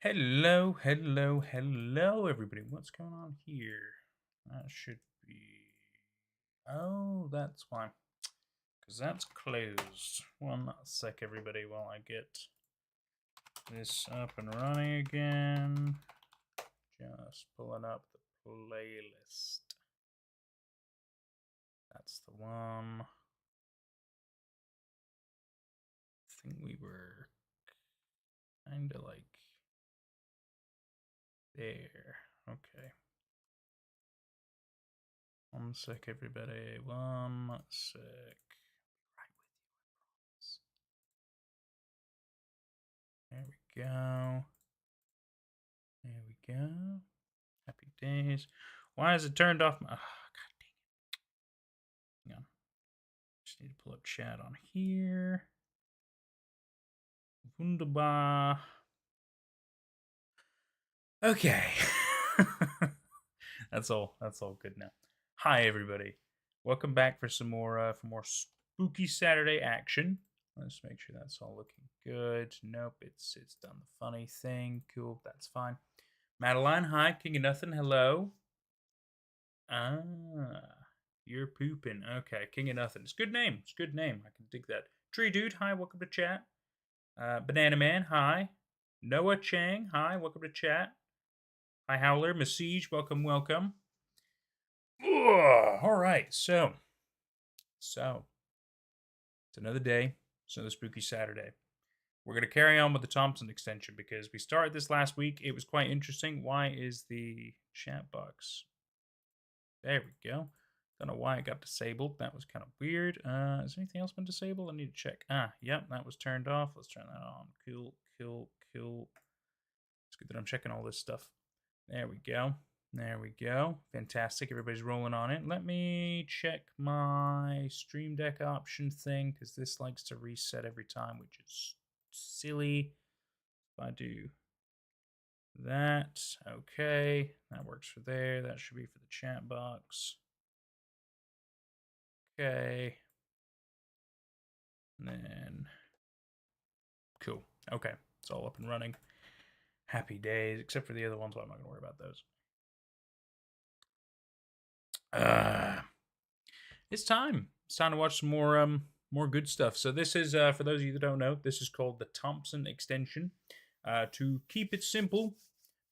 Hello, hello, hello, everybody. What's going on here? That should be. Oh, that's why. Because that's closed. One sec, everybody, while I get this up and running again. Just pulling up the playlist. That's the one. I think we were kind of like there. Okay. One sec, everybody. One sec. Right with you, I promise. There we go. There we go. Happy days. Why is it turned off? Oh, God dang it. Hang on. Just need to pull up chat on here. Wunderbar. Okay. That's all. That's all good now. Hi, everybody. Welcome back for some more spooky Saturday action. Let's make sure that's all looking good. Nope, it's done the funny thing. Cool, that's fine. Madeline, hi. King of Nothing, hello. Ah, you're pooping. Okay, King of Nothing. It's a good name. It's a good name. I can dig that. Tree Dude, hi. Welcome to chat. Banana Man, hi. Noah Chang, hi. Welcome to chat. Hi, Howler. Message, welcome, welcome. Ugh, all right, so it's another day. It's another spooky Saturday. We're going to carry on with the Thompson extension because we started this last week. It was quite interesting. Why is the chat box? There we go. Don't know why it got disabled. That was kind of weird. Is anything else been disabled? I need to check. Yep, that was turned off. Let's turn that on. Cool, cool, cool. It's good that I'm checking all this stuff. There we go. There we go. Fantastic. Everybody's rolling on it. Let me check my Stream Deck option thing because this likes to reset every time, which is silly. If I do that, okay. That works for there. That should be for the chat box. Okay. And then, cool. Okay. It's all up and running. Happy days, except for the other ones, but I'm not going to worry about those. It's time. It's time to watch some more good stuff. So this is for those of you that don't know, this is called the Thompson Extension. To keep it simple,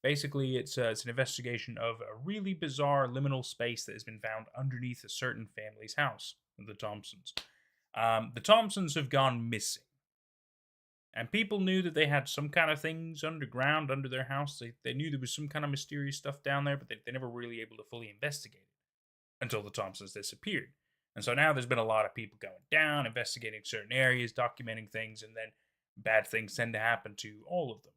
basically it's an investigation of a really bizarre liminal space that has been found underneath a certain family's house, the Thompsons. The Thompsons have gone missing. And people knew that they had some kind of things underground under their house. They knew there was some kind of mysterious stuff down there, but they never really able to fully investigate it until the Thompsons disappeared. And so now there's been a lot of people going down, investigating certain areas, documenting things, and then bad things tend to happen to all of them.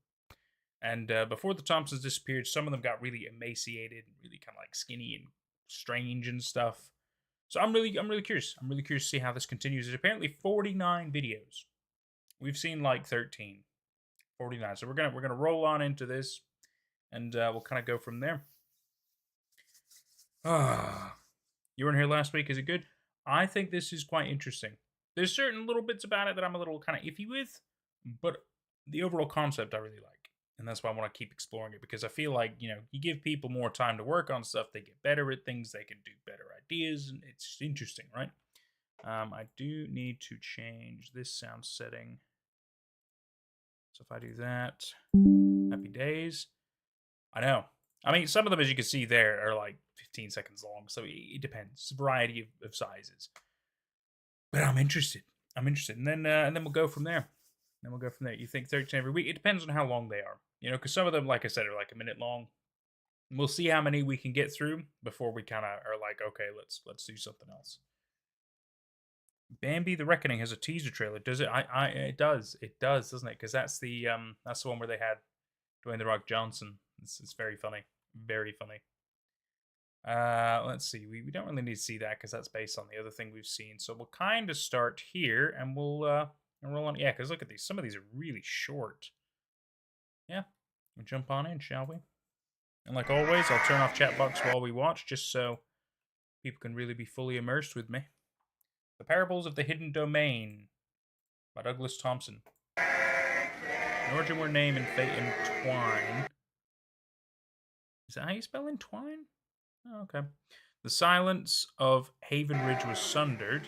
And before the Thompsons disappeared, some of them got really emaciated, really kind of like skinny and strange and stuff. So I'm really curious. I'm really curious to see how this continues. There's apparently 49 videos. We've seen like 13, 49. So we're gonna roll on into this, and we'll kind of go from there. You weren't here last week. Is it good? I think this is quite interesting. There's certain little bits about it that I'm a little kind of iffy with, but the overall concept I really like, and that's why I want to keep exploring it because I feel like you give people more time to work on stuff, they get better at things, they can do better ideas, and it's interesting, right? I do need to change this sound setting. So if I do that, happy days. I know. I mean, some of them, as you can see there, are like 15 seconds long, so it depends. It's a variety of sizes. But I'm interested. And then we'll go from there. You think 13 every week? It depends on how long they are. Because some of them, like I said, are like a minute long. We'll see how many we can get through before we kind of are like, okay, let's do something else. Bambi: The Reckoning has a teaser trailer. Does it? It does, doesn't it? Because that's the one where they had Dwayne the Rock Johnson. It's very funny, very funny. Let's see. We don't really need to see that because that's based on the other thing we've seen. So we'll kind of start here, and we'll roll on. Yeah, because look at these. Some of these are really short. Yeah, we'll jump on in, shall we? And like always, I'll turn off chat box while we watch, just so people can really be fully immersed with me. The Parables of the Hidden Domain by Douglas Thompson. An origin where name and fate entwine. Is that how you spell entwine? Oh, okay. The silence of Haven Ridge was sundered.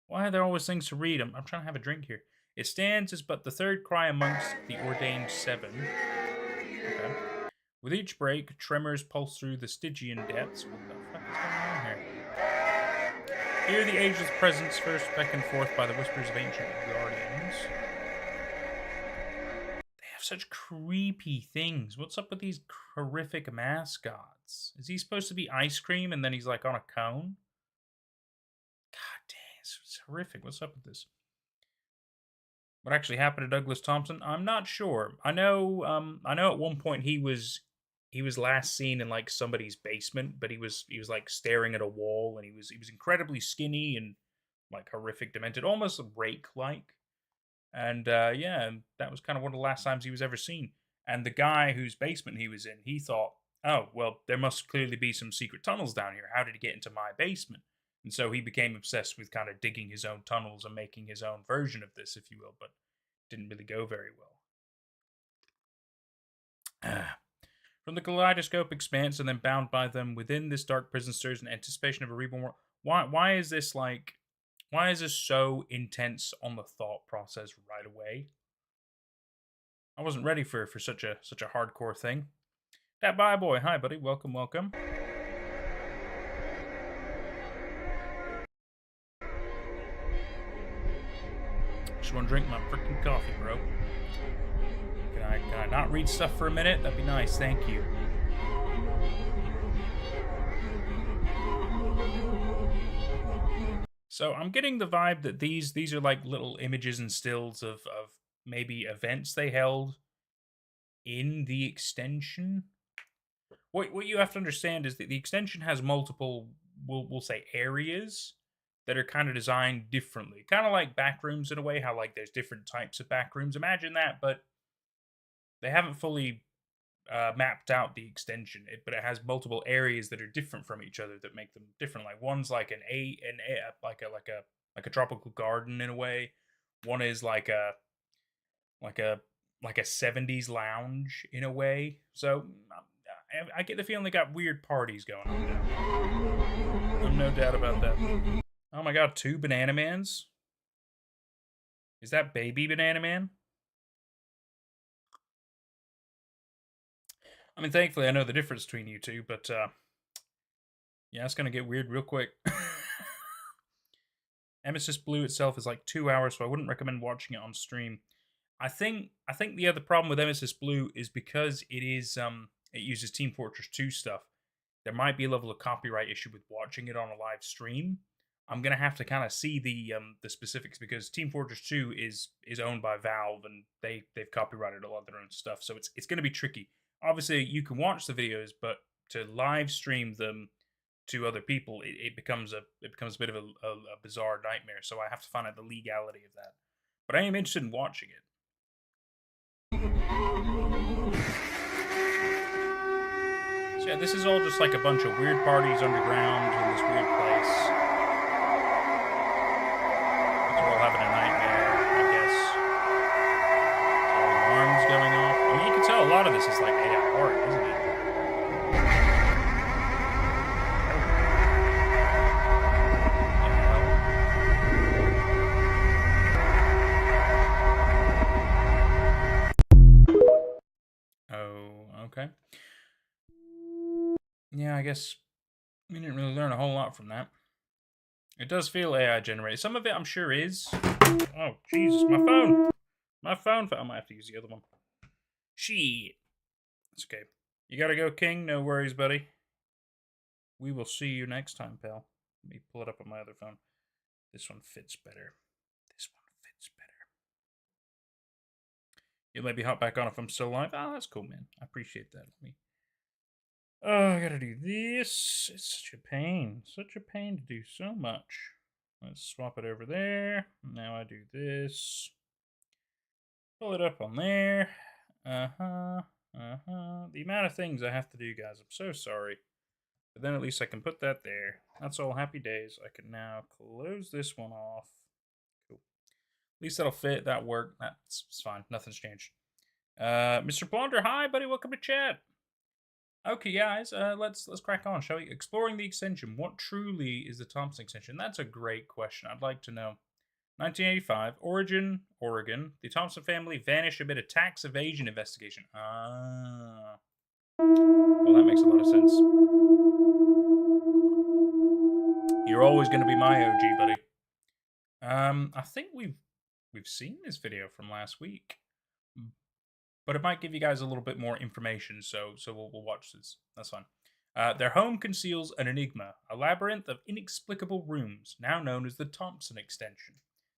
Why are there always things to read? I'm trying to have a drink here. It stands as but the third cry amongst the ordained seven. Okay. With each break, tremors pulse through the Stygian depths. What the fuck is going on here? Here the ageless presence first beckoned forth by the whispers of ancient guardians. They have such creepy things. What's up with these horrific mascots? Is he supposed to be ice cream and then he's like on a cone? God dang, it's horrific. What's up with this? What actually happened to Douglas Thompson? I'm not sure. I know at one point he was last seen in like somebody's basement, but he was like staring at a wall, and he was incredibly skinny and like horrific, demented, almost rake like. And yeah, that was kind of one of the last times he was ever seen. And the guy whose basement he was in, he thought, oh well, there must clearly be some secret tunnels down here. How did he get into my basement? And so he became obsessed with kind of digging his own tunnels and making his own version of this, if you will, but didn't really go very well. From the kaleidoscope expanse and then bound by them within this dark prison stirs an anticipation of a reborn world. Why is this like, why is this so intense on the thought process right away? I wasn't ready for such a hardcore thing. That bye boy, hi buddy, welcome. Just want to drink my freaking coffee, bro. Can I not read stuff for a minute? That'd be nice, thank you. So I'm getting the vibe that these are like little images and stills of maybe events they held in the extension. What you have to understand is that the extension has multiple, we'll say, areas that are kind of designed differently, kind of like back rooms in a way. How like there's different types of back rooms. Imagine that, but they haven't fully mapped out the extension, but it has multiple areas that are different from each other that make them different. Like one's like like a tropical garden in a way. One is like a 70s lounge in a way. So I get the feeling they got weird parties going on down there. No doubt about that. Oh my god, 2 Banana Mans? Is that baby Banana Man? I mean, thankfully, I know the difference between you two, but yeah, it's gonna get weird real quick. Emesis Blue itself is like 2 hours, so I wouldn't recommend watching it on stream. I think the other problem with Emesis Blue is because it uses Team Fortress 2 stuff. There might be a level of copyright issue with watching it on a live stream. I'm gonna have to kind of see the specifics because Team Fortress 2 is owned by Valve and they've copyrighted a lot of their own stuff, so it's gonna be tricky. Obviously, you can watch the videos, but to live stream them to other people, it becomes a bit of a bizarre nightmare. So I have to find out the legality of that. But I am interested in watching it. So yeah, this is all just like a bunch of weird parties underground in this weird place. We're all having a nightmare, I guess. Alarms going off. I mean, you can tell a lot of this is like AI art, isn't it? Oh, okay. Yeah, I guess we didn't really learn a whole lot from that. It does feel AI generated. Some of it I'm sure is. Oh, Jesus, my phone! My phone! I might have to use the other one. Shit. It's okay. You gotta go, King. No worries, buddy. We will see you next time, pal. Let me pull it up on my other phone. This one fits better. This one fits better. You'll let me hop back on if I'm still live. Oh, that's cool, man. I appreciate that. Let me. Oh, I gotta do this. It's such a pain. Such a pain to do so much. Let's swap it over there. Now I do this. Pull it up on there. The amount of things I have to do, guys. I'm so sorry. But then at least I can put that there. That's all happy days. I can now close this one off. Cool. least that'll fit. That work. That's it's fine. Nothing's changed. Mr. Blonder, hi, buddy. Welcome to chat. Okay, guys. Let's crack on, shall we? Exploring the extension. What truly is the Thompson Extension? That's a great question. I'd like to know. 1985, origin, Oregon. The Thompson family vanished amid a tax evasion investigation. Ah. Well, that makes a lot of sense. You're always going to be my OG, buddy. I think we've seen this video from last week, but it might give you guys a little bit more information. So we'll watch this. That's fine. Their home conceals an enigma, a labyrinth of inexplicable rooms, now known as the Thompson Extension.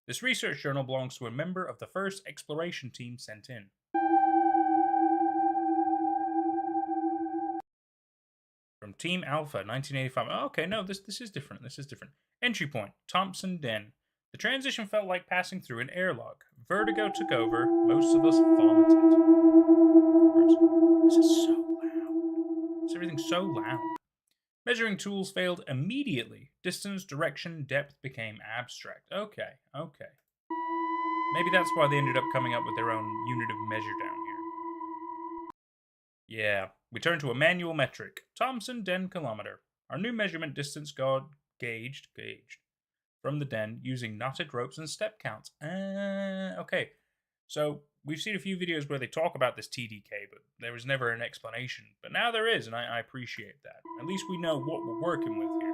This research journal belongs to a member of the first exploration team sent in. From Team Alpha, 1985. Oh, okay, no, this is different. This is different. Entry point, Thompson Den. The transition felt like passing through an airlock. Vertigo took over. Most of us vomited. This is so loud. Is everything so loud? Measuring tools failed immediately. Distance, direction, depth became abstract. Okay. Maybe that's why they ended up coming up with their own unit of measure down here. Yeah. We turn to a manual metric. Thompson Den kilometer. Our new measurement distance gauged from the den using knotted ropes and step counts. Okay. So we've seen a few videos where they talk about this TDK, but there was never an explanation. But now there is, and I appreciate that. At least we know what we're working with here.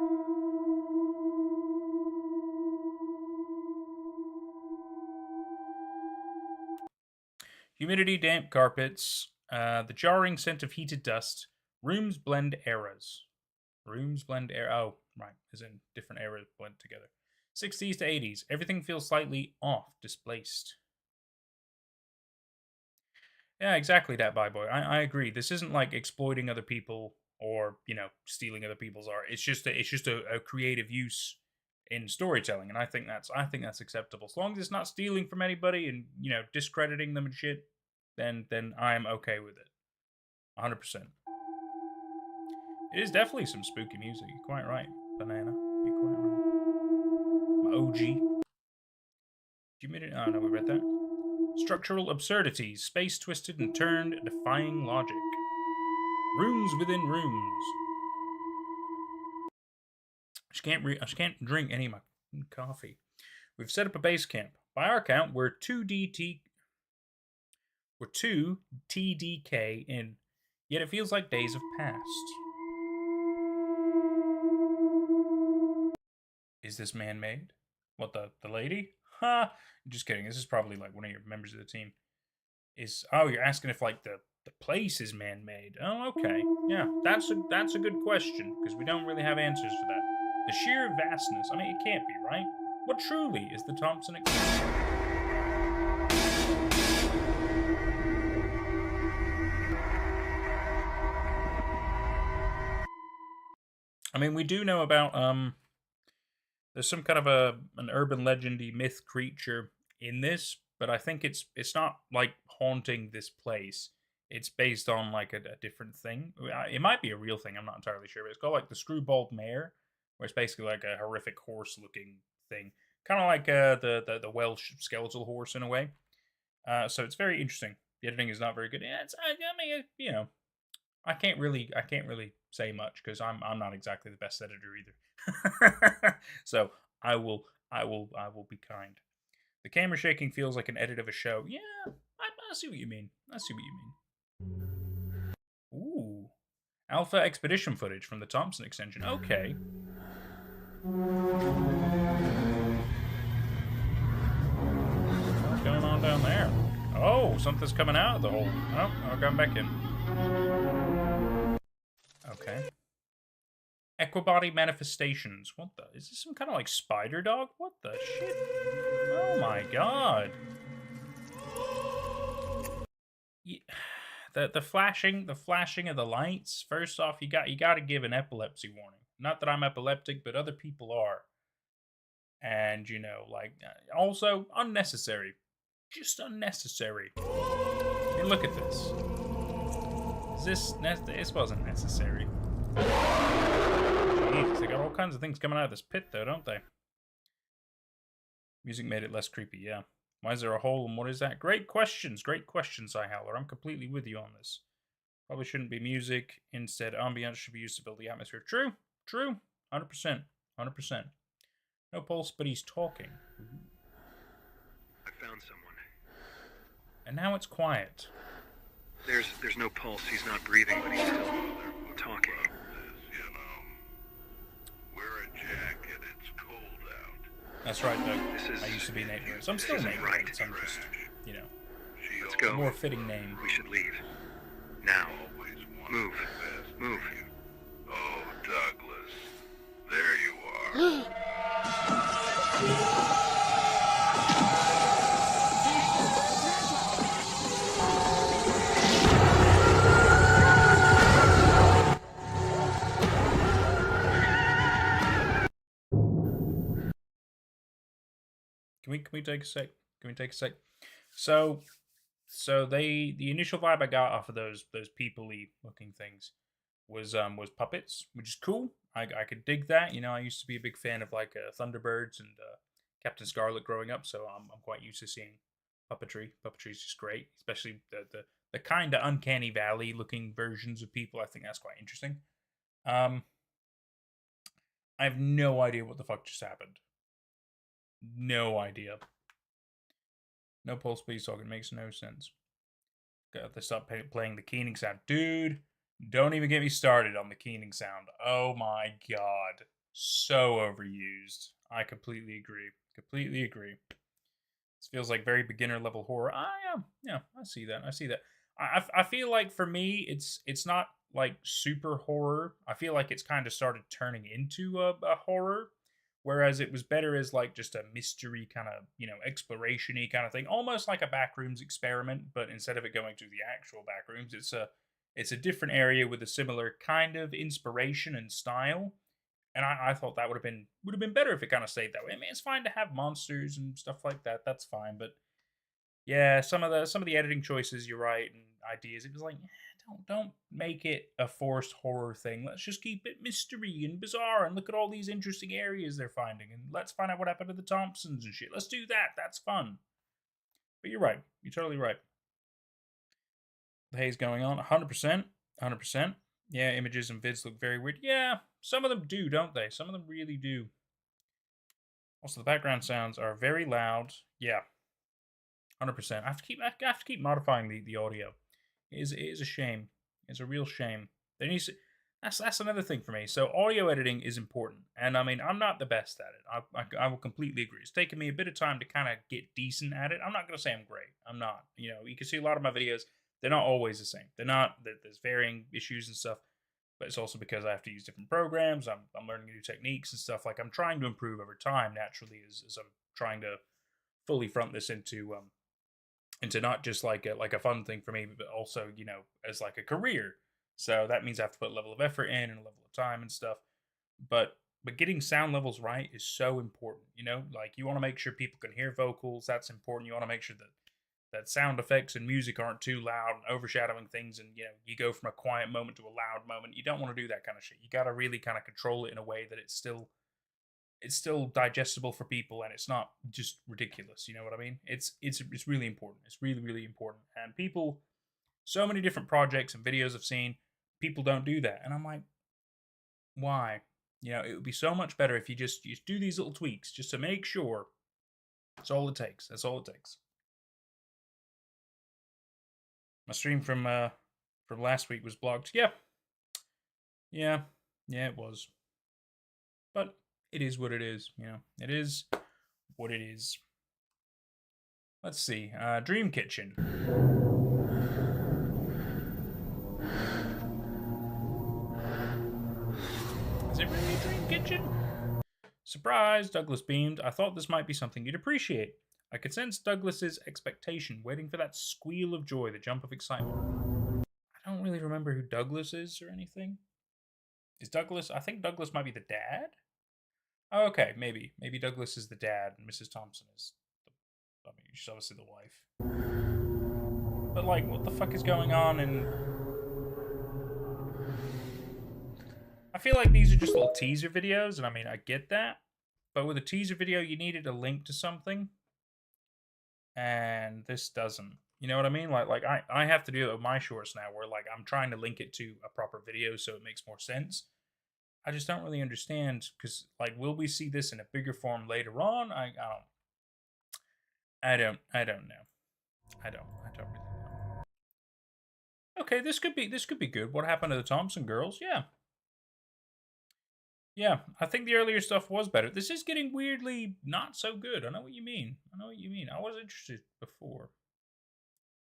Humidity, damp carpets, the jarring scent of heated dust. Rooms blend eras. Oh, right. As in different eras blend together. 60s to 80s. Everything feels slightly off, displaced. Yeah, exactly that, bye boy. I agree. This isn't like exploiting other people or, stealing other people's art. It's just a creative use in storytelling, and I think that's acceptable. As long as it's not stealing from anybody and, discrediting them and shit, then I'm okay with it. 100%. It is definitely some spooky music. You're quite right, Banana. You're quite right. My OG. Oh, no, we read that. Structural absurdities, space twisted and turned, defying logic. Rooms within rooms. I just can't drink any of my coffee. We've set up a base camp. By our count, we're 2 TDK in, yet it feels like days have passed. Is this man-made? What, the lady? Ha! Just kidding. This is probably like one of your members of the team. You're asking if like the place is man-made. Oh, okay. Yeah, that's a good question, because we don't really have answers for that. The sheer vastness. I mean, it can't be, right? What truly is the Thompson Extension? I mean, we do know about there's some kind of an urban legendy myth creature in this, but I think it's not like haunting this place. It's based on like a different thing. It might be a real thing. I'm not entirely sure. But it's called like the Screwbald Mare, where it's basically like a horrific horse-looking thing, kind of like the Welsh skeletal horse in a way. So it's very interesting. The editing is not very good. Yeah, I can't really say much because I'm not exactly the best editor either. So I will be kind. The camera shaking feels like an edit of a show. Yeah, I see what you mean. Ooh. Alpha expedition footage from the Thompson Extension. Okay. What's going on down there? Oh, something's coming out of the hole. Oh, I'll come back in. Okay. Equibody manifestations. What the? Is this some kind of like spider dog? What the shit? Oh my god. Yeah. The flashing of the lights. First off, you got to give an epilepsy warning. Not that I'm epileptic, but other people are. And also unnecessary. Just unnecessary. I mean, look at this. This wasn't necessary. Jeez, they got all kinds of things coming out of this pit, though, don't they? Music made it less creepy, yeah. Why is there a hole and what is that? Great questions, Howler. I'm completely with you on this. Probably shouldn't be music. Instead, ambience should be used to build the atmosphere. True, 100%. No pulse, but he's talking. I found someone. And now it's quiet. There's no pulse. He's not breathing, but he's still talking. Wear a jacket. It's cold out. That's right, Doug. I used to be Nate Rose. I'm still Nate right. Rose. I'm just, you know, Let's go. a more fitting name. We should leave. Now. Move. Move. Oh, Douglas. There you are. Can we take a sec? So the initial vibe I got off of those people-y looking things was puppets, which is cool. I could dig that. You know, I used to be a big fan of like Thunderbirds and Captain Scarlet growing up, so I'm quite used to seeing puppetry. Puppetry is just great, especially the kind of uncanny valley looking versions of people. I think that's quite interesting. I have no idea what the fuck just happened. No idea. No pulse, please talking. Makes no sense. Got to stop playing the keening sound. Dude, don't even get me started on the keening sound. Oh my god. So overused. I completely agree. This feels like very beginner level horror. Yeah, I see that. I feel like for me, it's not like super horror. I feel like it's kind of started turning into a horror. Whereas it was better as like just a mystery kind of, you know, exploration-y kind of thing. Almost like a backrooms experiment, but instead of it going to the actual backrooms, it's a different area with a similar kind of inspiration and style. And I thought that would have been better if it kind of stayed that way. I mean, it's fine to have monsters and stuff like that. That's fine, but yeah, some of the editing choices, you're right, and ideas. It was like, don't make it a forced horror thing. Let's just keep it mystery and bizarre and look at all these interesting areas they're finding and let's find out what happened to the Thompsons and shit. Let's do that. That's fun. But you're right. You're totally right. The haze going on. 100%. Yeah, images and vids look very weird. Yeah, some of them do, don't they? Some of them really do. Also, the background sounds are very loud. Yeah. 100%. I have to keep modifying the audio. It is a shame. It's a real shame. There needs to, that's another thing for me. So audio editing is important, and I mean I'm not the best at it. I will completely agree. It's taken me a bit of time to kind of get decent at it. I'm not gonna say I'm great. I'm not. You know, you can see a lot of my videos. They're not always the same. They're not. There's varying issues and stuff. But it's also because I have to use different programs. I'm learning new techniques and stuff. Like I'm trying to improve over time naturally as I'm trying to fully front this into not just like a fun thing for me, but also, you know, as like a career. So that means I have to put a level of effort in and a level of time and stuff. But getting sound levels right is so important, you know? Like you want to make sure people can hear vocals, that's important. You want to make sure that sound effects and music aren't too loud and overshadowing things, and you know, you go from a quiet moment to a loud moment. You don't want to do that kind of shit. You got to really kind of control it in a way that it's still digestible for people and it's not just ridiculous. You know what I mean? It's really important. It's really important. And people, so many different projects and videos I've seen, people don't do that, and I'm like, why? You know, it would be so much better if you just do these little tweaks just to make sure. That's all it takes. My stream from last week was blocked. Yeah, it was. But it is what it is, you know. It is what it is. Let's see. Dream Kitchen. Is it really a dream kitchen? Surprise, Douglas beamed. I thought this might be something you'd appreciate. I could sense Douglas's expectation, waiting for that squeal of joy, the jump of excitement. I don't really remember who Douglas is or anything. Is Douglas... I think Douglas might be the dad? Oh, okay, maybe. Maybe Douglas is the dad and Mrs. Thompson is... she's obviously the wife. But, like, what the fuck is going on in... I feel like these are just little teaser videos, and I mean, I get that. But with a teaser video, you needed a link to something. and this doesn't. You know what I mean? Like I have to do it with my shorts now, where like I'm trying to link it to a proper video so it makes more sense. I just don't really understand because like, will we see this in a bigger form later on? I don't know. I don't really know. Okay, this could be good. What happened to the Thompson girls? Yeah. Yeah, I think the earlier stuff was better. This is getting weirdly not so good. I know what you mean. I know what you mean. I was interested before.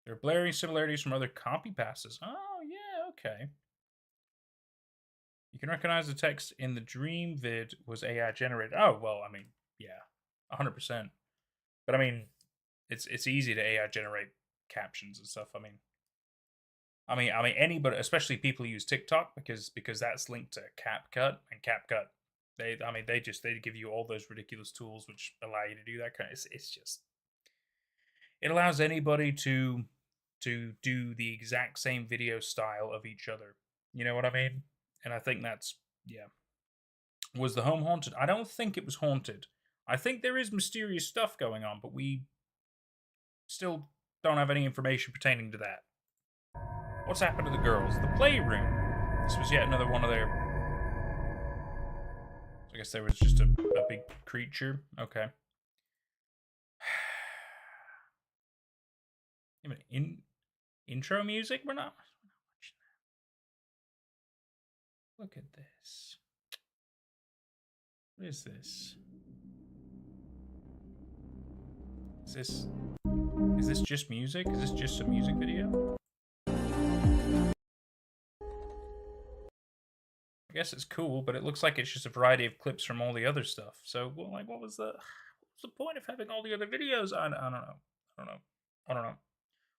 There are blaring similarities from other copy passes. Oh, yeah, okay. You can recognize the text in the dream vid was AI generated. Oh, well, I mean, yeah, 100%. But I mean, it's easy to AI generate captions and stuff. I mean, anybody, especially people who use TikTok, because that's linked to CapCut, and CapCut, they give you all those ridiculous tools which allow you to do that kind. It's just, it allows anybody to do the exact same video style of each other. You know what I mean? And I think that's, yeah. Was the home haunted? I don't think it was haunted. I think there is mysterious stuff going on, but we still don't have any information pertaining to that. What's happened to the girls? The playroom. This was yet another one of their. I guess there was just a big creature. Okay. Intro music? We're not watching that. Look at this. What is this? Is this just music? Is this just a music video? I guess it's cool, but it looks like it's just a variety of clips from all the other stuff. So, well, like, what's the point of having all the other videos? I don't know. I don't know.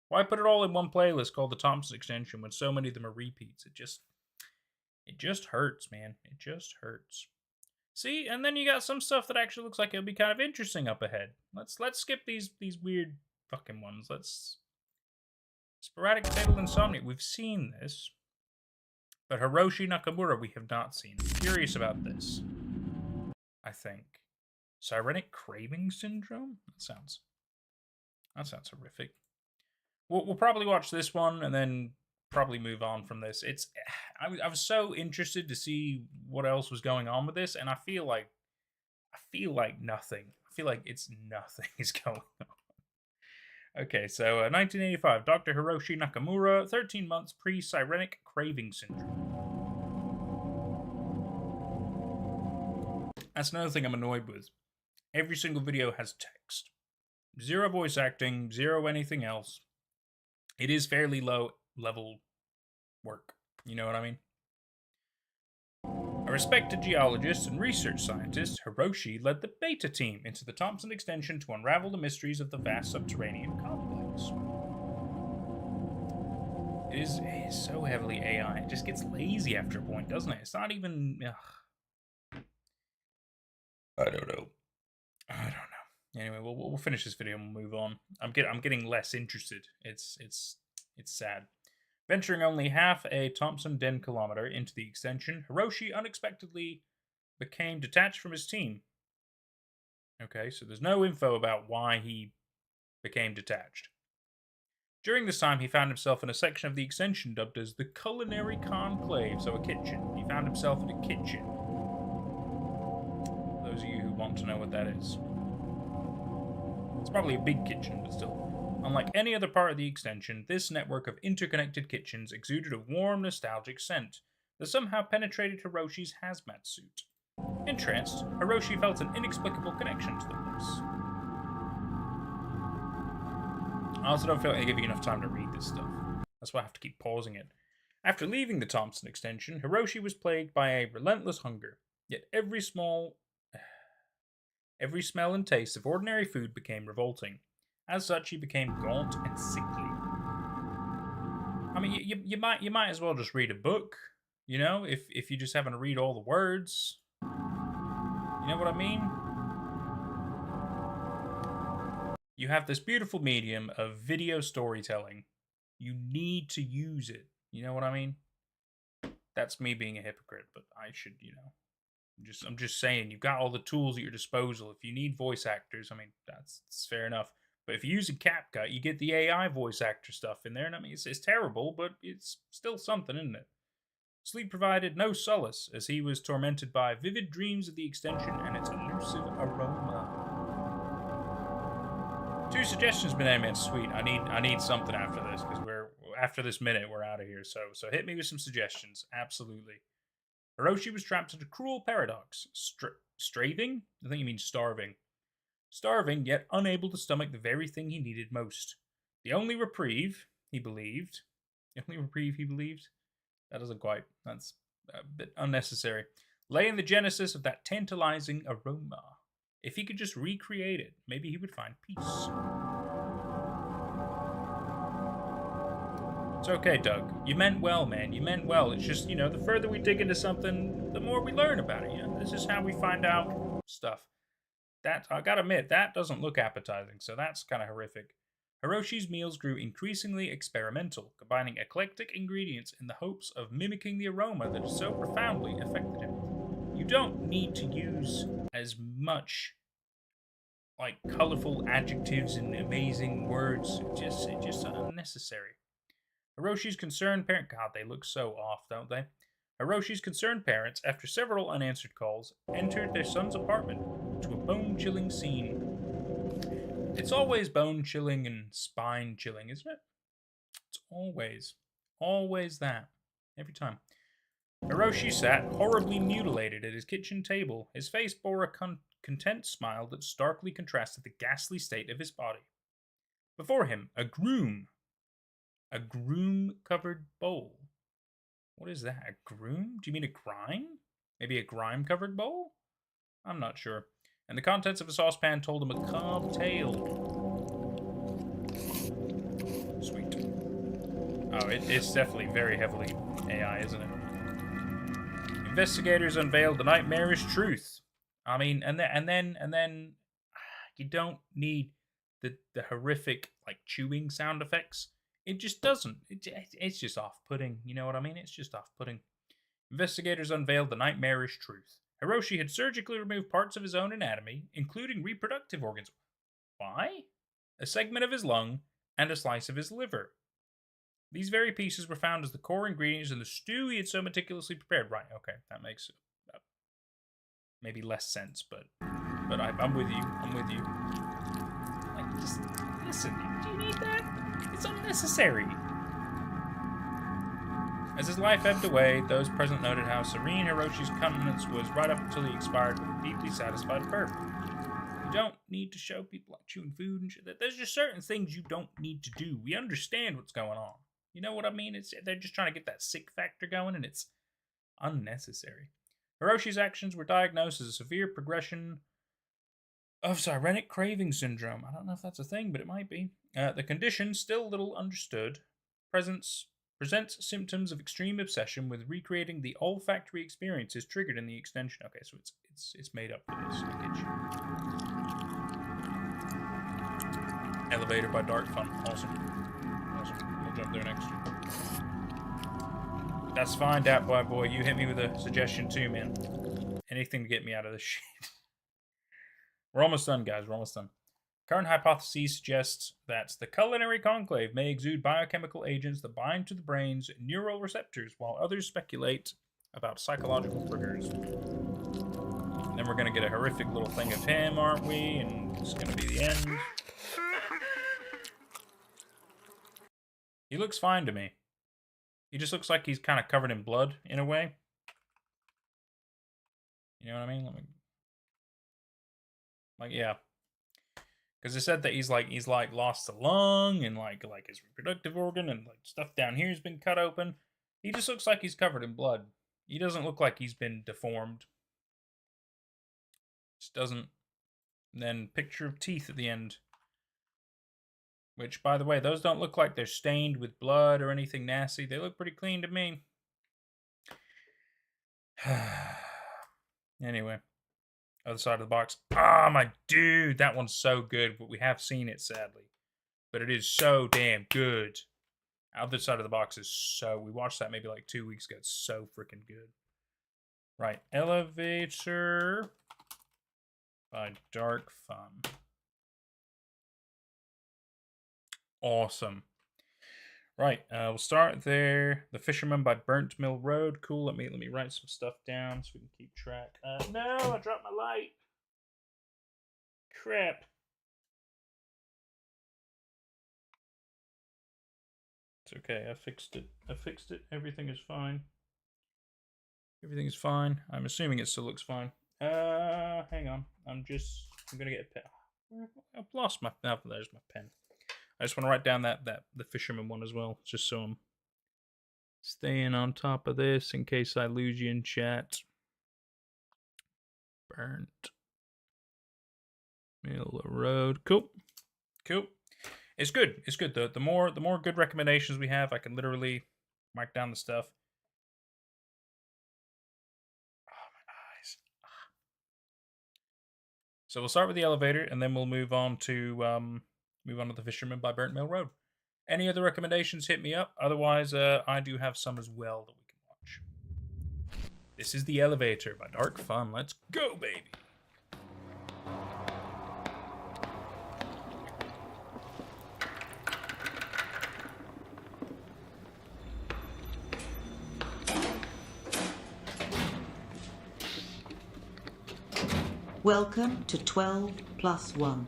Why put it all in one playlist called the Thompson Extension when so many of them are repeats? It just hurts, man. It just hurts. See, and then you got some stuff that actually looks like it'll be kind of interesting up ahead. Let's skip these weird fucking ones. Let's sporadic fatal insomnia. We've seen this. But Hiroshi Nakamura, we have not seen. I'm curious about this. I think. Sirenic craving syndrome? That sounds horrific. We'll probably watch this one and then probably move on from this. I was so interested to see what else was going on with this, and I feel like nothing. I feel like nothing is going on. Okay, so 1985, Dr. Hiroshi Nakamura, 13 months pre-Sirenic craving syndrome. That's another thing I'm annoyed with. Every single video has text. Zero voice acting, zero anything else. It is fairly low level work. You know what I mean? A respected geologist and research scientist, Hiroshi led the beta team into the Thompson Extension to unravel the mysteries of the vast subterranean complex. It is so heavily AI. It just gets lazy after a point, doesn't it? It's not even. Ugh. I don't know. Anyway, we'll finish this video and we'll move on. I'm getting less interested. It's sad. Venturing only half a Thompson Den kilometer into the extension, Hiroshi unexpectedly became detached from his team. Okay, so there's no info about why he became detached. During this time, he found himself in a section of the extension dubbed as the Culinary Conclave, so a kitchen. He found himself in a kitchen. Those of you who want to know what that is. It's probably a big kitchen, but still. Unlike any other part of the extension, this network of interconnected kitchens exuded a warm, nostalgic scent that somehow penetrated Hiroshi's hazmat suit. Entranced, Hiroshi felt an inexplicable connection to the place. I also don't feel like they give you enough time to read this stuff. That's why I have to keep pausing it. After leaving the Thompson Extension, Hiroshi was plagued by a relentless hunger, yet every smell and taste of ordinary food became revolting. As such, he became gaunt and sickly. I mean, you might as well just read a book, you know, if you're just having to read all the words. You know what I mean? You have this beautiful medium of video storytelling. You need to use it. You know what I mean? That's me being a hypocrite, but I should, you know. I'm just saying, you've got all the tools at your disposal. If you need voice actors, I mean, that's fair enough. But if you're using CapCut, you get the AI voice actor stuff in there, and I mean, it's terrible, but it's still something, isn't it? Sleep provided no solace, as he was tormented by vivid dreams of the extension and its elusive aroma. 2 suggestions been made, man. Sweet. I need something after this, because after this minute we're out of here. So hit me with some suggestions. Absolutely. Hiroshi was trapped in a cruel paradox. Straving? I think you mean starving. Starving, yet unable to stomach the very thing he needed most. The only reprieve he believed. The only reprieve he believed? That doesn't quite. That's a bit unnecessary. Lay in the genesis of that tantalizing aroma. If he could just recreate it, maybe he would find peace. It's okay, Doug. You meant well, man. You meant well. It's just, the further we dig into something, the more we learn about it. This is how we find out stuff. That, I gotta admit, that doesn't look appetizing, so that's kind of horrific. Hiroshi's meals grew increasingly experimental, combining eclectic ingredients in the hopes of mimicking the aroma that so profoundly affected him. You don't need to use as much colorful adjectives and amazing words. It's just unnecessary. Hiroshi's concerned parent, God, they look so off, don't they? Hiroshi's concerned parents, after several unanswered calls, entered their son's apartment to a bone-chilling scene. It's always bone-chilling and spine-chilling, isn't it? It's always that. Every time. Hiroshi sat, horribly mutilated, at his kitchen table. His face bore a content smile that starkly contrasted the ghastly state of his body. Before him, a groom-covered bowl. What is that? A groom? Do you mean a grime? Maybe a grime-covered bowl? I'm not sure. And the contents of a saucepan told him a carved tale. Sweet. Oh, it's definitely very heavily AI, isn't it? Investigators unveiled the nightmarish truth. I mean, and then you don't need the horrific chewing sound effects. It just doesn't. It's just off-putting. You know what I mean? It's just off-putting. Investigators unveiled the nightmarish truth. Hiroshi had surgically removed parts of his own anatomy, including reproductive organs. Why? A segment of his lung and a slice of his liver. These very pieces were found as the core ingredients in the stew he had so meticulously prepared. Right, okay, that makes maybe less sense, but I'm with you. I'm with you. Just listen. Do you need that? It's unnecessary. As his life ebbed away, those present noted how serene Hiroshi's countenance was right up until he expired with a deeply satisfied purr. You don't need to show people chewing food and shit. There's just certain things you don't need to do. We understand what's going on. You know what I mean? They're just trying to get that sick factor going, and it's unnecessary. Hiroshi's actions were diagnosed as a severe progression of Sirenic Craving Syndrome. I don't know if that's a thing, but it might be. The condition, still little understood, presents symptoms of extreme obsession with recreating the olfactory experiences triggered in the extension. Okay, so it's made up for this. I get you. Elevator by Dark Fun. Awesome. We'll jump there next. That's fine, Dat Boy. You hit me with a suggestion too, man. Anything to get me out of this shit. We're almost done, guys. We're almost done. Current hypotheses suggest that the culinary conclave may exude biochemical agents that bind to the brain's neural receptors, while others speculate about psychological triggers. And then we're going to get a horrific little thing of him, aren't we? And it's going to be the end. He looks fine to me. He just looks like he's kind of covered in blood, in a way. You know what I mean? Yeah. Because it said that he's lost a lung and like his reproductive organ and stuff down here has been cut open. He just looks like he's covered in blood. He doesn't look like he's been deformed. Just doesn't. And then picture of teeth at the end. Which, by the way, those don't look like they're stained with blood or anything nasty. They look pretty clean to me. Anyway. Other side of the box. Ah, my dude. That one's so good, but we have seen it, sadly. But it is so damn good. Other side of the box is so... We watched that maybe 2 weeks ago. It's so freaking good. Right. Elevator by Dark Fun. Awesome. Right, we'll start there. The Fisherman by Burnt Mill Road. Cool. Let me write some stuff down so we can keep track. No, I dropped my light. Crap. It's okay. I fixed it. Everything is fine. Everything is fine. I'm assuming it still looks fine. Hang on. I'm gonna get a pen. I've lost my. Oh, there's my pen. I just want to write down the Fisherman one as well, just so I'm staying on top of this in case I lose you in chat. Burnt Mill Road. Cool. It's good. It's good. The more good recommendations we have, I can literally mark down the stuff. Oh, my eyes. So we'll start with the elevator, and then we'll move on to the Fisherman by Burnt Mill Road. Any other recommendations, hit me up. Otherwise, I do have some as well that we can watch. This is The Elevator by Dark Fun. Let's go, baby. Welcome to 12+1,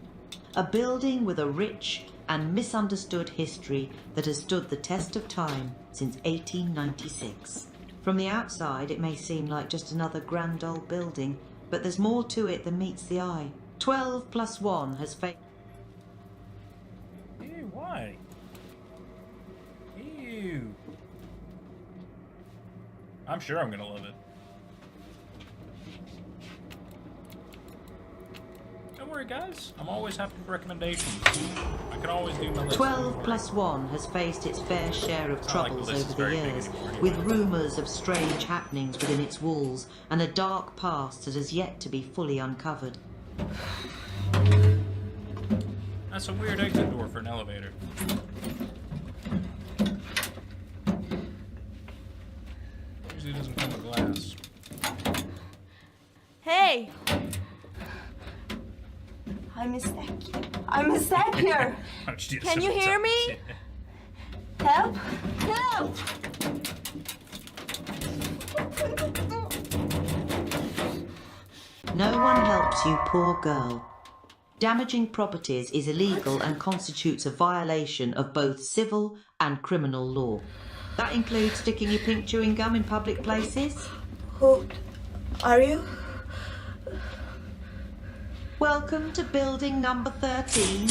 a building with a rich and misunderstood history that has stood the test of time since 1896. From the outside, it may seem like just another grand old building, but there's more to it than meets the eye. 12+1 has faced... Ew, why? Ew. I'm sure I'm gonna love it. Don't worry, guys. I'm always happy for recommendations. I can always do my list. 12+1 has faced its fair share of troubles over the years, with rumours of strange happenings within its walls and a dark past that has yet to be fully uncovered. That's a weird exit door for an elevator. Usually it doesn't come with glass. Hey! I'm stuck here. Can you hear me? Help! Help! No one helps you, poor girl. Damaging properties is illegal and constitutes a violation of both civil and criminal law. That includes sticking your pink chewing gum in public places. Who are you? Welcome to building number 13.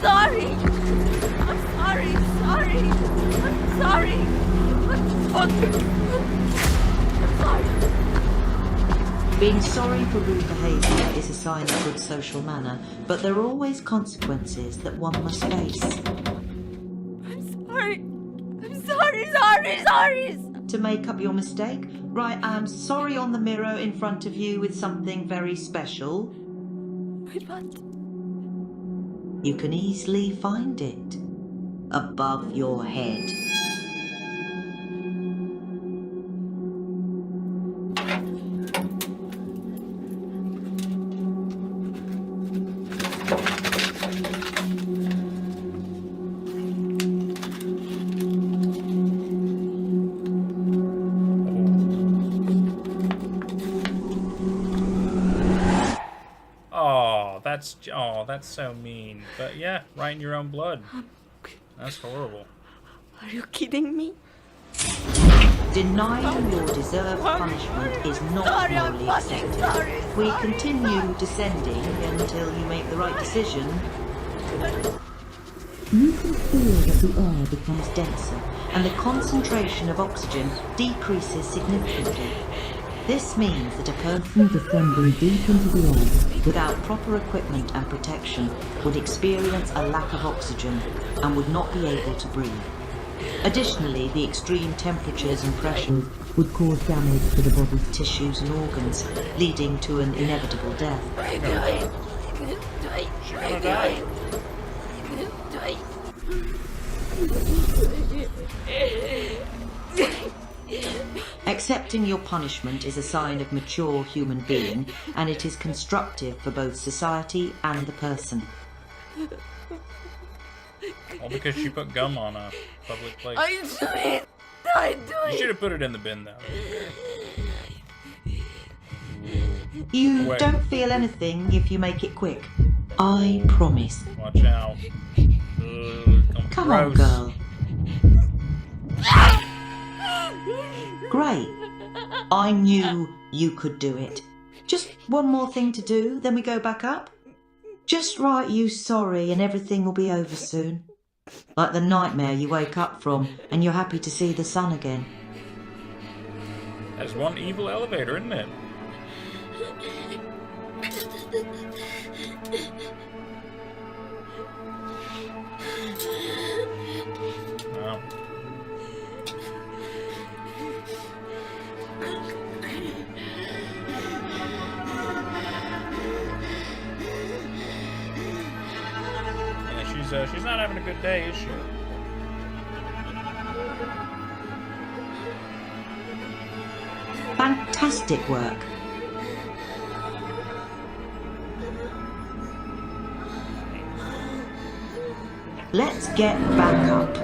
Sorry! I'm sorry! I'm sorry! I'm sorry! Being sorry for rude behaviour is a sign of good social manner, but there are always consequences that one must face. I'm sorry! To make up your mistake, write "I'm sorry" on the mirror in front of you with something very special. Wait, what? You can easily find it above your head. That's so mean. But yeah, right in your own blood. That's horrible. Are you kidding me? Denying your deserved punishment is not morally accepted. We continue descending until you make the right decision. You can feel that the air becomes denser and the concentration of oxygen decreases significantly. This means that a person descending deep into the earth without proper equipment and protection would experience a lack of oxygen and would not be able to breathe. Additionally, the extreme temperatures and pressures would cause damage to the body's tissues and organs, leading to an inevitable death. She's gonna die. Accepting your punishment is a sign of mature human being, and it is constructive for both society and the person. All because she put gum on a public place. I do it. You should have put it in the bin, though. You Wait. don't feel anything if you make it quick. I promise. Watch out. Come on, girl. Great. I knew you could do it. Just one more thing to do, then we go back up. Just write you sorry and everything will be over soon. Like the nightmare you wake up from and you're happy to see the sun again. That's one evil elevator, isn't it? Wow. Yeah, she's not having a good day, is she? Fantastic work. Let's get back up.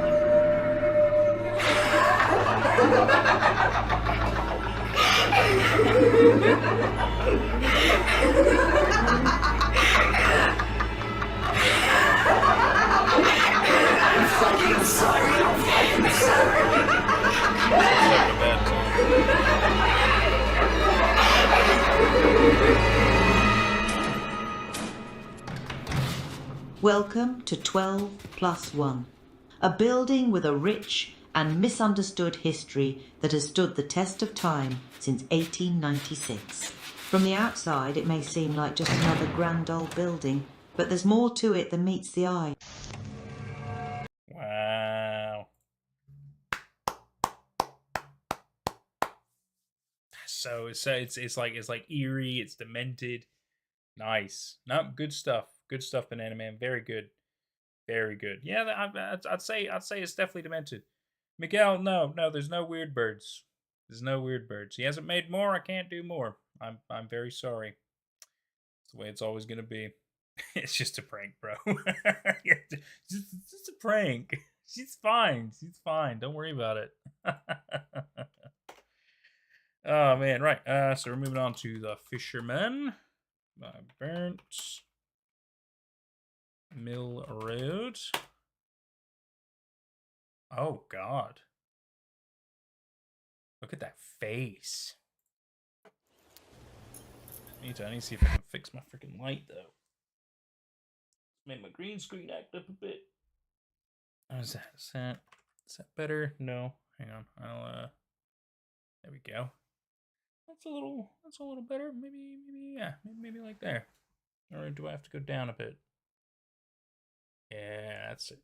Welcome to 12+1, a building with a rich and misunderstood history that has stood the test of time since 1896. From the outside, it may seem like just another grand old building, but there's more to it than meets the eye. Wow. So it's like eerie, it's demented. Nice. No, good stuff. Good stuff, Banana Man. Very good. Very good. Yeah, I'd say it's definitely demented. Miguel, no, there's no weird birds. There's no weird birds. He hasn't made more. I can't do more. I'm very sorry. It's the way it's always gonna be. It's just a prank, bro. just a prank. She's fine. She's fine. Don't worry about it. Oh man, right. So we're moving on to the Fisherman. Burnt Mill Road. Oh God. Look at that face. I need to see if I can fix my freaking light though. Make my green screen act up a bit. How's that? Is that better? No. Hang on. There we go. That's a little better. Maybe like there. Or do I have to go down a bit? Yeah, that's it.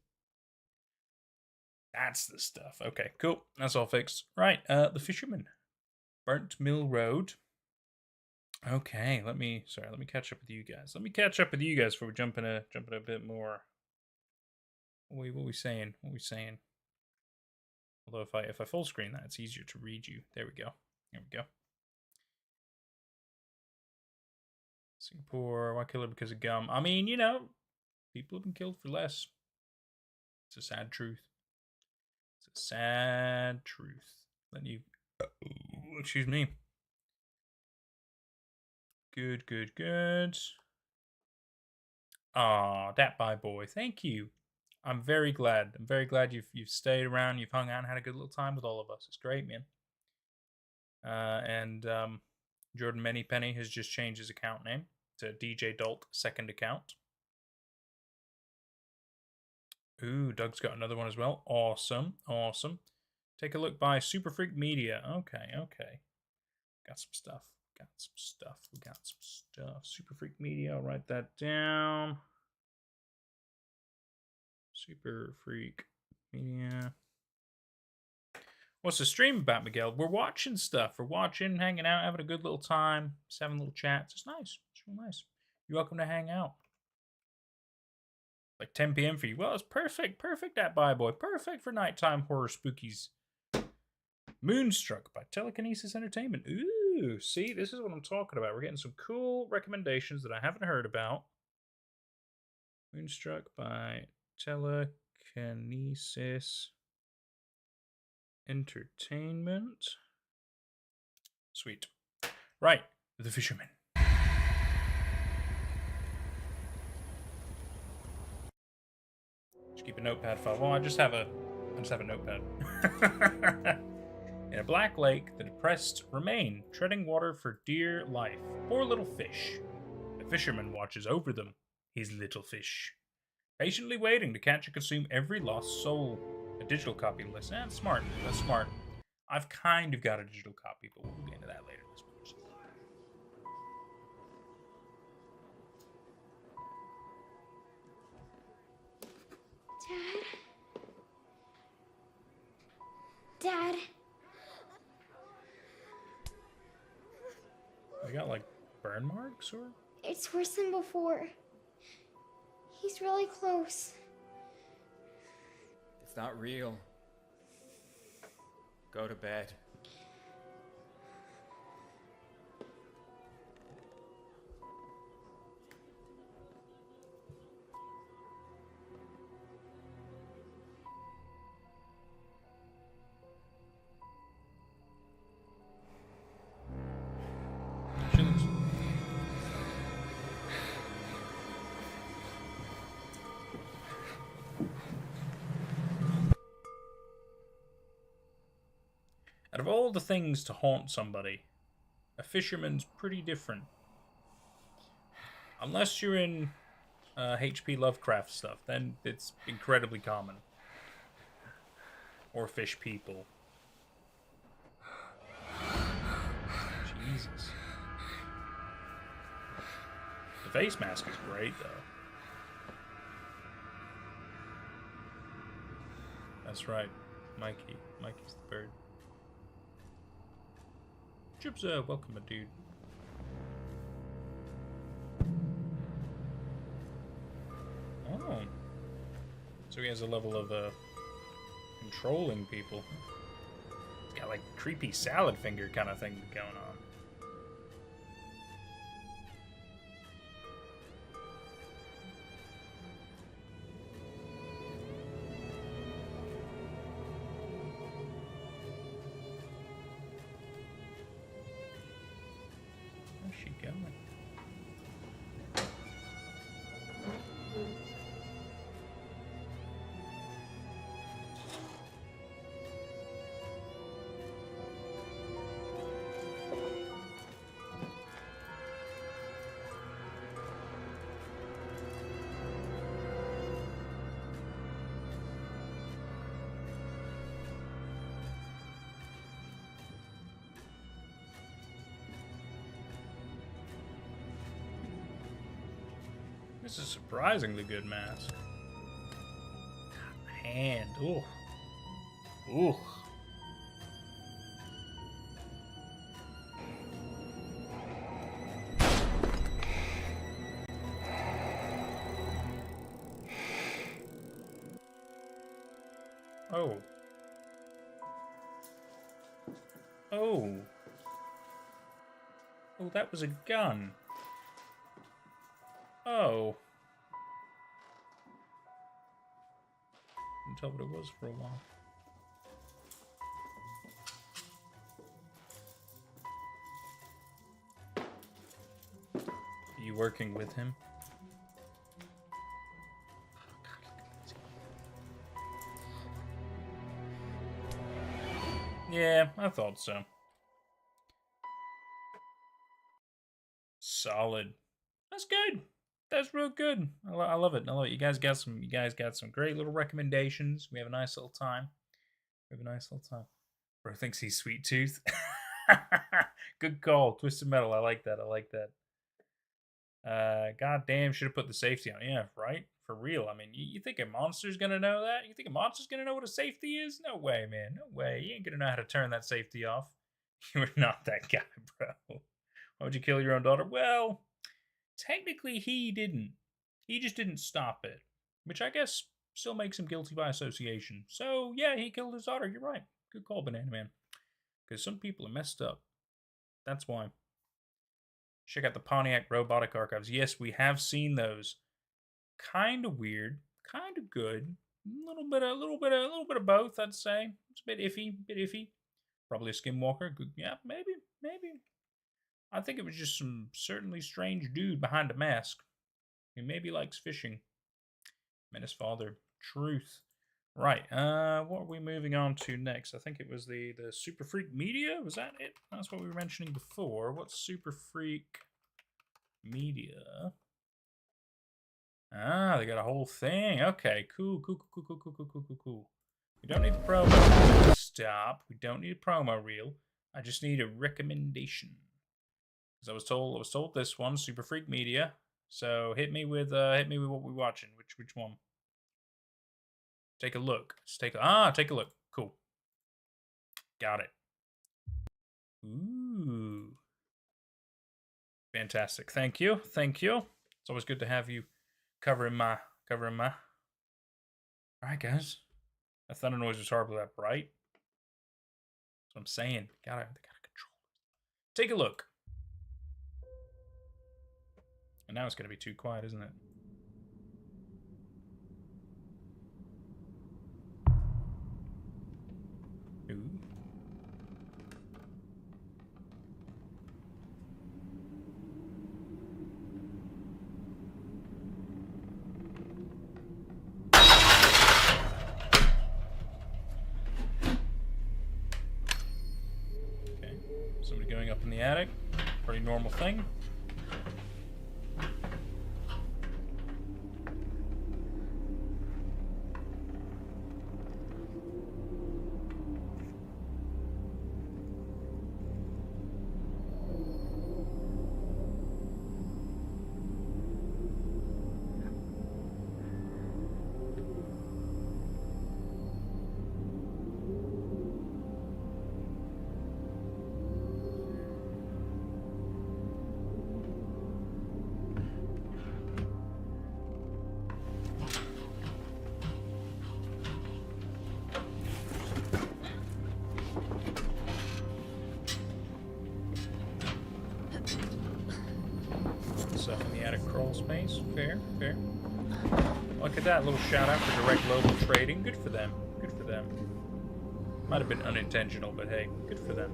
That's the stuff. Okay, cool. That's all fixed. Right, the Fisherman. Burnt Mill Road. Okay, let me catch up with you guys. Let me catch up with you guys before we jump in a bit more. What we saying? What we saying? Although if I full screen that, it's easier to read you. There we go. There we go. Singapore, why kill her because of gum? I mean, you know, people have been killed for less. It's a sad truth. It's a sad truth. Then you, excuse me. Good. Aw, that bye boy. Thank you. I'm very glad. I'm very glad you've stayed around. You've hung out and had a good little time with all of us. It's great, man. And Jordan Manypenny has just changed his account name to DJ Dolt second account. Ooh, Doug's got another one as well. Awesome. Take a look by Super Freak Media. Okay. Got some stuff. We got some stuff. Super Freak Media. I'll write that down. Super Freak Media. What's the stream about, Miguel? We're watching stuff. We're watching, hanging out, having a good little time, just having little chats. It's nice. It's real nice. You're welcome to hang out. Like 10 p.m. for you. Well, it's perfect. Perfect at Bye Boy. Perfect for nighttime horror spookies. Moonstruck by Telekinesis Entertainment. Ooh, see, this is what I'm talking about. We're getting some cool recommendations that I haven't heard about. Moonstruck by Telekinesis Entertainment. Sweet. Right, The Fisherman. Just keep a notepad file. Well, I just have a notepad. In a black lake, the depressed remain, treading water for dear life. Poor little fish. The fisherman watches over them, his little fish, patiently waiting to catch and consume every lost soul. A digital copy list. That's smart. That's smart. I've kind of got a digital copy, but we'll get into that later this month. Dad? They got like burn marks or? It's worse than before. He's really close. It's not real. Go to bed. Out of all the things to haunt somebody, a fisherman's pretty different. Unless you're in H.P. Lovecraft stuff, then it's incredibly common. Or fish people. Jesus. The face mask is great, though. That's right. Mikey. Mikey's the bird. Jibs, welcome, my dude. Oh. So he has a level of, controlling people. He's got, like, creepy salad finger kind of thing going on. Where's she going? This is a surprisingly good mask. God, hand. Ooh. Ooh. Oh. Oh. Oh, that was a gun. Oh. Couldn't tell what it was for a while. Are you working with him? Yeah, I thought so. Solid. That's good. That's real good. I love it. I love it. You guys got some great little recommendations. We have a nice little time. Bro thinks he's Sweet Tooth. Good call. Twisted Metal. I like that. God damn, should have put the safety on. Yeah, right? For real. I mean, you think a monster's gonna know that? You think a monster's gonna know what a safety is? No way, man. No way. You ain't gonna know how to turn that safety off. You're not that guy, bro. Why would you kill your own daughter? Well, technically he didn't. He just didn't stop it. which I guess still makes him guilty by association. So, yeah, he killed his daughter. You're right. Good call, Banana Man. Because some people are messed up. That's why. Check out the Pontiac Robotic Archives. Yes, we have seen those. Kind of weird, kind of good. A little bit of both. I'd say it's a bit iffy. Probably a skinwalker. Good, yeah, maybe. I think it was just some certainly strange dude behind a mask. He maybe likes fishing. Met his father. Truth. Right. What are we moving on to next? I think it was the Super Freak Media. Was that it? That's what we were mentioning before. What's Super Freak Media? Ah, they got a whole thing. Okay, cool. We don't need the promo. Stop. We don't need a promo reel. I just need a recommendation. Because I was told this one, Super Freak Media. So hit me with what we're watching. Which one? Take a look. Take a look. Cool. Got it. Ooh. Fantastic. Thank you. It's always good to have you covering my. Alright, guys. That thunder noise was horribly that bright. That's what I'm saying. They gotta control it. Take a look. And now it's gonna be too quiet, isn't it? Ooh. Okay, somebody going up in the attic. Pretty normal thing. Stuff in the attic crawl space. Fair. Look at that little shout out for direct global trading. Good for them. Might have been unintentional, but hey, good for them.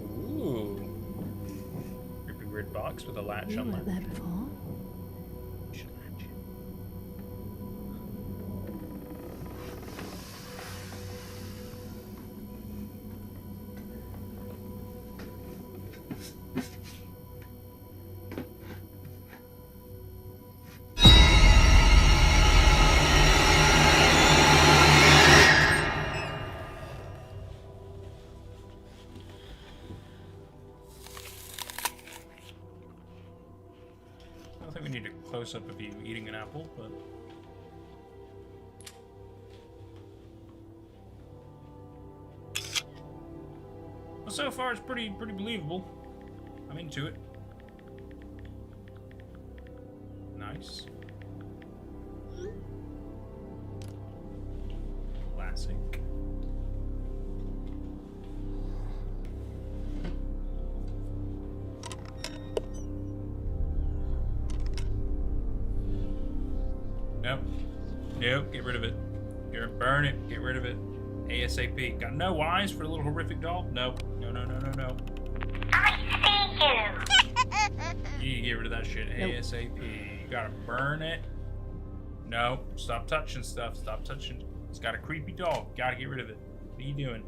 Ooh. Creepy weird box with a latch on You were there before. Should latch it. I don't think we need a close-up of you eating an apple, but... Well, so far it's pretty believable. I'm into it. Nice. Classic. Nope, get rid of it. Burn it, get rid of it. ASAP. Got no eyes for the little horrific doll? Nope. No. I see you. You get rid of that shit ASAP. You gotta burn it. No, stop touching stuff. Stop touching. It's got a creepy dog. Gotta get rid of it. What are you doing?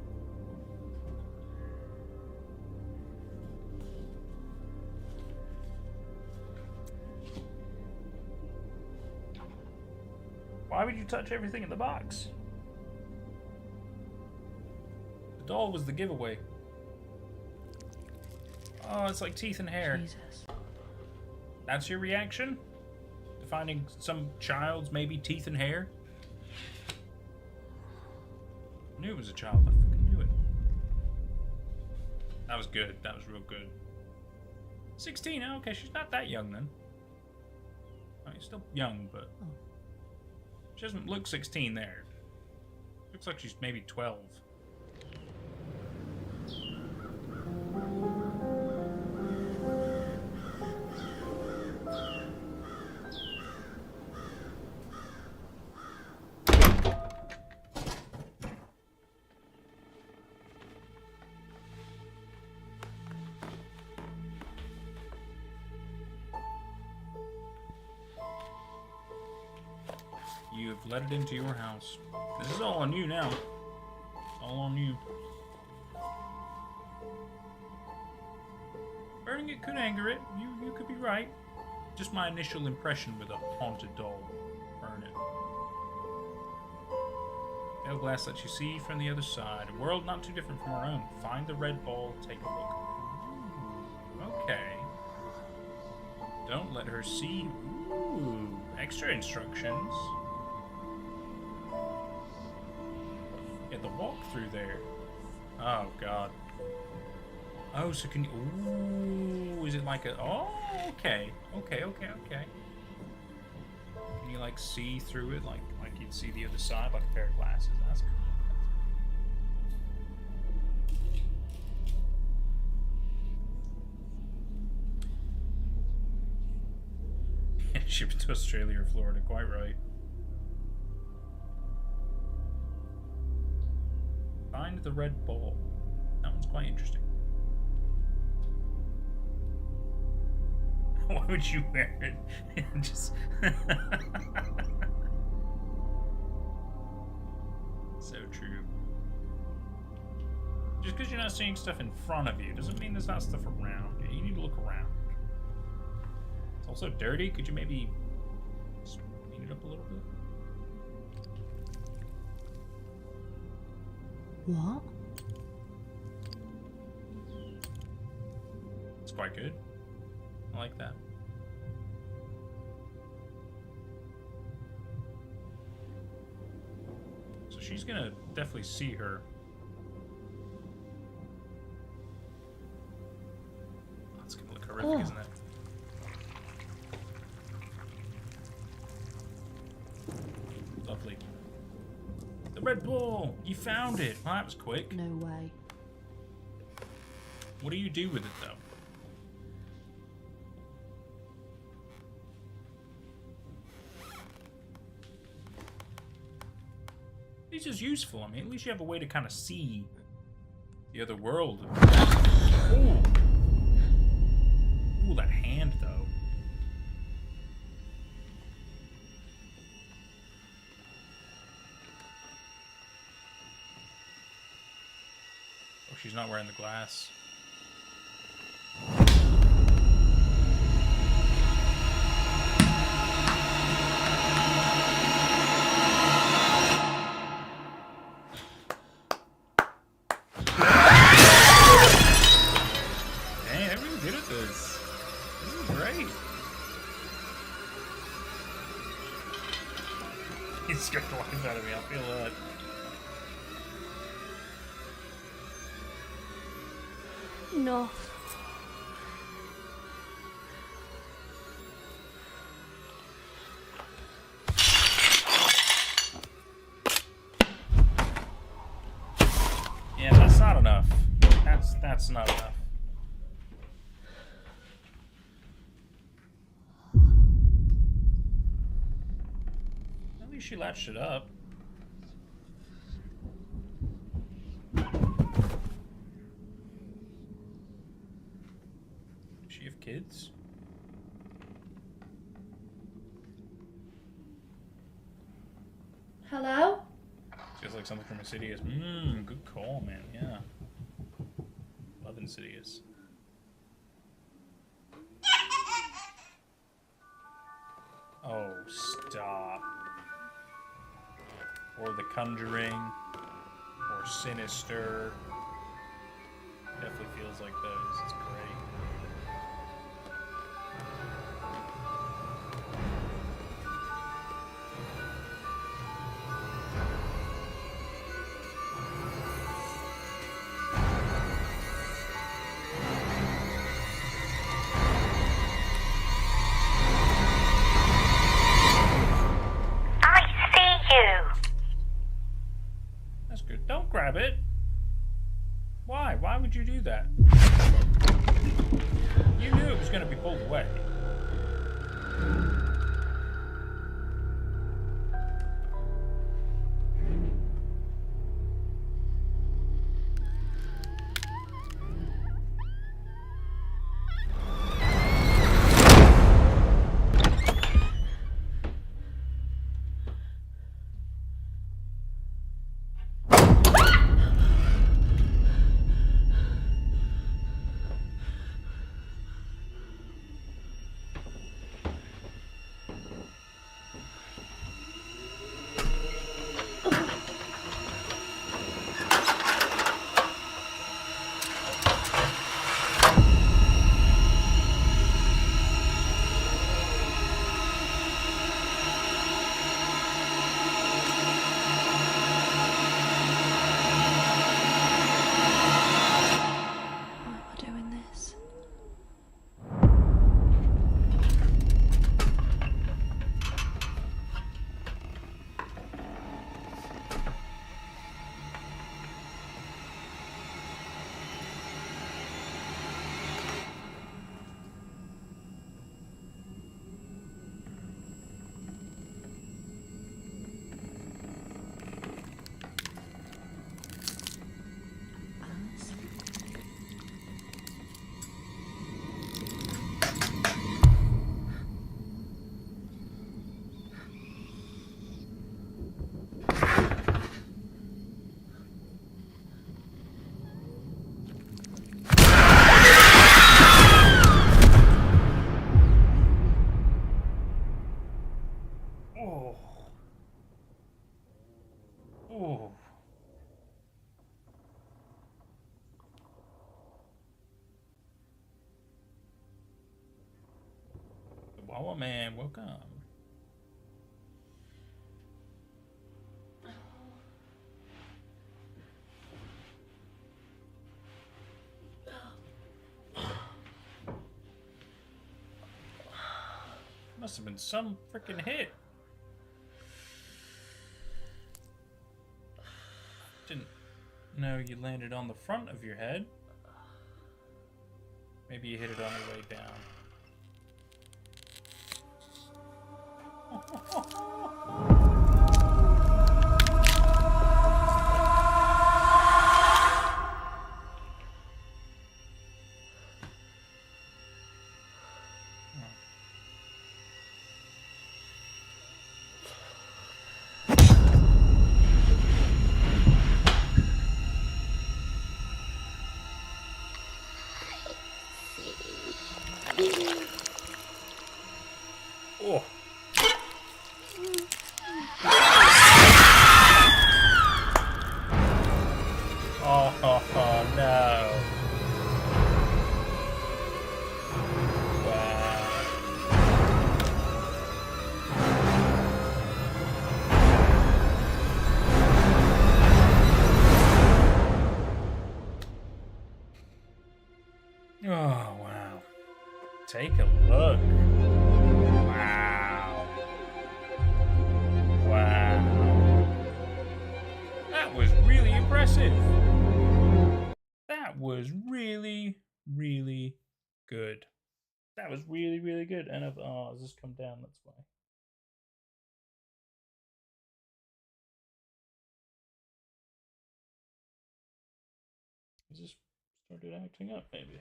Why would you touch everything in the box? The doll was the giveaway. Oh, it's like teeth and hair. Jesus. That's your reaction? To finding some child's maybe teeth and hair? I knew it was a child. I fucking knew it. That was good. That was real good. 16. Oh, okay, she's not that young then. I mean, still young, but she doesn't look 16 there. Looks like she's maybe 12. You have let it into your house. This is all on you now. It's all on you. Burning it could anger it. You could be right. Just my initial impression with a haunted doll. Burn it. Pale glass lets you see from the other side. A world not too different from our own. Find the red ball. Take a look. Ooh, okay. Don't let her see. Ooh, extra instructions. Get the walkthrough there. Oh god. Oh, so can you? Ooh, is it like a? Oh, okay, okay. Can you like see through it, like you'd see the other side, like a pair of glasses? That's cool. Shipped to Australia or Florida, quite right. Find the red ball. That one's quite interesting. Why would you wear it? Just so true. Just because you're not seeing stuff in front of you doesn't mean there's not stuff around you. You need to look around. It's also dirty. Could you maybe clean it up a little bit? What? It's quite good. I like that. So she's gonna definitely see her. That's gonna look horrific, isn't it? Lovely. The red ball! You found it! Well, that was quick. No way. What do you do with it, though? It's just useful. I mean, at least you have a way to kind of see the other world. Ooh. Ooh, that hand, though. Oh, she's not wearing the glass. It scared the life out of me, I feel that. No. Yeah, that's not enough. That's not enough. At least she latched it up. Does she have kids? Hello? Feels like something from Insidious. Good call, man. Yeah. Love Insidious. Oh, stop. Or The Conjuring. Or Sinister. Definitely feels like those. It's great. good. Don't grab it. Why? Why would you do that? You knew it was going to be pulled away. Wawa man, welcome. Must have been some freaking hit. Didn't know you landed on the front of your head. Maybe you hit it on your way down. Oh. Oh, no. Wow. Oh, wow. Take a look. Wow. Wow. That was really impressive. That was really, really good. That was really, really good. And oh, has this come down? That's why. Has this started acting up, maybe?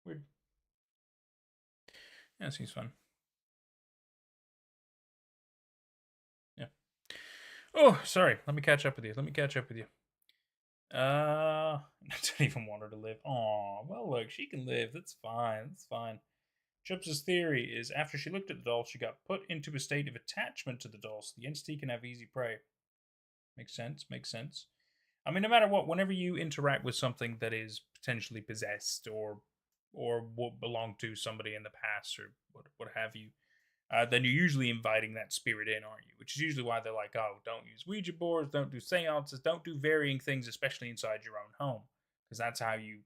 Weird. Yeah, seems fun. Yeah. Oh, sorry. Let me catch up with you. I don't even want her to live. Oh, well, look, she can live. That's fine. That's fine. Chubbs's theory is after she looked at the doll, she got put into a state of attachment to the doll, so the entity can have easy prey. Makes sense. Makes sense. I mean, no matter what, whenever you interact with something that is potentially possessed or what belonged to somebody in the past or what have you, then you're usually inviting that spirit in, aren't you? Which is usually why they're like, oh, don't use Ouija boards, don't do seances, don't do varying things, especially inside your own home, because that's how you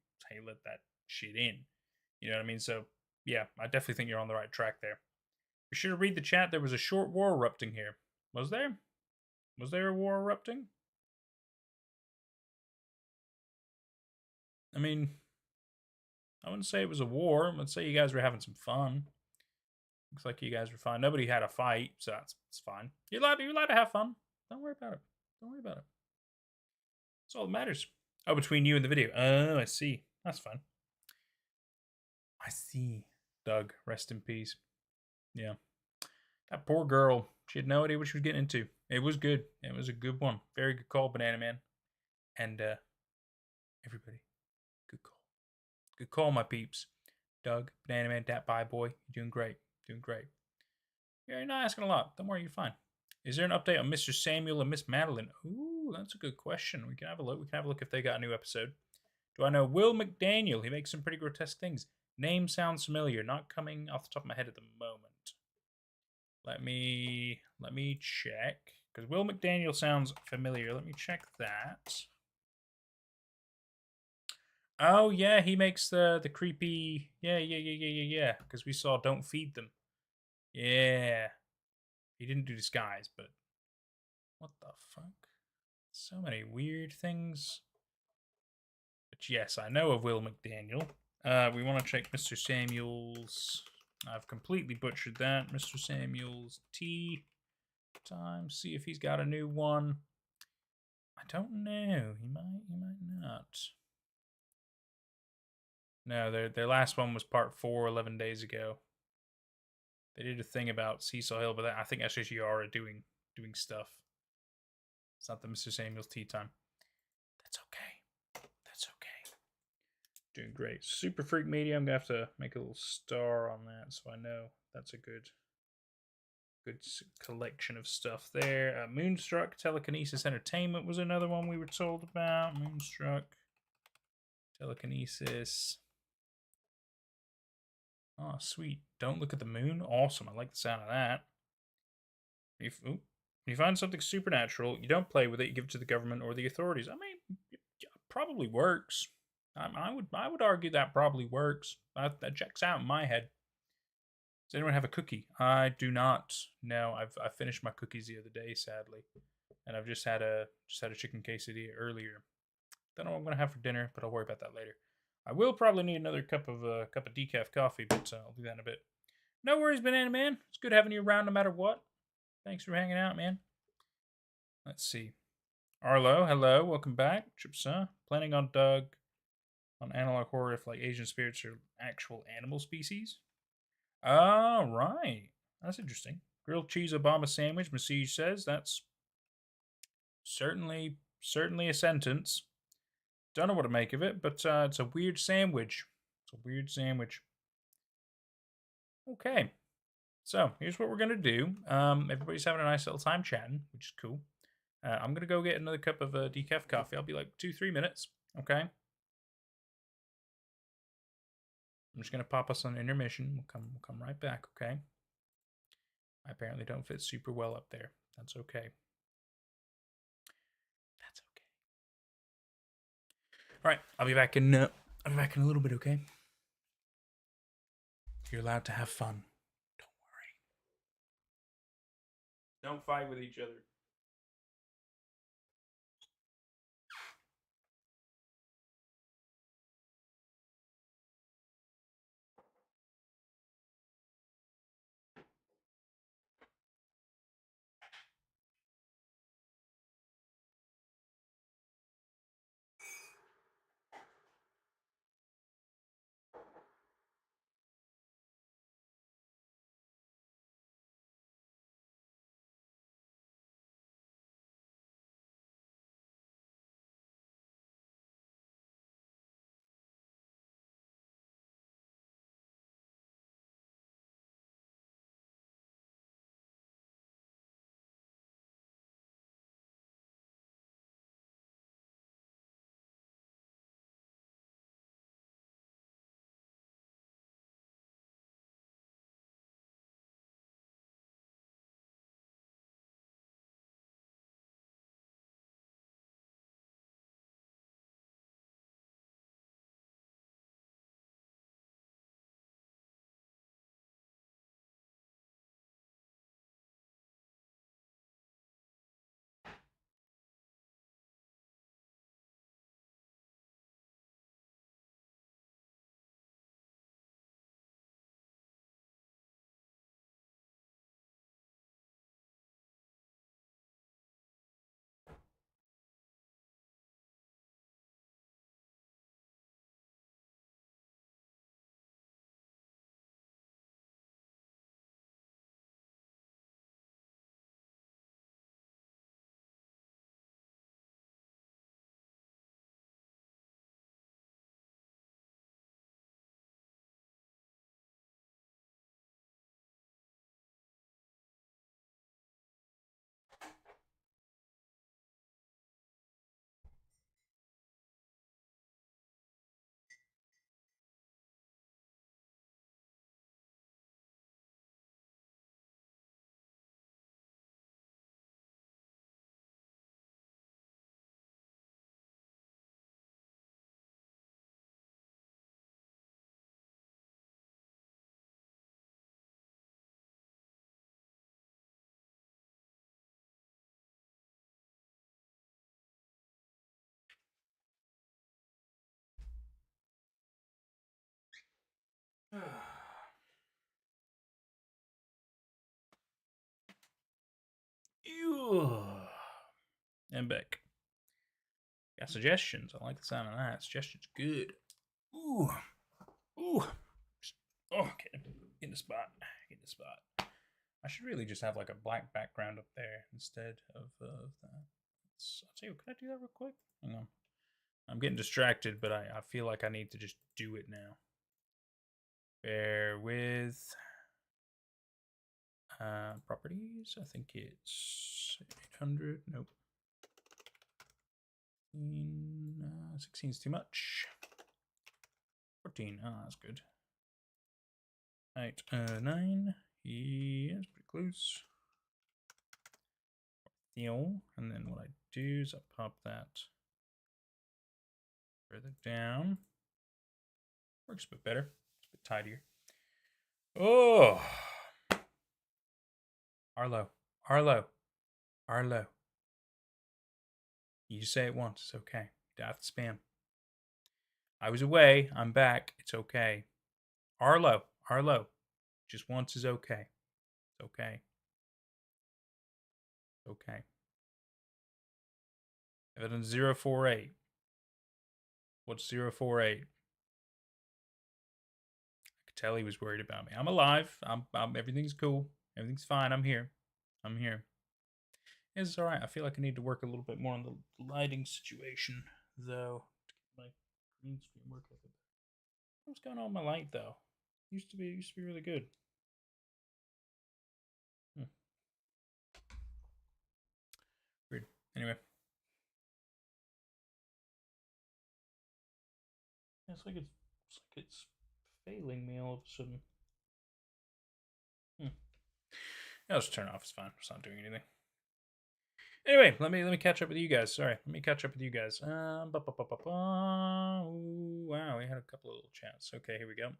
let that shit in. You know what I mean? So yeah, I definitely think you're on the right track there. Be sure to read the chat. There was a short war erupting here. Was there? Was there a war erupting? I mean, I wouldn't say it was a war. I'd say you guys were having some fun. Looks like you guys were fine. Nobody had a fight, so that's fine. You're allowed to have fun. Don't worry about it. Don't worry about it. That's all that matters. Oh, between you and the video. Oh, I see. That's fine. I see. Doug, rest in peace. Yeah. That poor girl. She had no idea what she was getting into. It was good. It was a good one. Very good call, Banana Man. And everybody, good call. Good call, my peeps. Doug, Banana Man, Dat Bye Boy. You're doing great. Doing great. Yeah, you're not asking a lot. Don't worry, you're fine. Is there an update on Mr. Samuel and Miss Madeline? Ooh, that's a good question. We can have a look. We can have a look if they got a new episode. Do I know Will McDaniel? He makes some pretty grotesque things. Name sounds familiar. Not coming off the top of my head at the moment. Let me check. Because Will McDaniel sounds familiar. Let me check that. Oh, yeah, he makes the creepy... Yeah. Because we saw Don't Feed Them. Yeah. He didn't do Disguise, but... What the fuck? So many weird things. But yes, I know of Will McDaniel. We want to check Mr. Samuel's... I've completely butchered that. Mr. Samuel's tea time. See if he's got a new one. I don't know. He might not. No, their last one was part 4, 11 days ago. They did a thing about Cecil Hill, but I think that's just Yara doing stuff. It's not the Mr. Samuel's tea time. That's okay. That's okay. Doing great. Super Freak Media. I'm gonna have to make a little star on that so I know that's a good collection of stuff there. Moonstruck Telekinesis Entertainment was another one we were told about. Moonstruck Telekinesis. Oh, sweet. Don't look at the moon. Awesome. I like the sound of that. If you find something supernatural, you don't play with it. You give it to the government or the authorities. I mean, it probably works. I would argue that probably works. That checks out in my head. Does anyone have a cookie? I do not. No, I finished my cookies the other day, sadly, and I've just had a chicken quesadilla earlier. Don't know what I'm gonna have for dinner, but I'll worry about that later. I will probably need another cup of decaf coffee, but I'll do that in a bit. No worries, Banana Man. It's good having you around no matter what. Thanks for hanging out, man. Let's see. Arlo, hello, welcome back. Chipsa, planning on Doug on analog horror if like Asian spirits are actual animal species. Oh, right. That's interesting. Grilled cheese Obama sandwich, Massage says. That's certainly a sentence. Don't know what to make of it, but it's a weird sandwich. It's a weird sandwich. Okay. So, here's what we're going to do. Everybody's having a nice little time chatting, which is cool. I'm going to go get another cup of decaf coffee. I'll be like 2-3 minutes. Okay. I'm just going to pop us on intermission. We'll come right back, okay? I apparently don't fit super well up there. That's okay. That's okay. All right, I'll be back in a little bit, okay? You're allowed to have fun. Don't worry. Don't fight with each other. And back. Got suggestions. I like the sound of that. Suggestions good. Ooh. Ooh. Oh, okay. Get in the spot. Get in the spot. I should really just have like a black background up there instead of that. I'll tell you, can I do that real quick? Hang on. I'm getting distracted, but I feel like I need to just do it now. Bear with. Properties. I think it's 800. Nope. 16 is too much. 14. Oh, that's good. 8, 9. Yeah, it's pretty close. And then what I do is I pop that further down. Works a bit better. It's a bit tidier. Oh, Arlo, Arlo, Arlo. You just say it once. It's okay. You don't have to spam. I was away. I'm back. It's okay. Arlo, Arlo. Just once is okay. It's okay. It's okay. Evidence 048. What's 048? I could tell he was worried about me. I'm alive. I'm everything's cool. Everything's fine. I'm here. I'm here. It's alright. I feel like I need to work a little bit more on the lighting situation, though. To get my green screen working. What's going on with my light, though? Used to be really good. Weird. Anyway. It's like it's failing me all of a sudden. I'll just turn it off. It's fine. It's not doing anything. Anyway, let me catch up with you guys. Sorry, let me catch up with you guys. Ooh, wow, we had a couple of little chats. Okay, here we go.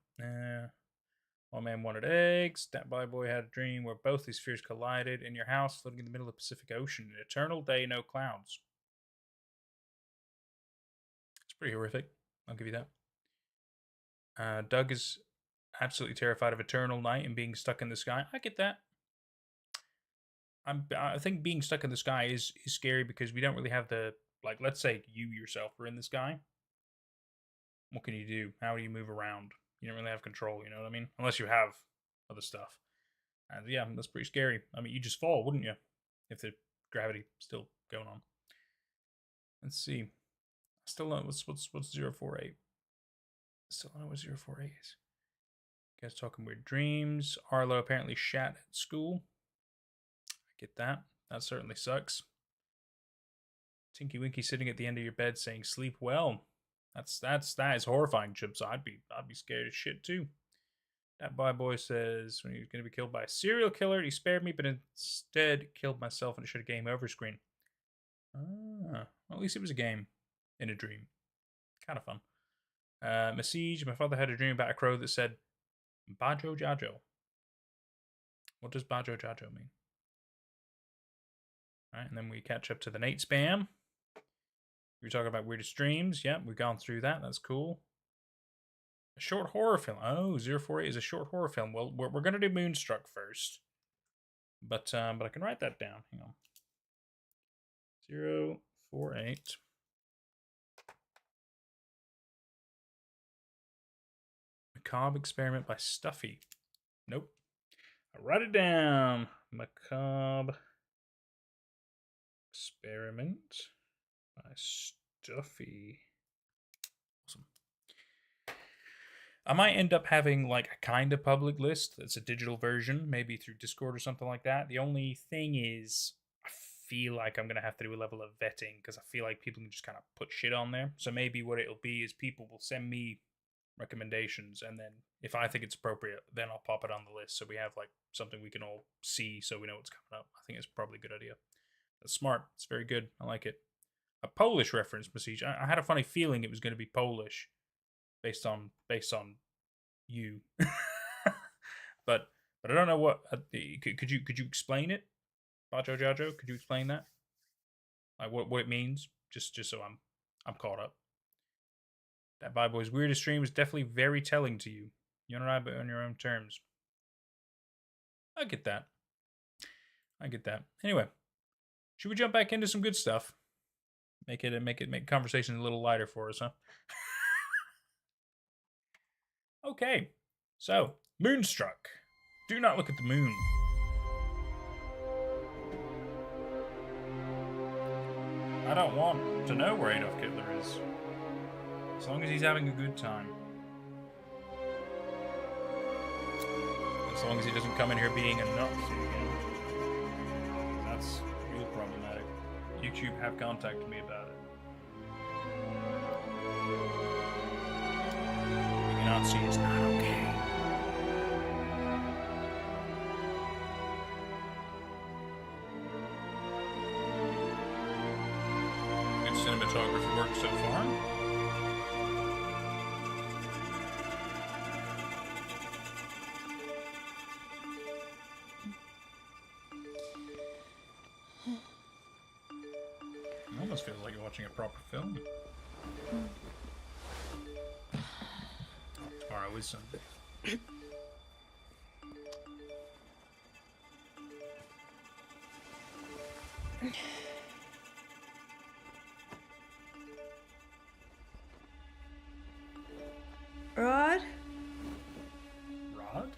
One man wanted eggs. That boy had a dream where both these spheres collided in your house, floating in the middle of the Pacific Ocean. An eternal day, no clouds. It's pretty horrific. I'll give you that. Doug is absolutely terrified of eternal night and being stuck in the sky. I get that. I think being stuck in the sky is scary because we don't really have the, like, let's say you yourself are in the sky. What can you do? How do you move around? You don't really have control, you know what I mean? Unless you have other stuff. And yeah, that's pretty scary. I mean, you just fall, wouldn't you? If the gravity still going on. Let's see. I still don't know what's 048. Still don't know what 048 is. You guys talking weird dreams. Arlo apparently shat at school. I get that. That certainly sucks. Tinky Winky sitting at the end of your bed saying sleep well. That is horrifying, Chips. I'd be scared as shit too. That boy says when he was gonna be killed by a serial killer, he spared me, but instead killed myself and it should have game over screen. Well, at least it was a game in a dream. Kind of fun. Message, my father had a dream about a crow that said Bajo Jajo. What does Bajo Jajo mean? Alright, and then we catch up to the Nate spam. We were talking about weirdest dreams. Yep, we've gone through that. That's cool. A short horror film. Oh, 048 is a short horror film. Well, we're going to do Moonstruck first. But I can write that down. Hang on. 048. Macabre Experiment by Stuffy. Nope. I write it down. Macabre Experiment by Stuffy. Awesome. I might end up having like a kind of public list that's a digital version, maybe through Discord or something like that. The only thing is, I feel like I'm going to have to do a level of vetting because I feel like people can just kind of put shit on there. So maybe what it'll be is people will send me recommendations, and then if I think it's appropriate, then I'll pop it on the list so we have like something we can all see so we know what's coming up. I think it's probably a good idea. That's smart. It's very good. I like it. A Polish reference, Message. I had a funny feeling it was going to be Polish based on you. but I don't know what could you explain it? Bajo Jajo, could you explain that? Like what it means? Just so I'm caught up. That bad boy's weirdest dream was definitely very telling to you. You want to ride, but on your own terms. I get that. I get that. Anyway, should we jump back into some good stuff? Make conversations a little lighter for us, huh? Okay, so Moonstruck. Do not look at the moon. I don't want to know where Adolf Hitler is, as long as he's having a good time. As long as he doesn't come in here being a Nazi again. That's real problematic. YouTube have contacted me about it. Being a Nazi is not okay. Good cinematography work so far. It almost feels like you're watching a proper film. Tomorrow is Sunday. Rod? Rod?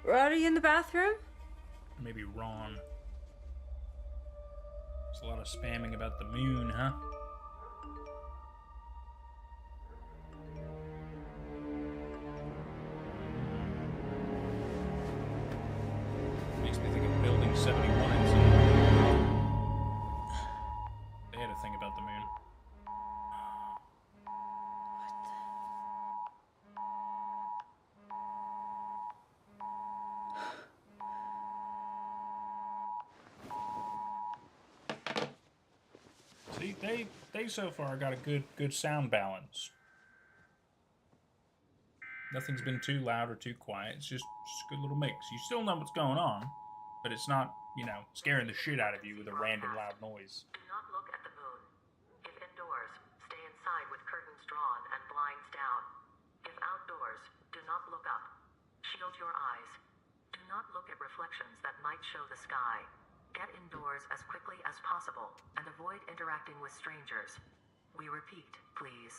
Rod, are you in the bathroom? Maybe Ron. There's a lot of spamming about the moon, huh? Makes me think of Building 71 and some. They had a thing about the moon. See, they so far got a good sound balance. Nothing's been too loud or too quiet. It's just a good little mix. You still know what's going on, but it's not, you know, scaring the shit out of you with a random loud noise. Do not look at the moon. If indoors, stay inside with curtains drawn and blinds down. If outdoors, do not look up. Shield your eyes. Do not look at reflections that might show the sky. Get indoors as quickly as possible and avoid interacting with strangers. We repeat, please.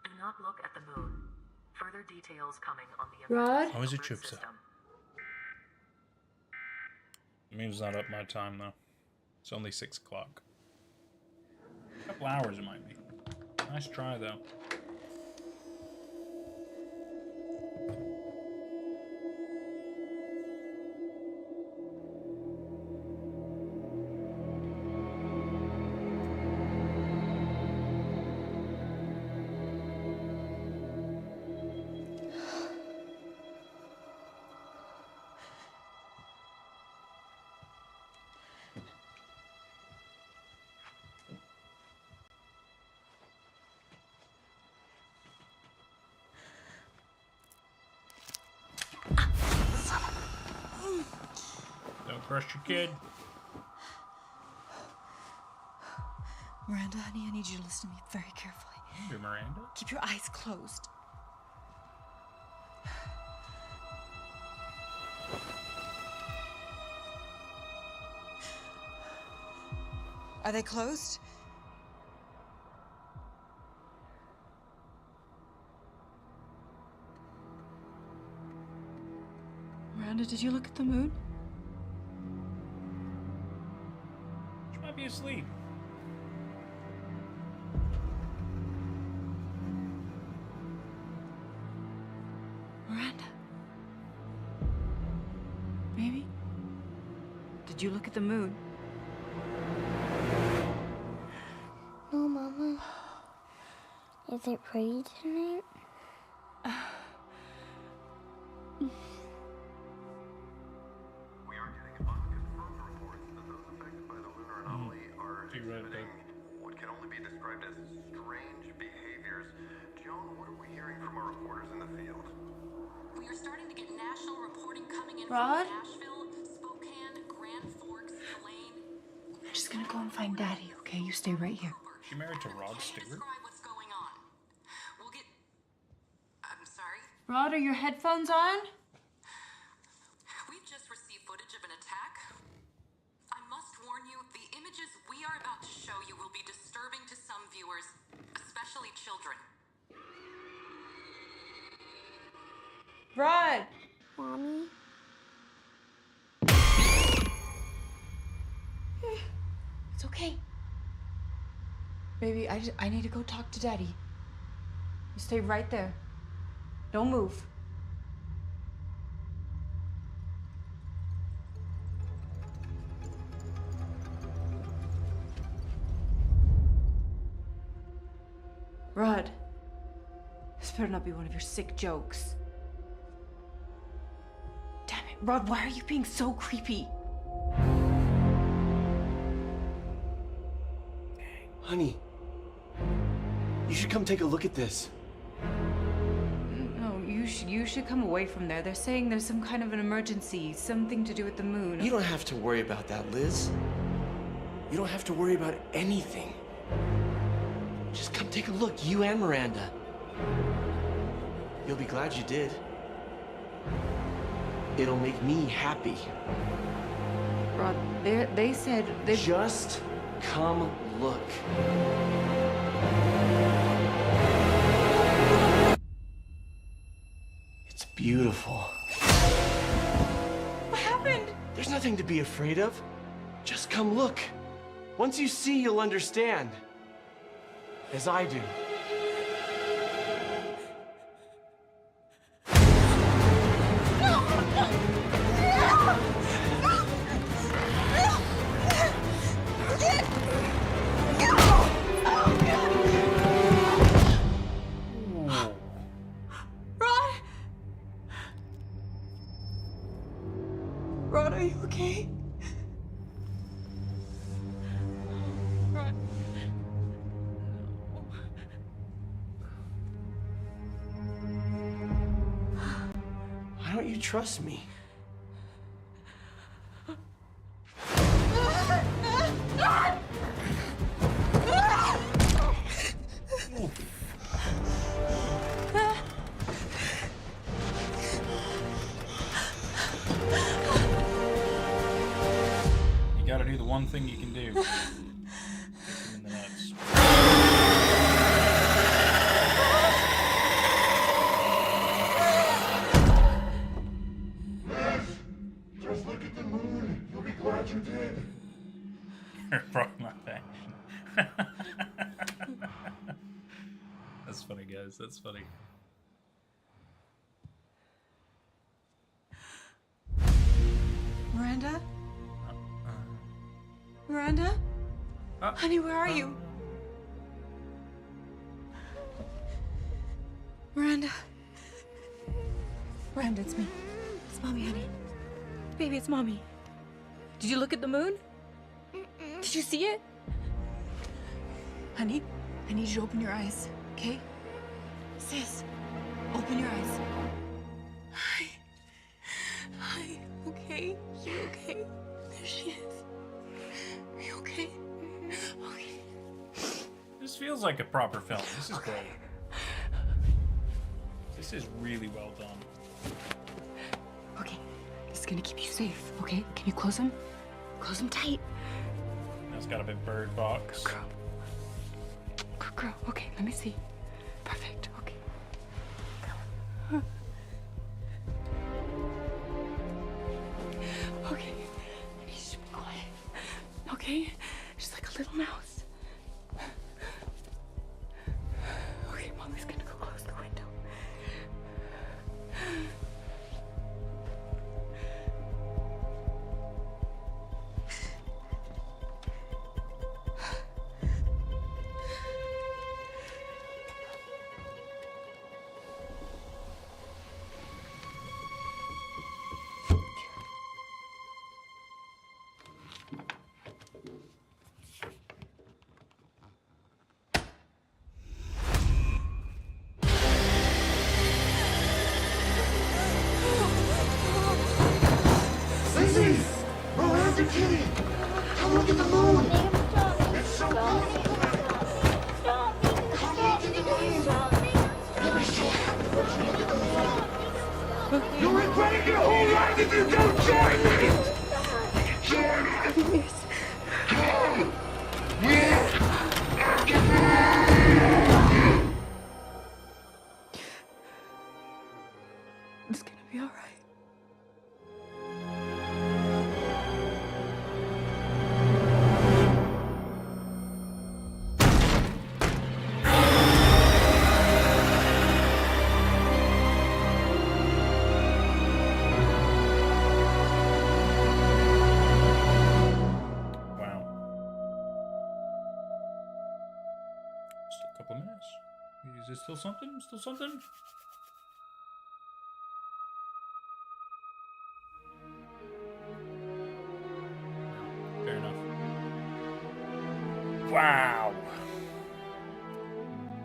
Do not look at the moon. Further details coming on the Rod? How is it, alert Chipsa? system. The moon's not up my time, though. It's only 6 o'clock. A couple hours it might be. Nice try, though. Don't crush your kid. Miranda, honey, I need you to listen to me very carefully. You're Miranda. Keep your eyes closed. Are they closed? Miranda, did you look at the moon? She might be asleep. Miranda? Baby? Did you look at the moon? No, Mama. Is it pretty tonight? We are getting unconfirmed reports that those affected by the lunar anomaly are exhibiting what can only be described as strange behaviors. Joan, what are we hearing from our reporters in the field? We are starting to get national reporting coming in Rod? from Nashville, Spokane, Grand Forks, Elaine. I'm just gonna go and find Daddy, okay? You stay right here. She married to Rod Stewart? What's going on? We'll get... I'm sorry? Rod, are your headphones on? We've just received footage of an attack. I must warn you, the images we are about to show you will be disturbing to some viewers, especially children. Rod! Mommy? It's okay. Baby, I need to go talk to Daddy. You stay right there. Don't move. Rod, this better not be one of your sick jokes. Damn it, Rod, why are you being so creepy? Honey, you should come take a look at this. No, you should come away from there. They're saying there's some kind of an emergency, something to do with the moon. You don't have to worry about that, Liz. You don't have to worry about anything. Just come take a look, you and Miranda. You'll be glad you did. It'll make me happy. Rod, they said they... Just come look. It's beautiful. What happened? There's nothing to be afraid of. Just come look. Once you see, you'll understand. As I do. Rod, are you okay? Rod. Why don't you trust me? You gotta do the one thing you can do. Kick him in the nuts. Just look at the moon. You'll be glad you did. Probably not action. That's funny, guys. That's funny. Miranda? Miranda? Honey, where are you? Miranda? Miranda, it's me. It's Mommy, honey. Baby, it's Mommy. Did you look at the moon? Did you see it? Honey, I need you to open your eyes, okay? Sis, open your eyes. Hi. Hi, okay? You okay? There she is. Are you okay? Okay. This feels like a proper film. This is great. This is really well done. Okay, this is gonna keep you safe, okay? Can you close them? Close them tight. Now it's got a big bird box. Girl. Girl, okay, let me see. Perfect, okay. Huh. Okay, I need you to be quiet. Okay? Just like a little mouse. Okay, Mommy's gonna go close the window. if you don't join me! Join us! Come! It's gonna be alright. Just a couple minutes. Is it still something? Still something? Fair enough. Wow.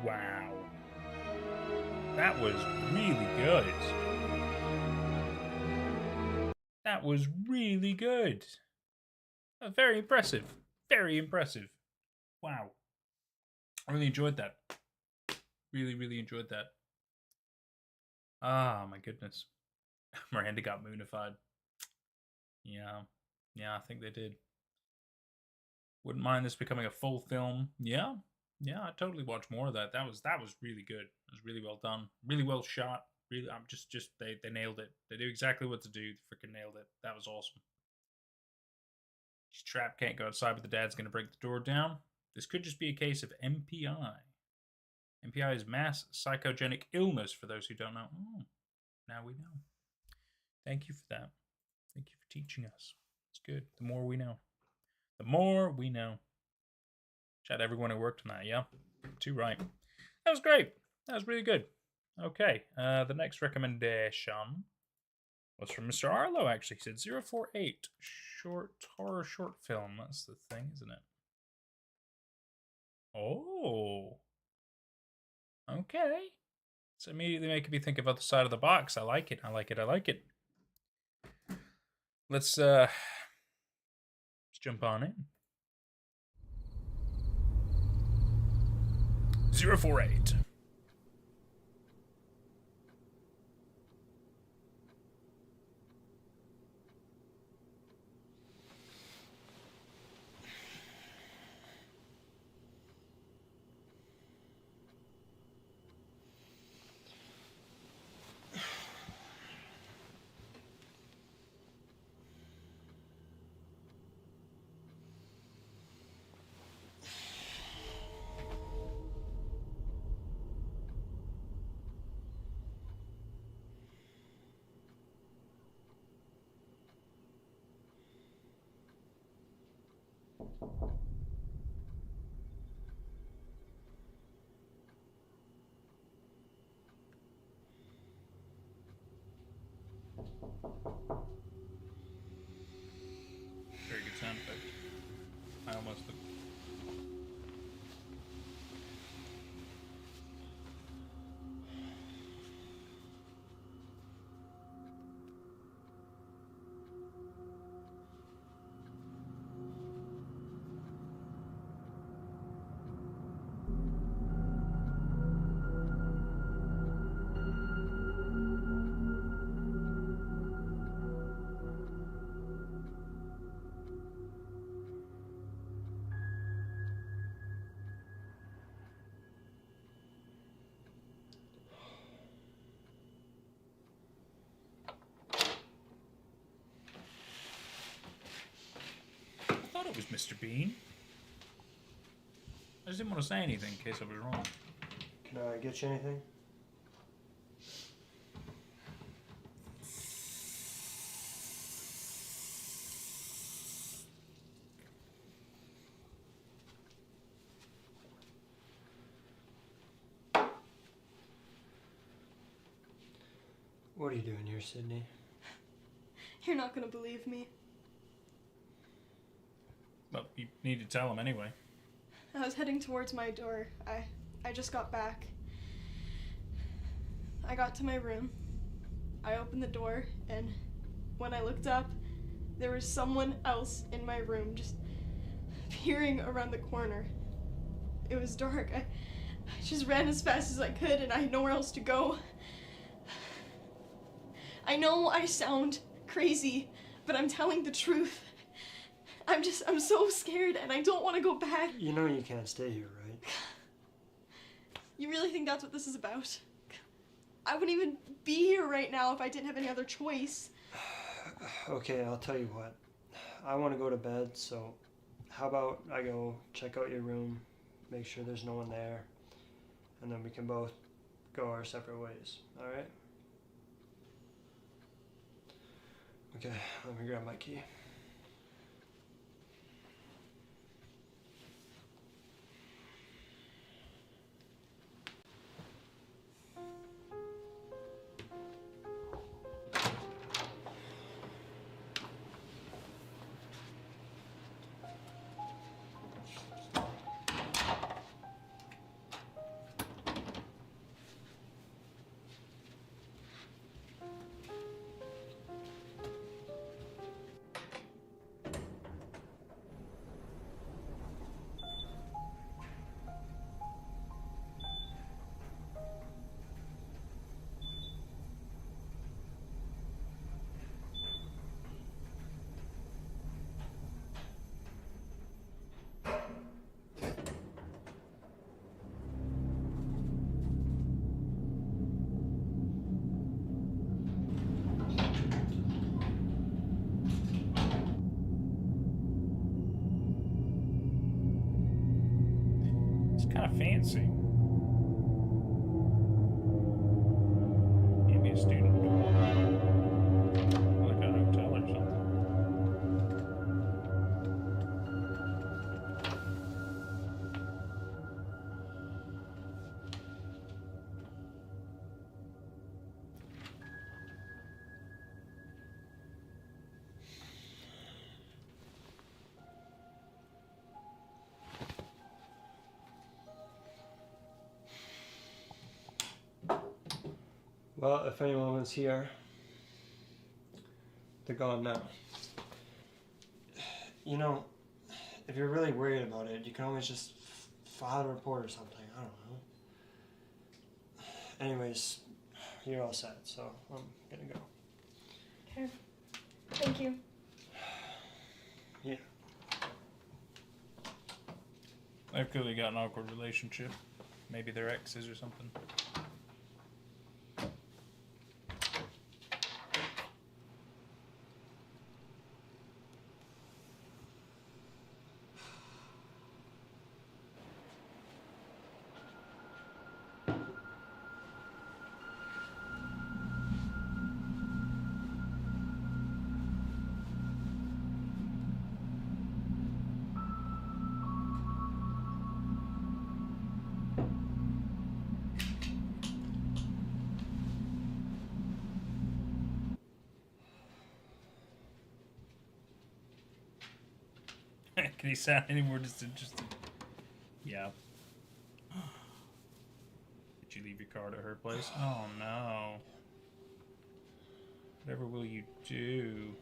Wow. That was really good. That was really good. Very impressive. Very impressive. Wow. I really enjoyed that. Really, really enjoyed that. Ah, my goodness. Miranda got moonified. Yeah. Yeah, I think they did. Wouldn't mind this becoming a full film. Yeah. Yeah, I'd totally watch more of that. That was really good. It was really well done. Really well shot. Really, I'm just they nailed it. They knew exactly what to do. They freaking nailed it. That was awesome. She's trapped, can't go outside, but the dad's gonna break the door down. This could just be a case of MPI. MPI is mass psychogenic illness, for those who don't know. Oh, now we know. Thank you for that. Thank you for teaching us. It's good. The more we know. The more we know. Shout out everyone who worked on that, yeah? Too right. That was great. That was really good. Okay, the next recommendation was from Mr. Arlo, actually. He said 048. Horror short film. That's the thing, isn't it? Oh. Okay. It's immediately making me think of other side of the box. I like it. I like it. I like it. Let's jump on in. 048. Very good sound effect. I almost looked. I thought it was Mr. Bean. I just didn't want to say anything in case I was wrong. Can I get you anything? What are you doing here, Sydney? You're not gonna believe me. Well, you need to tell him anyway. I was heading towards my door. I just got back. I got to my room. I opened the door, and when I looked up, there was someone else in my room just peering around the corner. It was dark. I just ran as fast as I could, and I had nowhere else to go. I know I sound crazy, but I'm telling the truth. I'm so scared and I don't want to go back. You know you can't stay here, right? You really think that's what this is about? I wouldn't even be here right now if I didn't have any other choice. Okay, I'll tell you what. I want to go to bed, so how about I go check out your room, make sure there's no one there, and then we can both go our separate ways, alright? Okay, let me grab my key. Kind of fancy. Maybe a student dorm, like a hotel or something. Well, if anyone was here, they're gone now. You know, if you're really worried about it, you can always just file a report or something. I don't know. Anyways, you're all set, so I'm gonna go. Okay. Thank you. Yeah. They've clearly got an awkward relationship. Maybe they're exes or something. Can he sound any more disinterested? Yeah. Did you leave your card at her place? Oh no. Whatever will you do?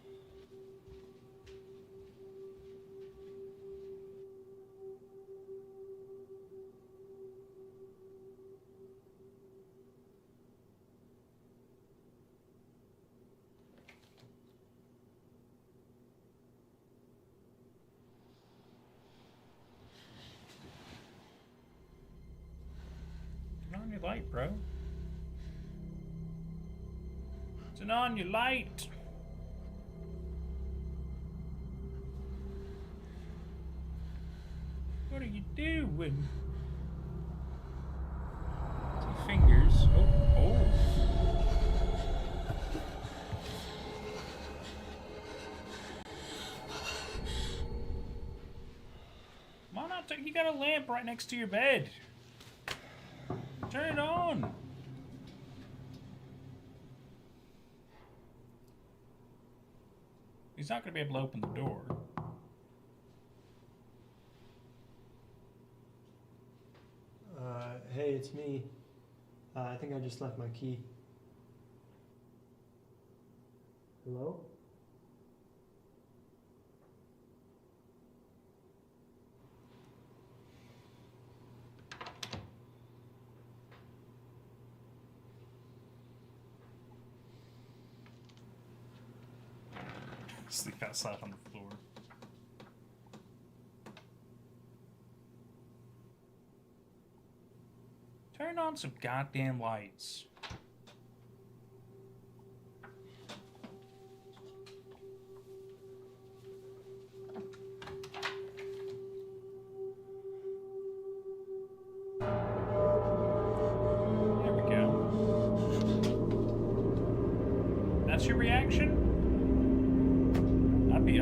Turn on your light, bro. Turn on your light. What are you doing? Two fingers. Oh, oh. Why not? You got a lamp right next to your bed. Turn it on. He's not going to be able to open the door. Hey, it's me. I think I just left my key. Hello? Sleep outside on the floor. Turn on some goddamn lights. There we go. That's your reaction?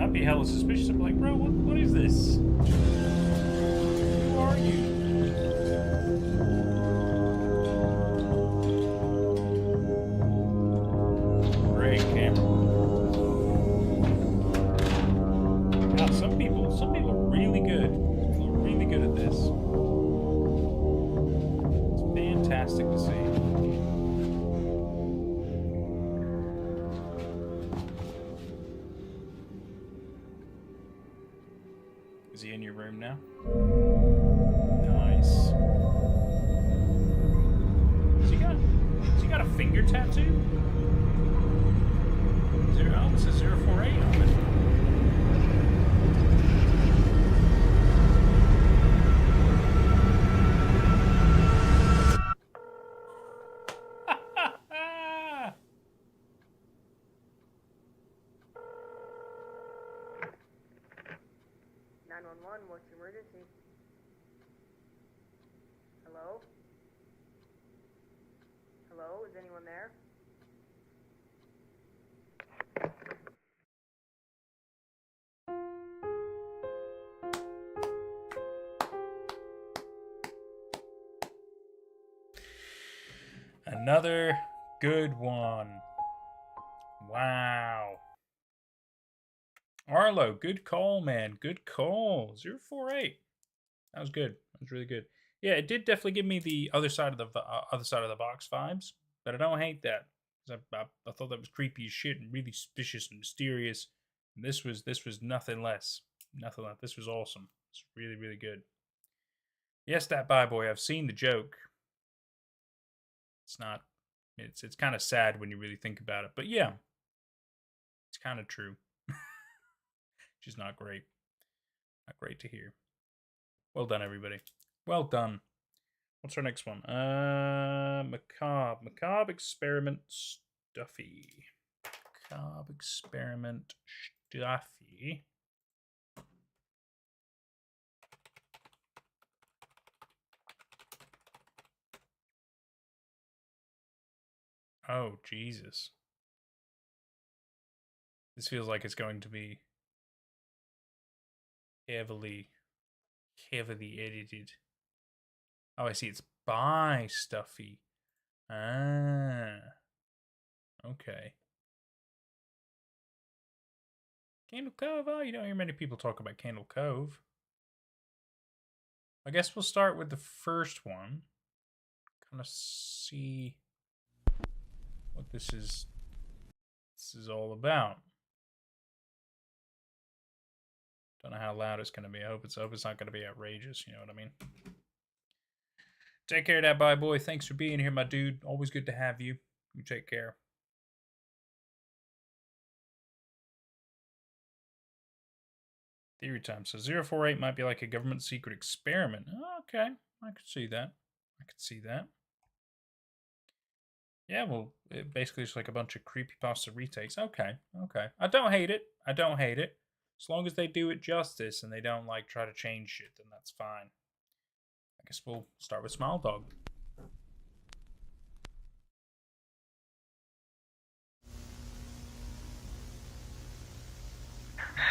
I'd be hella suspicious. I'm like, bro, what is this? Who are you? Great camera. God, some people are really good. People are really good at this. It's fantastic to see. Is he in your room now? Nice. Has he got a finger tattoo? Oh, this is 048 on it. What's your emergency? Hello? Hello? Is anyone there? Another good one. Wow. Arlo, good call, man. Good call. 048. That was good. That was really good. Yeah, it did definitely give me the other side of the box vibes, but I don't hate that. I thought that was creepy as shit and really suspicious and mysterious. And this was nothing less. Nothing less. This was awesome. It's really, really good. Yes, that bye boy. I've seen the joke. It's not. It's kind of sad when you really think about it, but yeah, it's kind of true. Which is not great. Not great to hear. Well done, everybody. Well done. What's our next one? Macabre. Macabre Experiment Stuffy. Macabre Experiment Stuffy. Oh, Jesus. This feels like it's going to be heavily edited. Oh, I see. It's by Stuffy. Ah. Okay. Candle Cove? Oh, you don't hear many people talk about Candle Cove. I guess we'll start with the first one. Kind of see what this is all about. Don't know how loud it's going to be. I hope it's not going to be outrageous. You know what I mean? Take care of that bye boy. Thanks for being here, my dude. Always good to have you. You take care. Theory time. So 048 might be like a government secret experiment. Oh, okay. I could see that. I could see that. Yeah, well, it basically is like a bunch of creepypasta retakes. Okay, okay. I don't hate it. I don't hate it. As long as they do it justice and they don't, like, try to change shit, then that's fine. I guess we'll start with Smile Dog.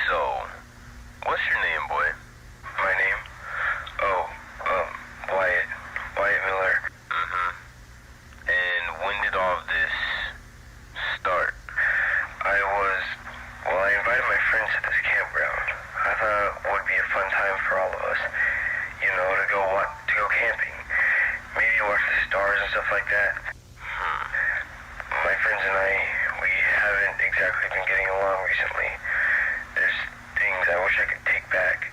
So, what's your name, boy? My name? Oh, Wyatt Miller. And when did all of this start? I invited my friends to this campground. I thought it would be a fun time for all of us, you know, to go camping. Maybe watch the stars and stuff like that. My friends and I, we haven't exactly been getting along recently. There's things I wish I could take back.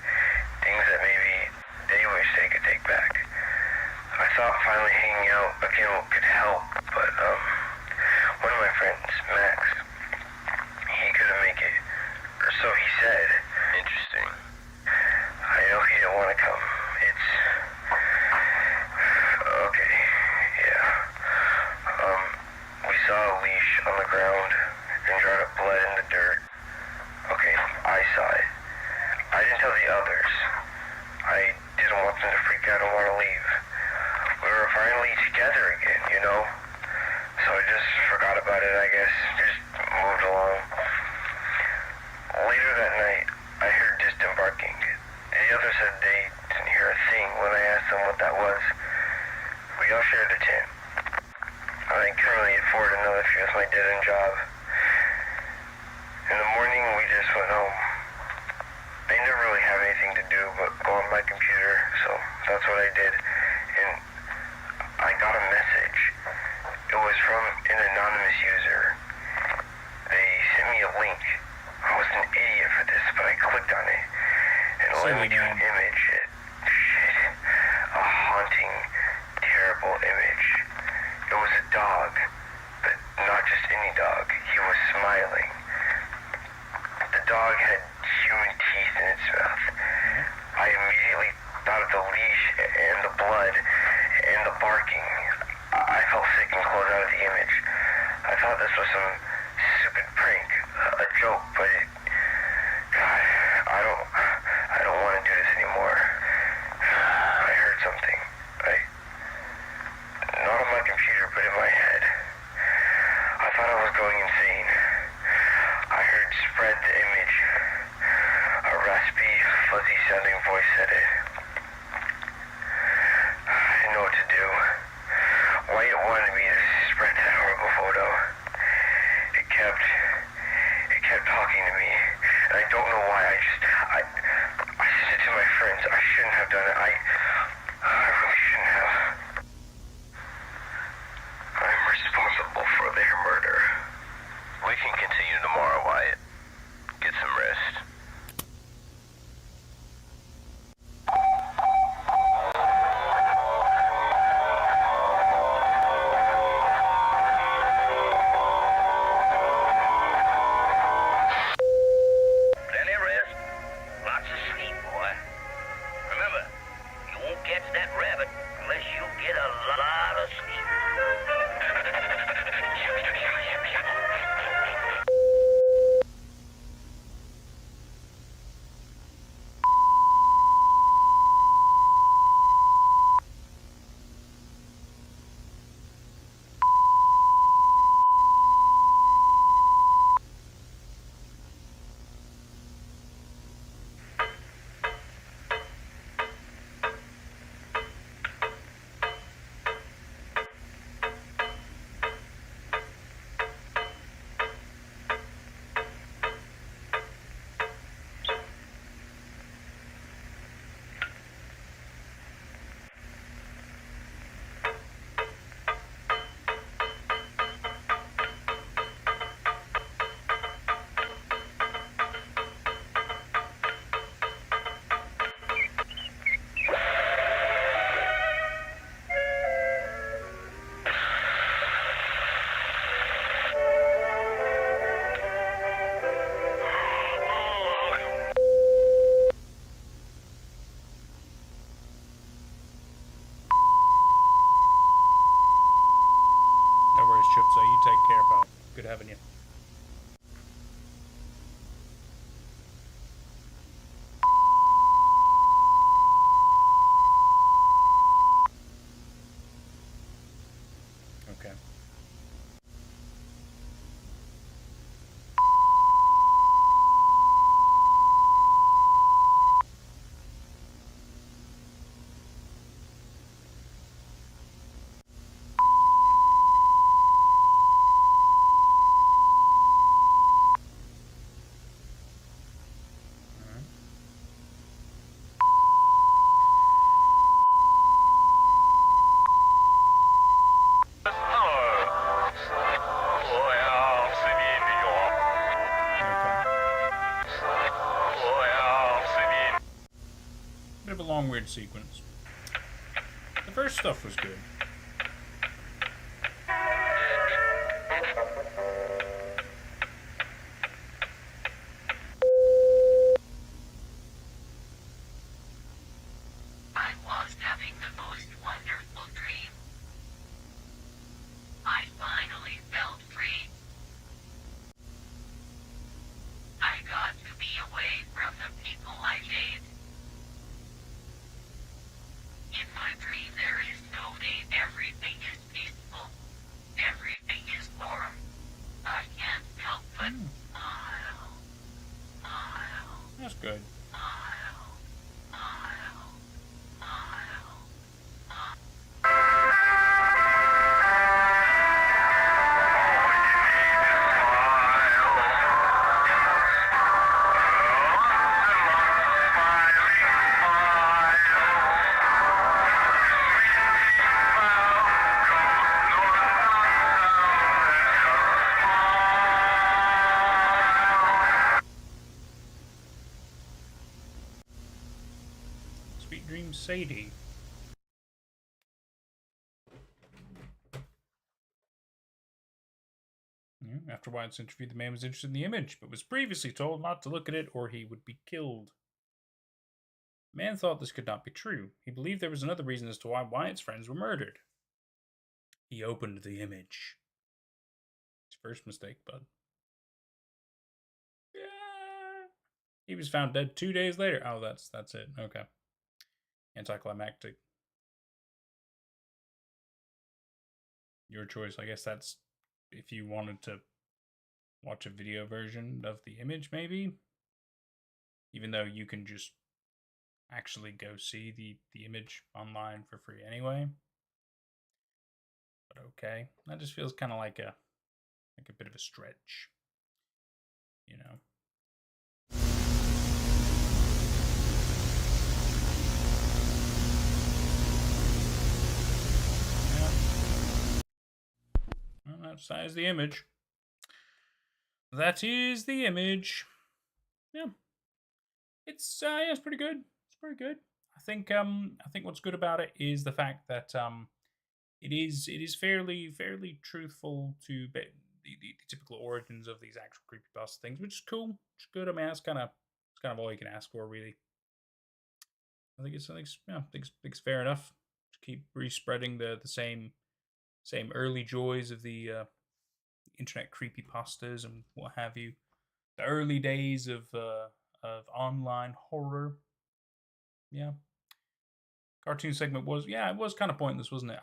Things that maybe they wish they could take back. I thought finally hanging out again could help, but one of my friends, Max, he couldn't make it So he said. Interesting. I know he didn't want to come. It's... Okay, yeah. We saw a leash on the ground and dried up blood in the dirt. Okay, I saw it. I didn't tell the others. I didn't want them to freak out and want to leave. We were finally together again, you know? So I just forgot about it, I guess. Just moved along. Later that night, I heard distant barking. The others said they didn't hear a thing when I asked them what that was. We all shared a tent. I couldn't really afford another fee with my dead-end job. In the morning, we just went home. I didn't really have anything to do but go on my computer, so that's what I did. And I got a message. It was from an anonymous user. They sent me a link. I was an idiot for this, but I clicked on it. And it led me to an image. Shit. A haunting, terrible image. It was a dog, but not just any dog. He was smiling. The dog had human teeth in its mouth. I immediately thought of the leash and the blood and the barking. I felt sick and closed out of the image. I thought this was some stupid prank, a joke, but God, I don't want to do this anymore. I heard something. Not on my computer, but in my head. I thought I was going insane. I heard spread the image. A raspy, fuzzy-sounding voice said it. I didn't know what to do. Wyatt wanted me to spread that horrible photo. It kept talking to me. And I don't know why. I said to my friends, I shouldn't have done it. I really shouldn't have. I'm responsible for their murder. We can continue tomorrow, Wyatt. Get some rest. Plenty of rest. Lots of sleep, boy. Remember, you won't catch that rabbit unless you get a lot of sleep. No worries, Chip. So you take care, pal. Good having you. Okay. Bit of a long, weird sequence. The first stuff was good. shady. After Wyatt's interview, the man was interested in the image, but was previously told not to look at it or he would be killed. The man thought this could not be true. He believed there was another reason as to why Wyatt's friends were murdered. He opened the image. His first mistake, bud. Yeah. He was found dead 2 days later. Oh, that's it. Okay. Anticlimactic. Your choice. I guess that's if you wanted to watch a video version of the image, maybe. Even though you can just actually go see the image online for free anyway. But okay. That just feels kind of like a bit of a stretch. You know. Well, that is the image. That is the image. Yeah. It's pretty good. It's pretty good. I think what's good about it is the fact that it is fairly truthful to the typical origins of these actual creepypasta things, which is cool. It's good. I mean, it's kind of all you can ask for, really. I think it's fair enough to keep respreading the same early joys of the internet creepypastas and what have you. The early days of online horror. Yeah. Cartoon segment was it was kind of pointless, wasn't it?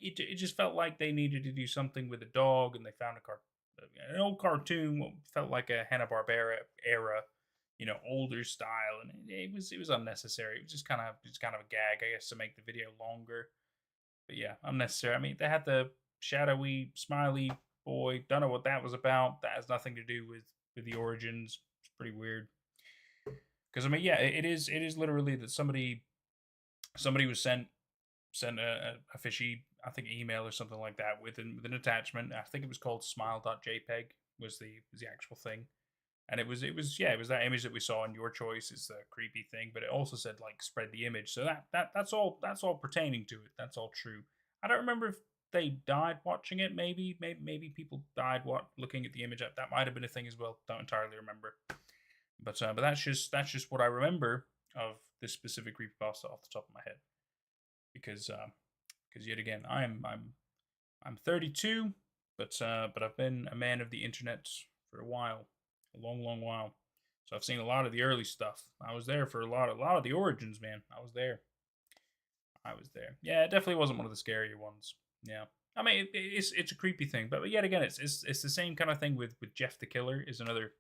It just felt like they needed to do something with a dog, and they found an old cartoon what felt like a Hanna-Barbera era, older style, and it was unnecessary. It was just kind of a gag, I guess, to make the video longer. But yeah, unnecessary. I mean, they had the shadowy, smiley boy. Don't know what that was about. That has nothing to do with the origins. It's pretty weird. Because I mean, yeah, it is literally that somebody was sent a fishy, I think, email or something like that with an attachment. I think it was called smile.jpg was the actual thing. And it was that image that we saw in Your Choice is the creepy thing, but it also said like spread the image. So that's all pertaining to it. That's all true. I don't remember if they died watching it. Maybe people died looking at the image. That might have been a thing as well. Don't entirely remember. But that's just what I remember of this specific creepypasta off the top of my head. Because yet again, I'm 32, but I've been a man of the internet for a while. A long while. So I've seen a lot of the early stuff. I was there for a lot of the origins, man. I was there. Yeah, it definitely wasn't one of the scarier ones. Yeah. I mean, it's a creepy thing, but yet again, it's the same kind of thing with Jeff the Killer is another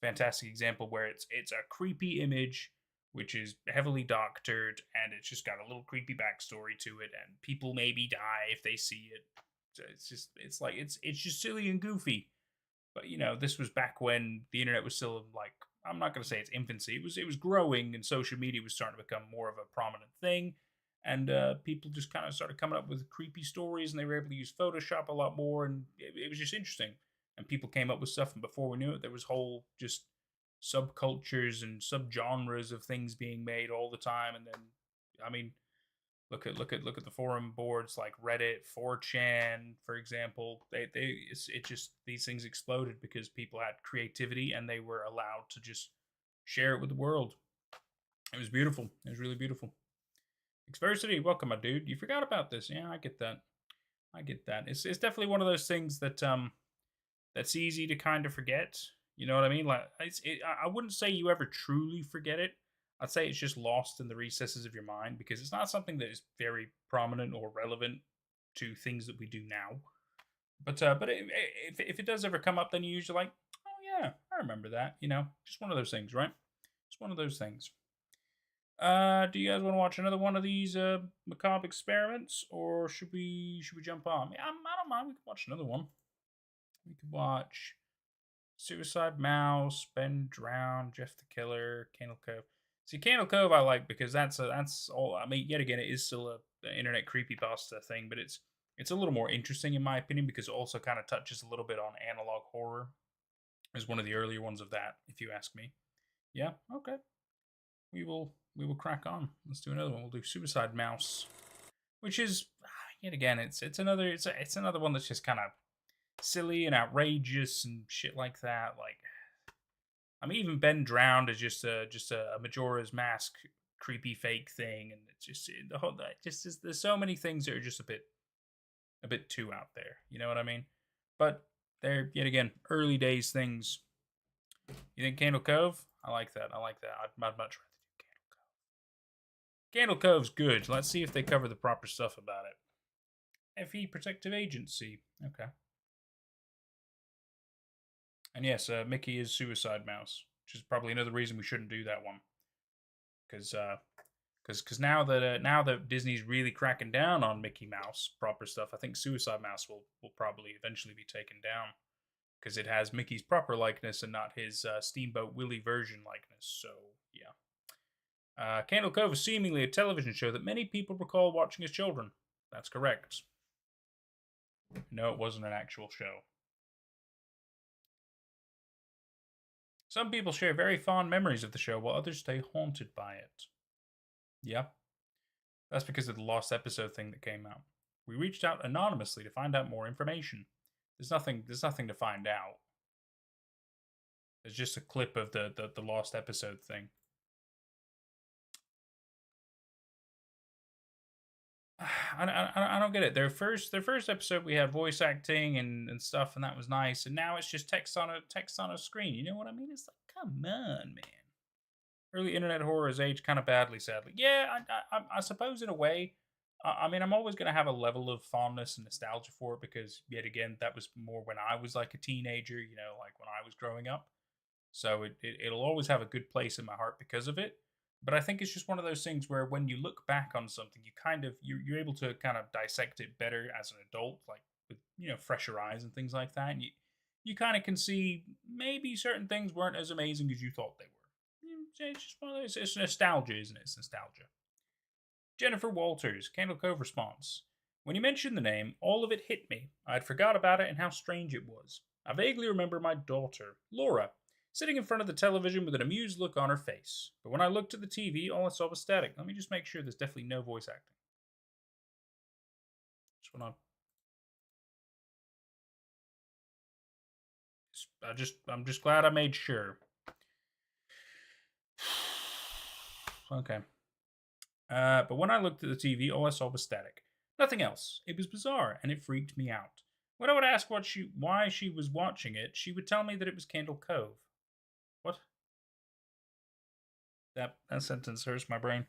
fantastic example where it's a creepy image which is heavily doctored, and it's just got a little creepy backstory to it, and people maybe die if they see it. So it's just silly and goofy. But this was back when the internet was still like, I'm not going to say its infancy. It was growing, and social media was starting to become more of a prominent thing. And people just kind of started coming up with creepy stories, and they were able to use Photoshop a lot more, and it was just interesting. And people came up with stuff, and before we knew it, there was whole just subcultures and subgenres of things being made all the time. And then, I mean, look at the forum boards like Reddit, 4chan, for example. These things exploded because people had creativity and they were allowed to just share it with the world. It was beautiful. It was really beautiful. Xversity, welcome, my dude. You forgot about this. Yeah, I get that. It's definitely one of those things that that's easy to kind of forget. You know what I mean? Like, I wouldn't say you ever truly forget it. I'd say it's just lost in the recesses of your mind because it's not something that is very prominent or relevant to things that we do now. But if it does ever come up, then you're usually like, oh yeah, I remember that. Just one of those things, right? Just one of those things. Do you guys want to watch another one of these macabre experiments, or should we jump on? I don't mind. We can watch another one. We could watch Suicide Mouse, Ben Drown, Jeff the Killer, Candle Cove. See, Candle Cove I like because that's all. I mean, yet again, it is still an internet creepypasta thing, but it's a little more interesting in my opinion because it also kind of touches a little bit on analog horror. It's one of the earlier ones of that, if you ask me. Yeah, okay. We will we will crack on. Let's do another one. We'll do Suicide Mouse, which is yet again it's another one that's just kind of silly and outrageous and shit like that. Like, I mean, even Ben Drowned is just a Majora's Mask creepy fake thing, and it's just the whole there's so many things that are just a bit too out there. You know what I mean? But they're yet again early days things. You think Candle Cove? I like that. I'd much rather do Candle Cove. Candle Cove's good. Let's see if they cover the proper stuff about it. FE Protective Agency. Okay. And yes, Mickey is Suicide Mouse, which is probably another reason we shouldn't do that one. Because now that Disney's really cracking down on Mickey Mouse proper stuff, I think Suicide Mouse will probably eventually be taken down. Because it has Mickey's proper likeness and not his Steamboat Willie version likeness. So, yeah. Candle Cove is seemingly a television show that many people recall watching as children. That's correct. No, it wasn't an actual show. Some people share very fond memories of the show, while others stay haunted by it. Yeah. That's because of the lost episode thing that came out. We reached out anonymously to find out more information. There's nothing to find out. There's just a clip of the lost episode thing. I don't get it. Their first episode we had voice acting and stuff, and that was nice. And now it's just text on a screen. You know what I mean? It's like, come on, man. Early internet horror has aged kind of badly, sadly. Yeah, I suppose in a way. I mean, I'm always going to have a level of fondness and nostalgia for it because, yet again, that was more when I was like a teenager, you know, like when I was growing up. So it'll always have a good place in my heart because of it. But I think it's just one of those things where when you look back on something, you kind of you're able to kind of dissect it better as an adult, like with, you know, fresher eyes and things like that. And you kind of can see maybe certain things weren't as amazing as you thought they were. It's just one of those. It's nostalgia, isn't it? It's nostalgia. Jennifer Walters, Candle Cove response. When you mentioned the name, all of it hit me. I had forgot about it and how strange it was. I vaguely remember my daughter, Laura, sitting in front of the television with an amused look on her face. But when I looked at the TV, all I saw was static. Let me just make sure there's definitely no voice acting. I'm just glad I made sure. Okay. But when I looked at the TV, all I saw was static. Nothing else. It was bizarre, and it freaked me out. When I would ask why she was watching it, she would tell me that it was Candle Cove. What? That sentence hurts my brain.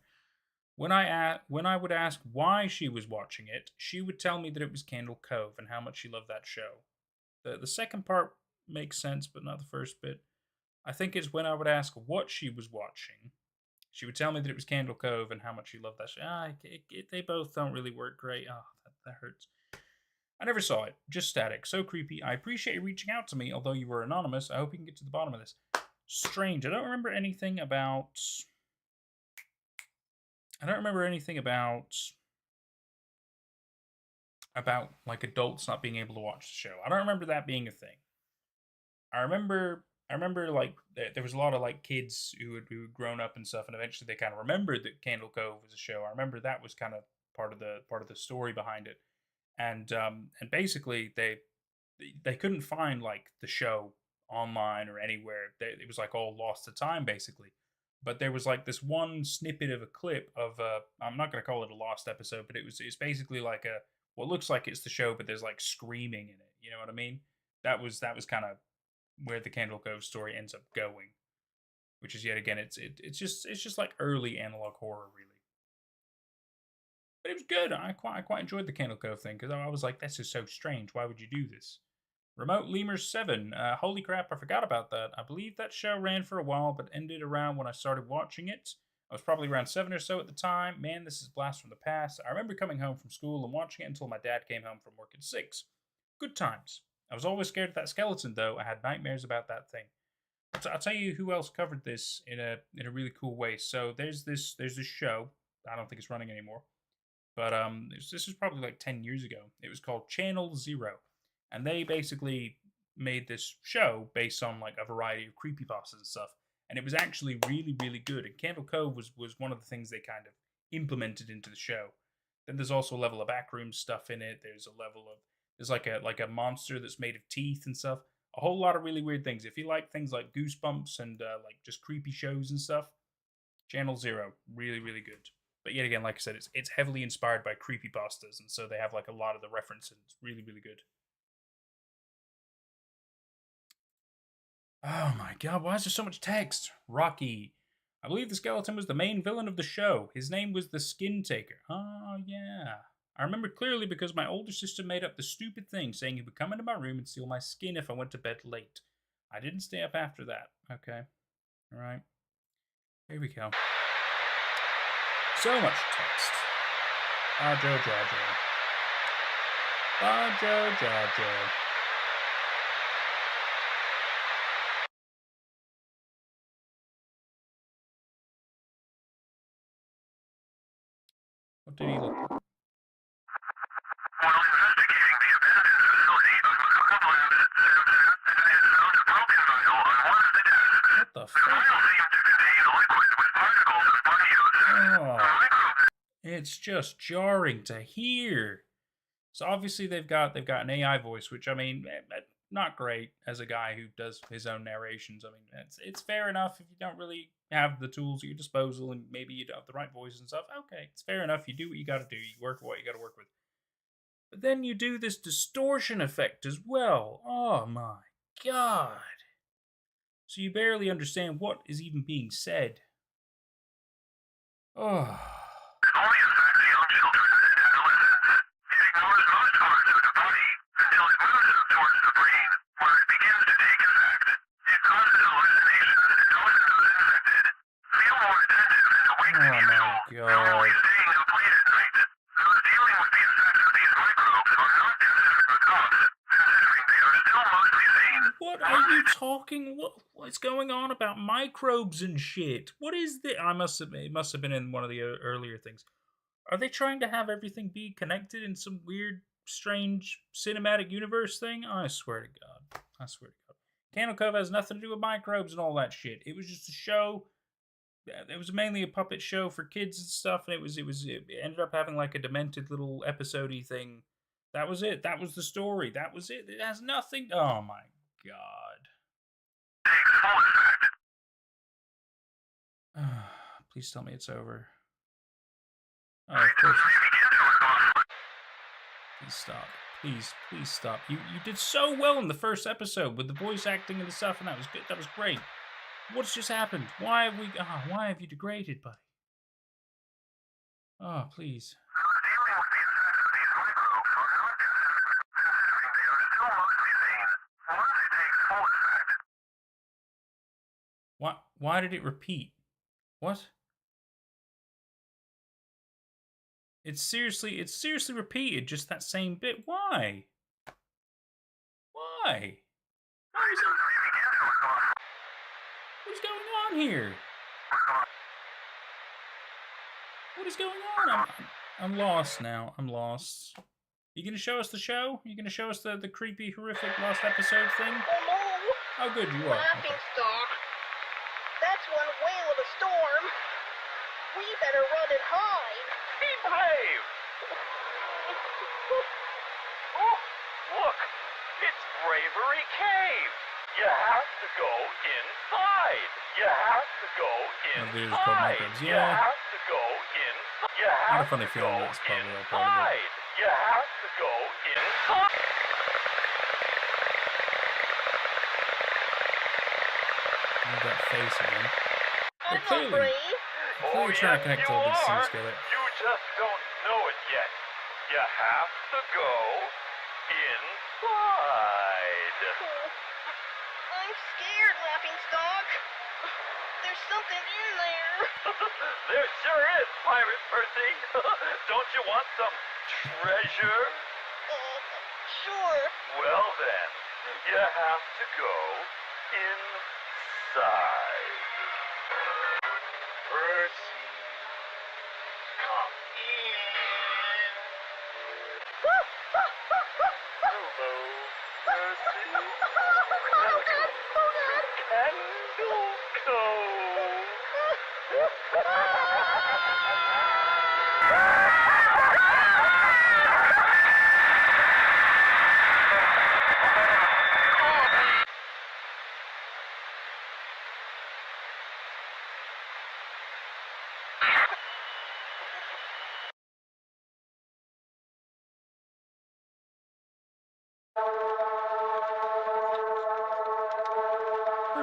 When I would ask why she was watching it, she would tell me that it was Candle Cove and how much she loved that show. The second part makes sense, but not the first bit. I think it's when I would ask what she was watching. She would tell me that it was Candle Cove and how much she loved that show. They both don't really work great. Oh, that hurts. I never saw it. Just static. So creepy. I appreciate you reaching out to me, although you were anonymous. I hope you can get to the bottom of this. Strange. I don't remember anything about like adults not being able to watch the show. I don't remember that being a thing. I remember like there was a lot of like kids who had grown up and stuff, and eventually they kind of remembered that Candle Cove was a show. I remember that was kind of part of the story behind it, and basically they couldn't find like the show online or anywhere. It was like all lost to time basically. But there was like this one snippet of a clip of I'm not going to call it a lost episode, but it's basically like what looks like it's the show, but there's like screaming in it. You know what I mean? That was kind of where the Candle Cove story ends up going, which is yet again it's just like early analog horror really. But it was good. I quite enjoyed the Candle Cove thing because I was like, this is so strange. Why would you do this? Remote Lemur 7. Holy crap, I forgot about that. I believe that show ran for a while, but ended around when I started watching it. I was probably around 7 or so at the time. Man, this is a blast from the past. I remember coming home from school and watching it until my dad came home from work at 6. Good times. I was always scared of that skeleton, though. I had nightmares about that thing. I'll tell you who else covered this in a really cool way. So there's this show. I don't think it's running anymore. But this was probably like 10 years ago. It was called Channel Zero. And they basically made this show based on like a variety of creepypastas and stuff. and it was actually really, really good. And Candle Cove was one of the things they kind of implemented into the show. Then there's also a level of backroom stuff in it. There's like a monster that's made of teeth and stuff. A whole lot of really weird things. If you like things like Goosebumps and like just creepy shows and stuff, Channel Zero, really, really good. But yet again, like I said, it's heavily inspired by creepypastas, and so they have like a lot of the references. It's really, really good. Oh my god, why is there so much text? Rocky. I believe the skeleton was the main villain of the show. His name was the Skin Taker. Oh, yeah. I remember clearly because my older sister made up the stupid thing saying he would come into my room and steal my skin if I went to bed late. I didn't stay up after that. Okay. Alright. Here we go. So much text. Bajo Jajo. Bajo Jajo. What did he look like? What the fuck? Oh, it's just jarring to hear. So obviously they've got an AI voice, which I mean, not great as a guy who does his own narrations. I mean, it's fair enough if you don't really have the tools at your disposal and maybe you don't have the right voice and stuff. Okay, it's fair enough. You do what you got to do. You work with what you got to work with. But then you do this distortion effect as well. Oh my god. So you barely understand what is even being said. Oh. God. What are you talking? What's going on about microbes and shit? What is this? It must have been in one of the earlier things. Are they trying to have everything be connected in some weird, strange cinematic universe thing? I swear to God. I swear to God. Candle Cove has nothing to do with microbes and all that shit. It was just a show. It was mainly a puppet show for kids and stuff, and it ended up having like a demented little episode-y thing. That was it. That was the story. That was it. It has nothing. Oh my god. Please tell me it's over. Oh, of course. Please stop. Please stop. You did so well in the first episode with the voice acting and the stuff, and that was good. That was great. What's just happened? Why have you degraded, buddy? Oh, please. Why did it repeat? What? It's seriously repeated, just that same bit. Why? Why? What's going on here? What is going on? I'm lost now. I'm lost. You gonna show us the show? You gonna show us the creepy, horrific last episode thing? Oh, good you are. Laughing stock. That's one whale of a storm. We better run and hide. Be brave! Oh, look! It's Bravery Cave! You have to go inside! You have to go inside! Yeah. You have to go inside! You have I had a funny feeling that's probably all part of it. You have to go inside! Look at that face again. I'm Clearly trying to connect all these things together. You just don't know it yet. You have to go inside. I'm scared, Laughing Stock. There's something in there. There sure is, Pirate Percy. Don't you want some treasure? Sure. Well then, you have to go inside. Percy, come in. Hello, Percy. Welcome to Candle Cove.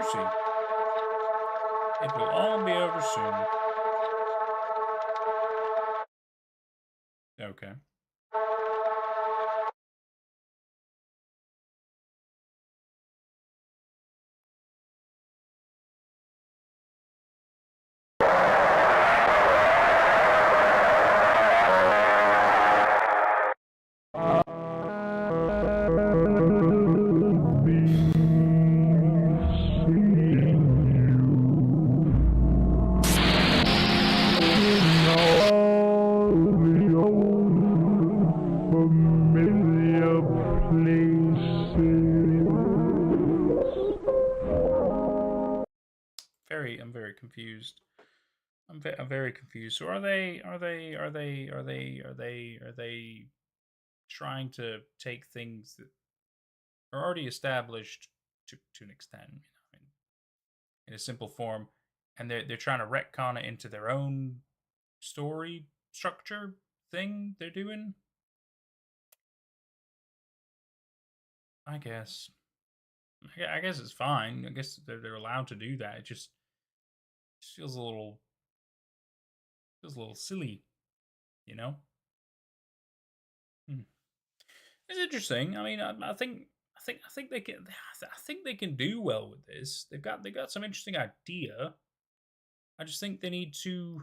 mercy. It will all be over soon. Okay. I'm very confused. I'm very confused. So are they trying to take things that are already established to an extent, in a simple form, and they're trying to retcon it into their own story structure thing they're doing? I guess. I guess it's fine. I guess they're allowed to do that. It just feels a little silly, you know. It's interesting. I mean, I think they can. I think they can do well with this. They've got some interesting idea. I just think they need to.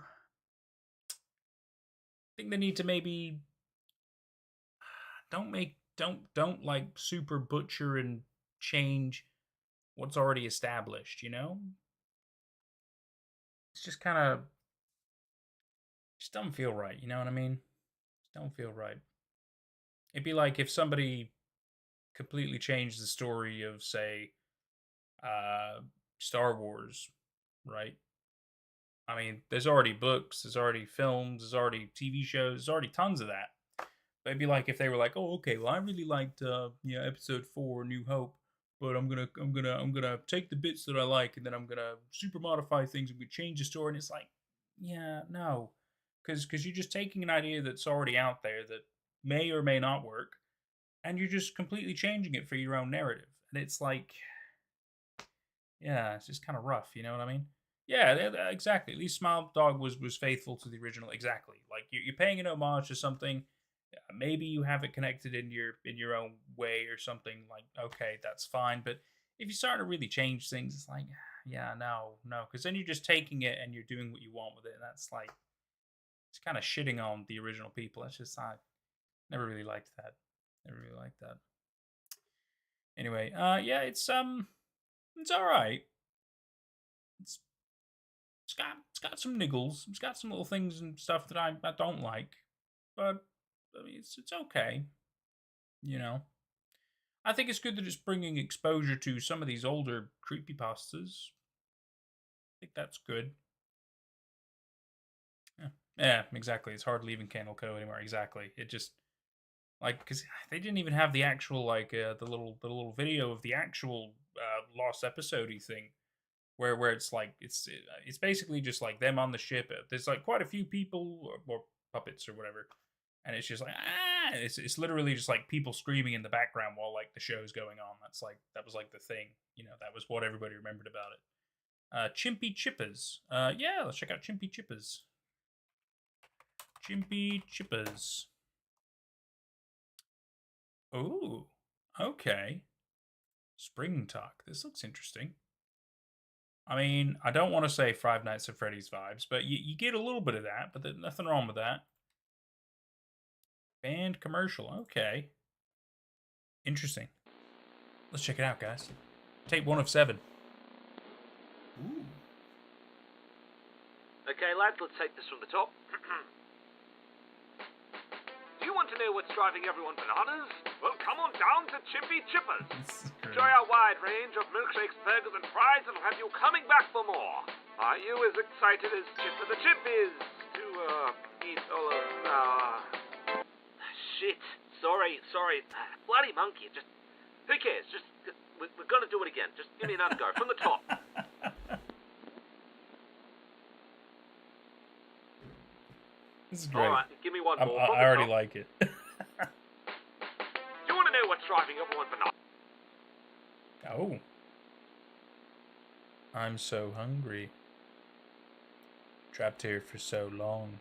I think they need to maybe don't like super butcher and change what's already established. You know, it's just kind of just don't feel right. You know what I mean? Just don't feel right. It'd be like if somebody completely changed the story of, say, Star Wars, right? I mean, there's already books, there's already films, there's already TV shows, there's already tons of that. But it'd be like if they were like, "Oh, okay, well, I really liked, Episode 4, New Hope, but I'm gonna take the bits that I like, and then I'm gonna super modify things, and we change the story." And it's like, yeah, no, because you're just taking an idea that's already out there that may or may not work, and you're just completely changing it for your own narrative. And it's like, yeah, it's just kind of rough, you know what I mean? Yeah, exactly. At least Smile Dog was faithful to the original. Exactly. Like you're paying an homage to something. Maybe you have it connected in your own way or something. Like, okay, that's fine. But if you start to really change things, it's like, yeah, no, because then you're just taking it and you're doing what you want with it, and that's like, it's kind of shitting on the original people. That's just I never really liked that. Never really liked that. Anyway, yeah, it's all right. It's got some niggles. It's got some little things and stuff that I don't like, but I mean, it's okay. You know, I think it's good that it's bringing exposure to some of these older creepypastas. I think that's good. Yeah, exactly. It's hard leaving Candle Co anymore. Exactly. It just like because they didn't even have the actual like the little video of the actual lost episode-y thing where it's like it's basically just like them on the ship. There's like quite a few people or puppets or whatever, and it's just like it's literally just like people screaming in the background while like the show's going on. That was like the thing, you know. That was what everybody remembered about it. Chimpy Chippers. Yeah, let's check out Chimpy Chippers. Chimpy Chippers. Ooh, okay. Spring Talk. This looks interesting. I mean, I don't want to say Five Nights at Freddy's vibes, but you get a little bit of that, but there's nothing wrong with that. Band commercial. Okay. Interesting. Let's check it out, guys. Tape 1 of 7. Ooh. Okay, lads, let's take this from the top. Do you want to know what's driving everyone bananas? Well, come on down to Chimpy Chippers. Enjoy our wide range of milkshakes, burgers, and fries, and we'll have you coming back for more. Are you as excited as Chipper the Chip is to, eat all of, Shit. Sorry. Bloody monkey. Just, who cares? Just, we're gonna do it again. Just give me another go. From the top. This is great. Alright, give me one more. I already like it. Do you want to know what's driving everyone bananas? Oh. I'm so hungry. Trapped here for so long.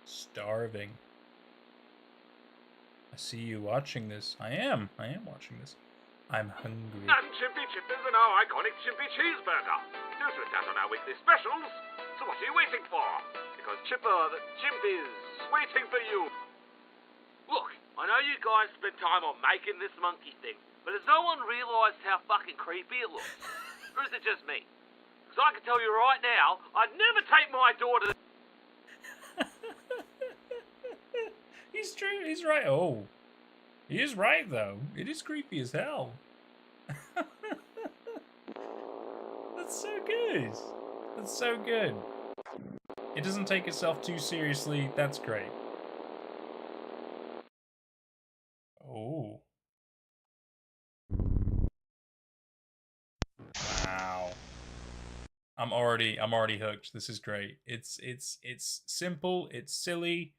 Starving. I see you watching this. I am watching this. I'm hungry. And Chimpy Chippers and our iconic Chimpy Cheeseburger. Those are out on our weekly specials. So what are you waiting for? Because Chimpy's waiting for you. Look, I know you guys spent time on making this monkey thing, but has no one realised how fucking creepy it looks? Or is it just me? Because I can tell you right now, I'd never take my daughter to... He's true. He's right. Oh, he is right though. It is creepy as hell. That's so good. That's so good. It doesn't take itself too seriously. That's great. Oh. Wow. I'm already hooked. This is great. It's simple, it's silly,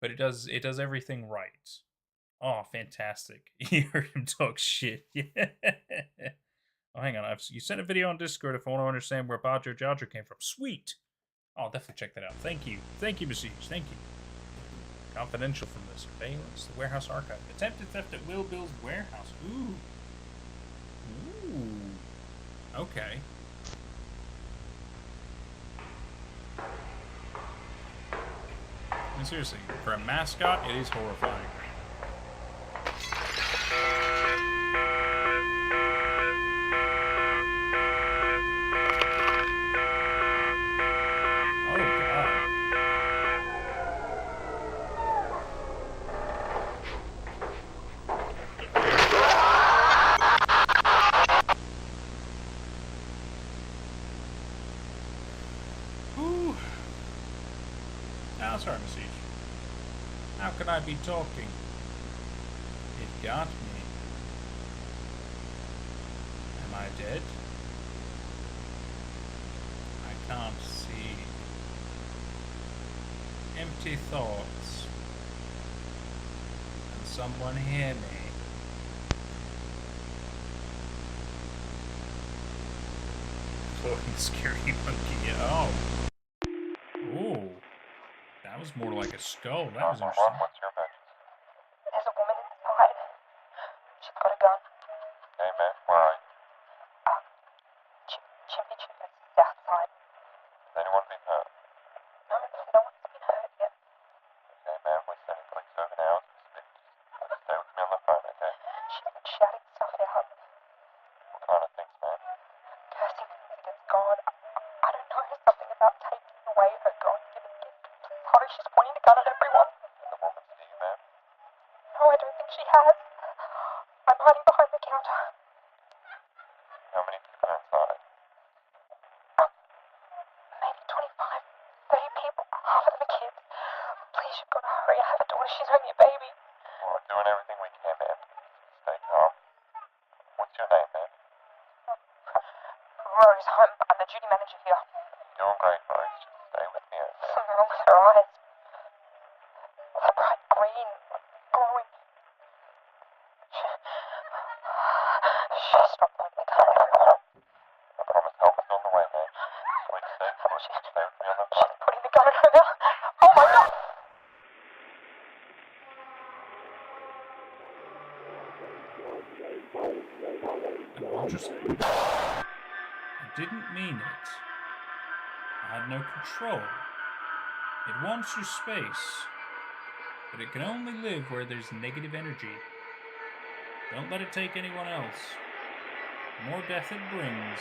but it does everything right. Oh, fantastic. You heard him talk shit. Yeah. Oh, hang on. You sent a video on Discord if I want to understand where Bajo Jajo came from. Sweet. I'll definitely check that out. Thank you. Thank you, Besiege. Thank you. Confidential from the surveillance. The warehouse archive. Attempted theft at Will Bill's warehouse. Ooh. Ooh. Okay. And seriously, for a mascot, it is horrifying. Sorry, Message. How can I be talking? It got me. Am I dead? I can't see. Empty thoughts. Can someone hear me? Fucking scary monkey. Oh. Ooh. That was more like a skull. That was interesting. What's your emergency? There's a woman inside. She's got a gun. Hey, man, where are you? Chimpy Chippers is outside. Has anyone been hurt? No one's been hurt yet. Okay, man, we're sending police over now as we speak. Just stay with me on the phone, okay? She's been shouting stuff out. What kind of things, man? Cursing things against God. I don't know, something about taking away her God-given gift. Hurry, she's pointing a gun at everyone. Did the woman see you, man? No, I don't think she has. I'm hiding behind the counter. How many people are inside? Maybe 25, 30 people. Half of them are kids. Please, you've got to hurry. I have a daughter. She's only a baby. Well, we're doing everything we can, man. Stay calm. What's your name, man? Rose, I'm the duty manager here. You're doing great, Rose. Just stay with me, okay? Something wrong with her eyes. They're bright green, glowing. She's not like the color everyone. I promise help is on the way, man. Please stay put. Stay with me on the phone. She's putting the gun at her now. Oh my God! Interesting. I didn't mean it. I had no control. It wants your space, but it can only live where there's negative energy. Don't let it take anyone else. The more death it brings,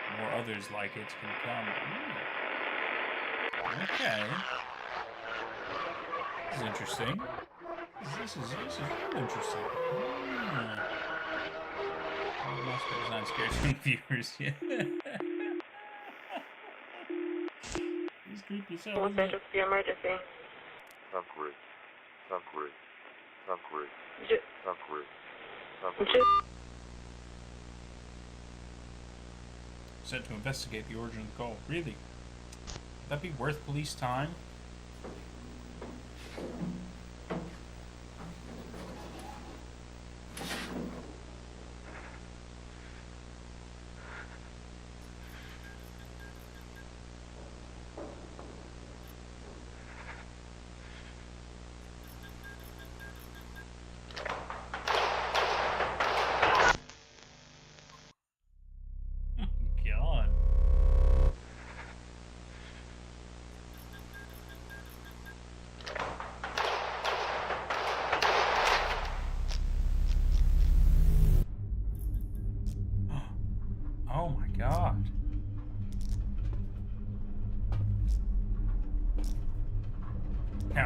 the more others like it can come. Ooh. Okay. This is interesting. This is really interesting. Moscow's not scared any viewers yet. He's creepy so. What's the emergency? Hungry. Set to investigate the origin of the call. Really? Would that be worth police time?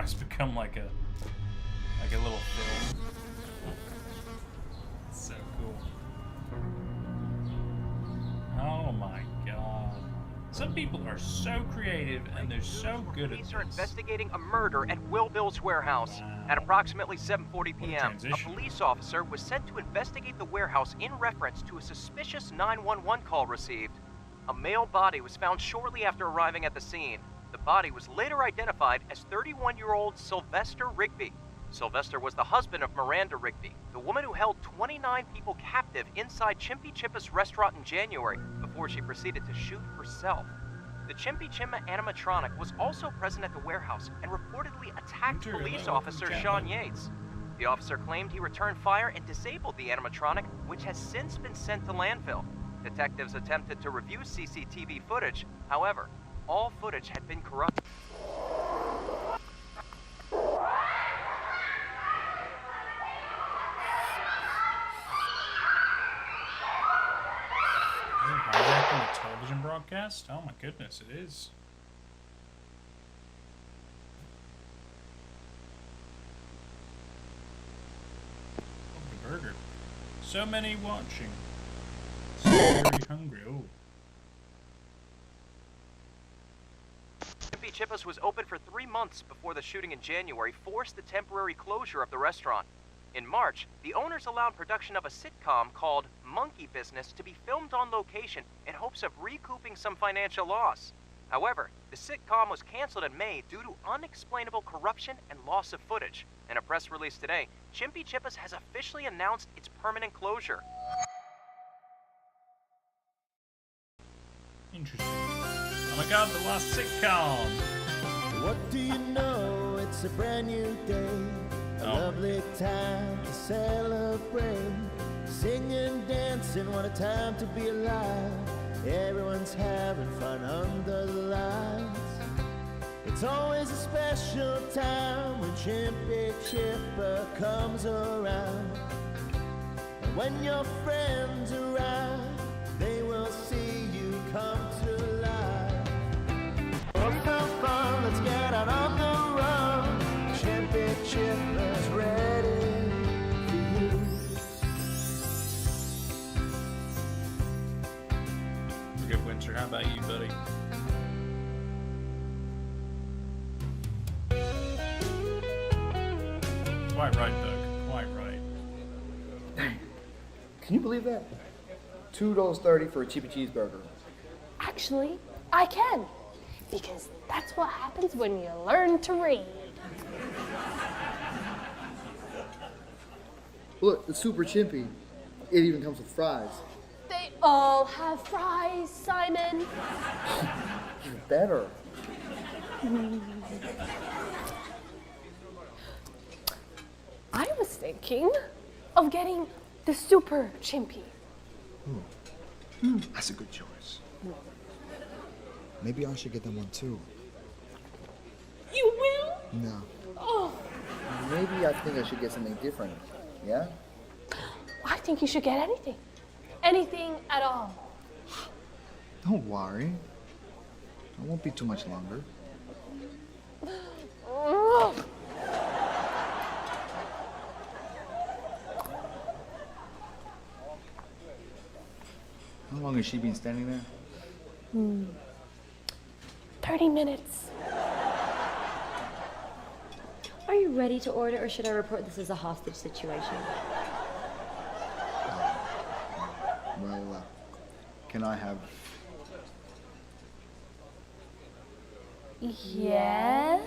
it's become like a little film. It's so cool. Oh my god. Some people are so creative and they're so good at this. Police are investigating a murder at Will Bill's warehouse. At approximately 7:40 p.m., a police officer was sent to investigate the warehouse in reference to a suspicious 911 call received. A male body was found shortly after arriving at the scene. The body was later identified as 31-year-old Sylvester Rigby. Sylvester was the husband of Miranda Rigby, the woman who held 29 people captive inside Chimpy Chippa's restaurant in January before she proceeded to shoot herself. The Chimpy Chimma animatronic was also present at the warehouse and reportedly attacked police officer Sean Yates. The officer claimed he returned fire and disabled the animatronic, which has since been sent to landfill. Detectives attempted to review CCTV footage. However, all footage had been corrupted. Hijacking a television broadcast? Oh my goodness, it is. Oh, the burger. So many watching. So very hungry. Oh. Chimpy Chippa's was open for 3 months before the shooting in January forced the temporary closure of the restaurant. In March, the owners allowed production of a sitcom called Monkey Business to be filmed on location in hopes of recouping some financial loss. However, the sitcom was canceled in May due to unexplainable corruption and loss of footage. In a press release today, Chimpy Chippa's has officially announced its permanent closure. Interesting. Oh my god, the last sitcom! What do you know? It's a brand new day. A lovely time to celebrate. Singing, dancing, what a time to be alive. Everyone's having fun under the lights. It's always a special time when Chimpy Chippa comes around. And when your friends arrive, they will see you come to life. What's some fun? Let's get out on the run. Chimpy Chippa's ready for you. Good Winter, how about you, buddy? Quite right, Doug. Quite right. Can you believe that? $2.30 for a cheapy cheeseburger. Actually, I can. Because that's what happens when you learn to read. Look, the Super Chimpy. It even comes with fries. They all have fries, Simon. Better. I was thinking of getting the Super Chimpy. That's a good choice. Maybe I should get them one too. You will? No. Oh, Maybe I think I should get something different. Yeah? I think you should get anything. Anything at all. Don't worry. It won't be too much longer. How long has she been standing there? 30 minutes. Are you ready to order, or should I report this as a hostage situation? Well, can I have... Yes?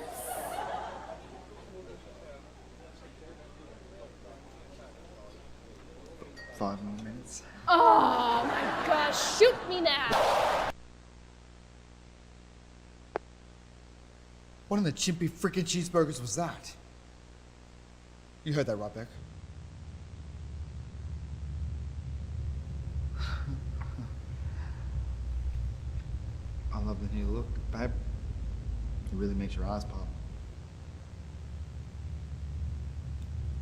Five more minutes? Oh my gosh, shoot me now! What in the chimpy freaking cheeseburgers was that? You heard that, right, Beck? I love the new look, babe. It really makes your eyes pop.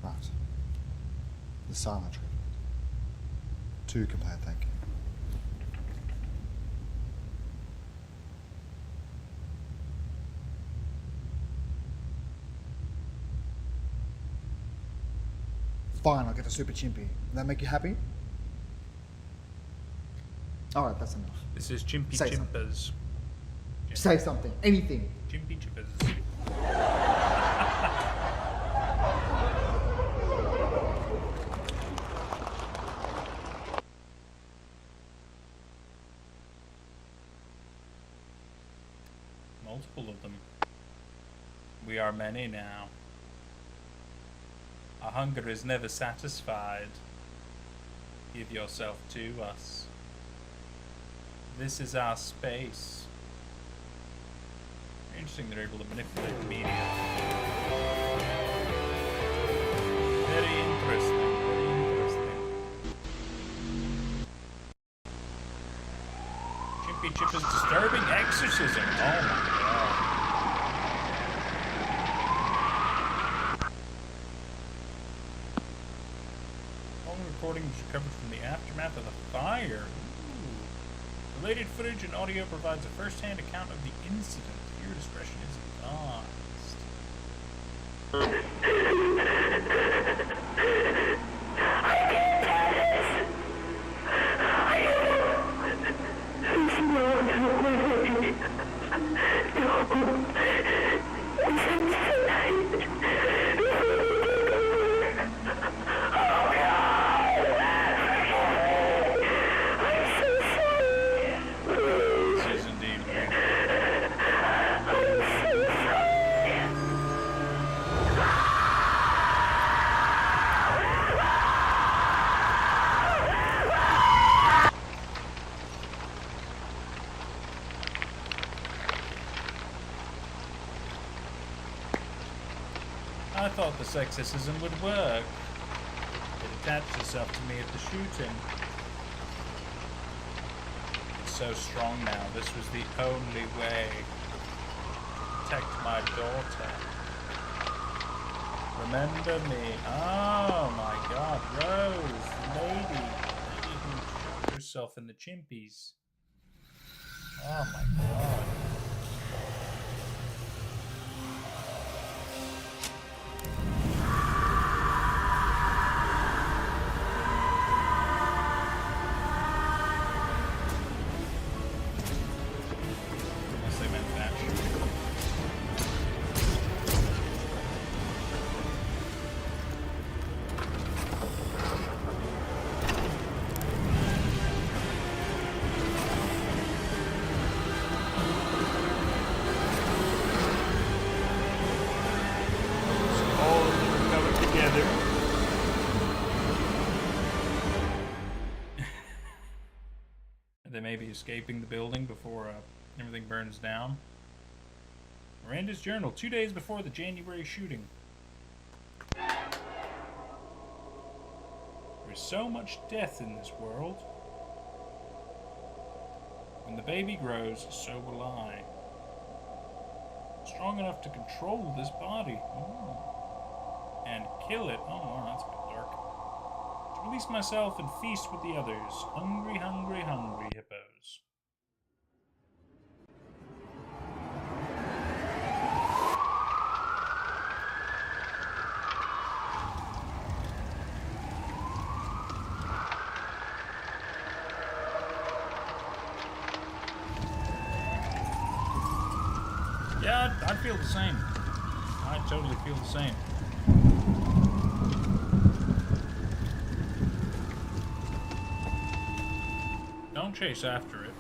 Right. The silent treatment. 2 complete, thank you. Fine, I'll get the Super Chimpy. Does that make you happy? Alright, that's enough. This is Chimpy Say Chimpers. Say something. Anything. Chimpy Chippers. Multiple of them. We are many now. Our hunger is never satisfied. Give yourself to us. This is our space. Interesting they're able to manipulate the media. Very interesting, very interesting. Chimpy Chipper's disturbing exorcism. Oh my god. All recordings recovered from the aftermath of the fire. Ooh. Related footage and audio provides a first-hand account of the incident. Your discretion is I thought the sexism would work. It attached itself to me at the shooting. It's so strong now. This was the only way to protect my daughter. Remember me. Oh my god, Rose, lady who shot herself in the chimpies. Oh my god. They may be escaping the building before everything burns down. Miranda's journal, 2 days before the January shooting. There's so much death in this world. When the baby grows, so will I. Strong enough to control this body. Ooh. And kill it. Oh, wow, that's a bit dark. To release myself and feast with the others. Hungry, hungry, hungry hippos. Yeah, I'd feel the same. I totally feel the same. Don't chase after it.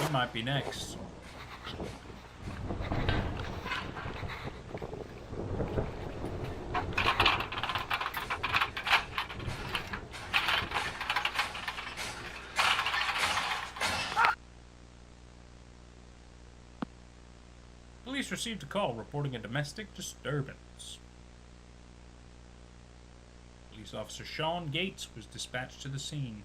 She might be next. Police received a call reporting a domestic disturbance. Police officer Sean Gates was dispatched to the scene.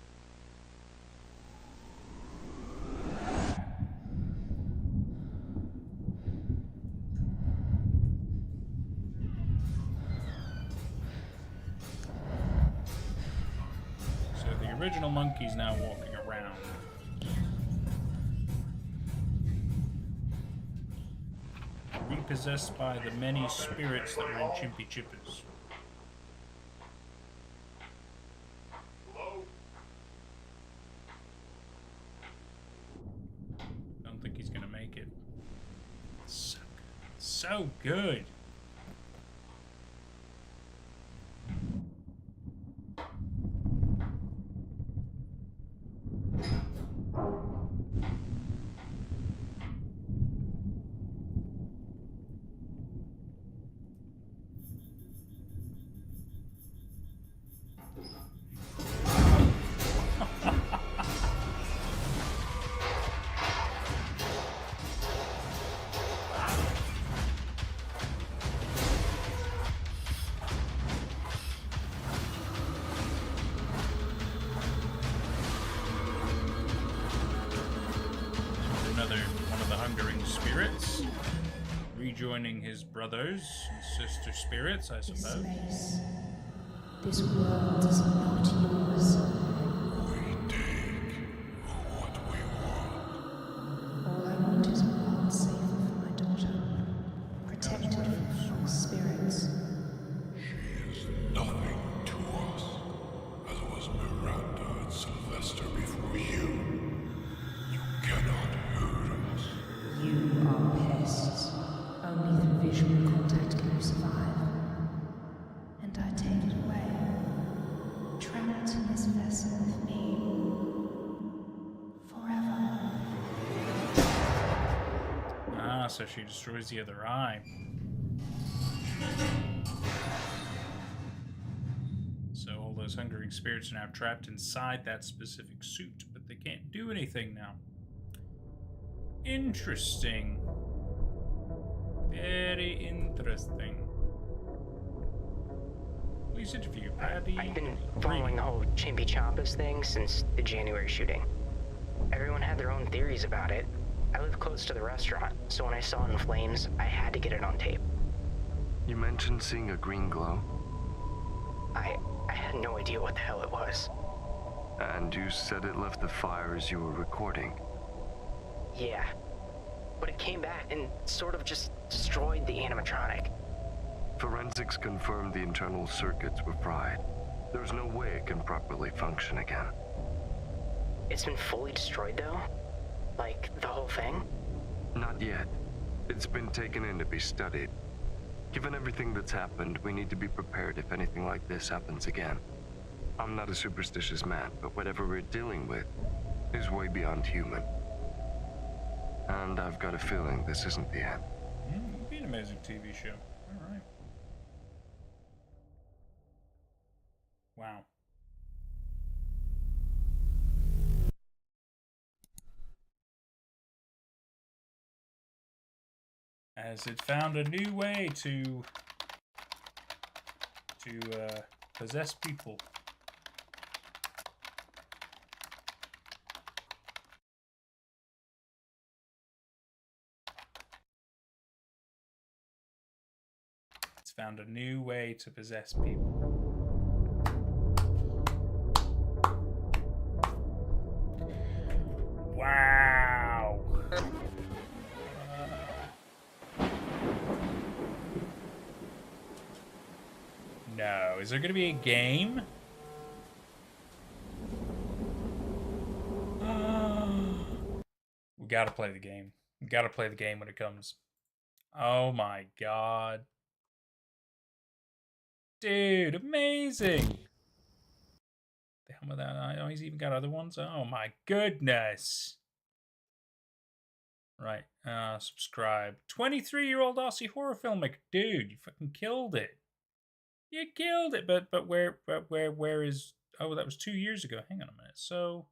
So the original monkey's now walking around. Repossessed by the many spirits that were in Chimpy Chippers. so good. Rejoining his brothers and sister spirits, I suppose. Space. This world is not yours. We take what we want. All I want is a world safer for my daughter, protected from false spirits. She is nothing to us, as was Miranda and Sylvester before you. You cannot hurt us. You are pests. Only through visual contact can you survive. And I take it away. Trapped in this vessel with me. Forever. Ah, so she destroys the other eye. So all those hungering spirits are now trapped inside that specific suit, but they can't do anything now. Interesting. Very interesting. Please interview Paddy. I've been following the whole Chimpy Chompas thing since the January shooting. Everyone had their own theories about it. I live close to the restaurant, so when I saw it in flames, I had to get it on tape. You mentioned seeing a green glow? I had no idea what the hell it was. And you said it left the fire as you were recording? Yeah. But it came back and sort of just destroyed the animatronic. Forensics confirmed the internal circuits were fried. There's no way it can properly function again. It's been fully destroyed though? Like, the whole thing? Not yet. It's been taken in to be studied. Given everything that's happened, we need to be prepared if anything like this happens again. I'm not a superstitious man, but whatever we're dealing with is way beyond human. And I've got a feeling this isn't the end. It'd be an amazing TV show. All right. Wow. As it found a new way to possess people. It's found a new way to possess people. Wow. No, is there going to be a game? We got to play the game. We got to play the game when it comes. Oh my god. Dude, amazing. The hell with that? Oh, he's even got other ones? Oh my goodness. Right, subscribe. 23-year-old Aussie horror filmmaker. Dude, you fucking killed it. You killed it. But where is... Oh, that was 2 years ago. Hang on a minute. So,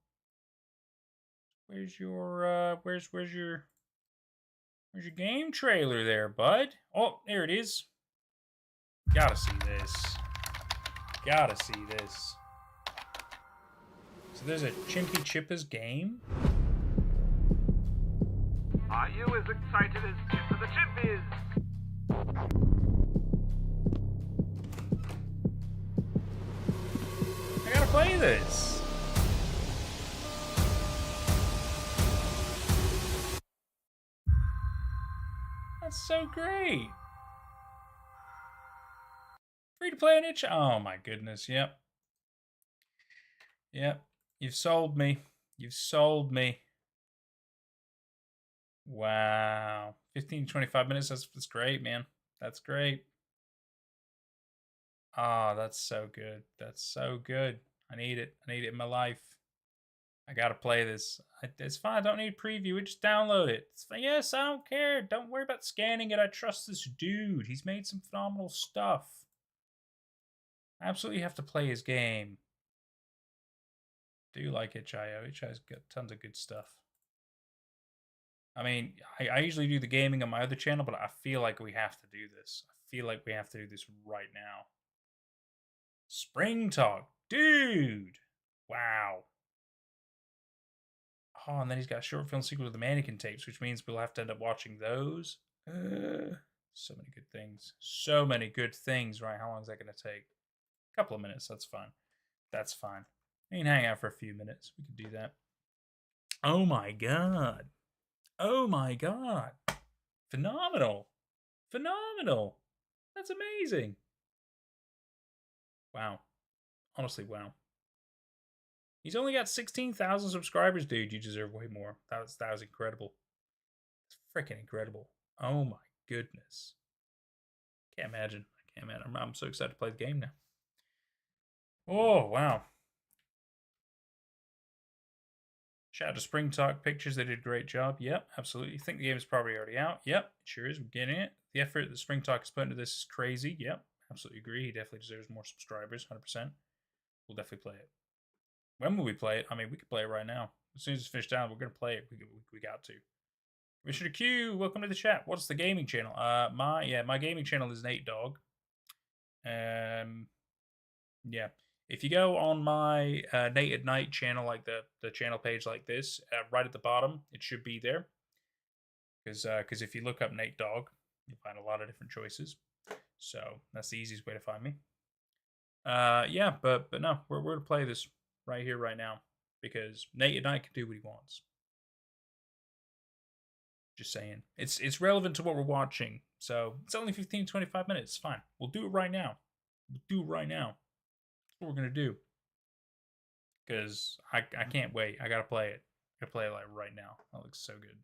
where's your, where's your game trailer there, bud? Oh, there it is. Gotta see this. Gotta see this. So there's a Chimpy Chippa's game? Are you as excited as Chippa the Chip is? I gotta play this. That's so great. Free to play on itch. Oh my goodness. Yep. Yep. You've sold me. You've sold me. Wow. 15 to 25 minutes. That's great, man. That's great. Ah, oh, that's so good. That's so good. I need it. I need it in my life. I gotta play this. It's fine. I don't need a preview. Just download it. Yes, I don't care. Don't worry about scanning it. I trust this dude. He's made some phenomenal stuff. I absolutely have to play his game. Do you like Itch.io? Itch.io's got tons of good stuff. I mean, I usually do the gaming on my other channel, but I feel like we have to do this. I feel like we have to do this right now. Spring Talk. Dude! Wow. Oh, and then he's got a short film sequel to the Mannequin tapes, which means we'll have to end up watching those. So many good things. So many good things, right? How long is that going to take? A couple of minutes. That's fine. That's fine. We can hang out for a few minutes. We can do that. Oh my god. Oh my god. Phenomenal. Phenomenal. That's amazing. Wow. Honestly, wow. He's only got 16,000 subscribers, dude. You deserve way more. That was incredible. It's freaking incredible. Oh my goodness. Can't imagine. I can't imagine. I'm so excited to play the game now. Oh, wow. Shout out to Spring Talk Pictures. They did a great job. Yep, absolutely. You think the game is probably already out? Yep, it sure is. We're getting it. The effort that Spring Talk has put into this is crazy. Yep, absolutely agree. He definitely deserves more subscribers, 100%. We'll definitely play it. When will we play it? I mean, we could play it right now. As soon as it's finished down, we're going to play it. We got to. Commissioner Q, welcome to the chat. What's the gaming channel? My gaming channel is Nate Dog. Yeah. If you go on my Nate at Night channel, like the channel page like this, right at the bottom, it should be there. Because if you look up Nate Dog, you'll find a lot of different choices. So that's the easiest way to find me. Yeah, but no, we're going to play this right here, right now. Because Nate at Night can do what he wants. Just saying. It's relevant to what we're watching. So it's only 15, 25 minutes. It's fine. We'll do it right now. We'll do it right now. That's what we're going to do. Because I can't wait. I got to play it. I got to play it like right now. That looks so good.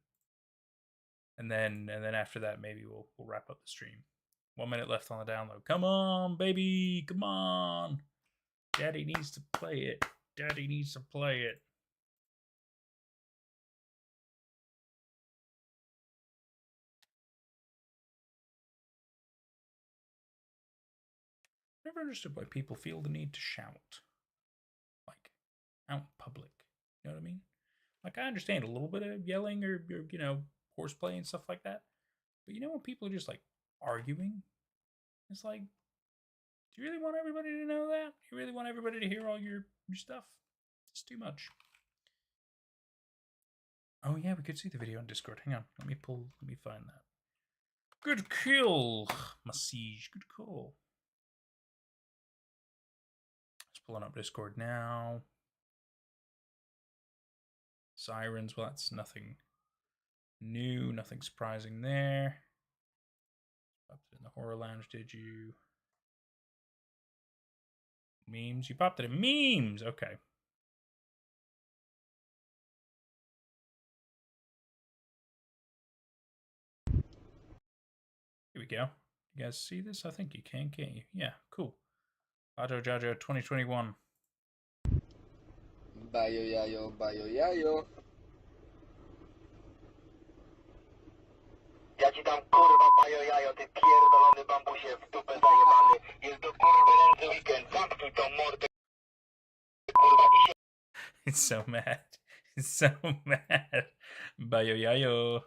And then after that, maybe we'll wrap up the stream. 1 minute left on the download. Come on, baby. Come on. Daddy needs to play it. Daddy needs to play it. Never understood why people feel the need to shout. Like, out in public. You know what I mean? Like, I understand a little bit of yelling or horseplay and stuff like that. But you know when people are just, like, arguing? It's like, do you really want everybody to know that? You really want everybody to hear all your stuff? It's too much. Oh, yeah, we could see the video on Discord. Hang on. Let me find that. Good kill, Massage. Good call. Just pulling up Discord now. Sirens, well, that's nothing new, nothing surprising there. Popped it in the horror lounge, did you? Memes? You popped it in memes! Okay. Here we go. You guys see this? I think you can, can't you? Yeah, cool. Bajo Jajo 2021. Bayo yayo, bayo yayo. Ja ci tam kurwa bajo jajo, ty pierdolony bambusie w dupę zajebany. Jest do kurwy ręce weekend, zamknij tą mordę, kurwa i się... It's so mad. It's so mad. Bayo yayo.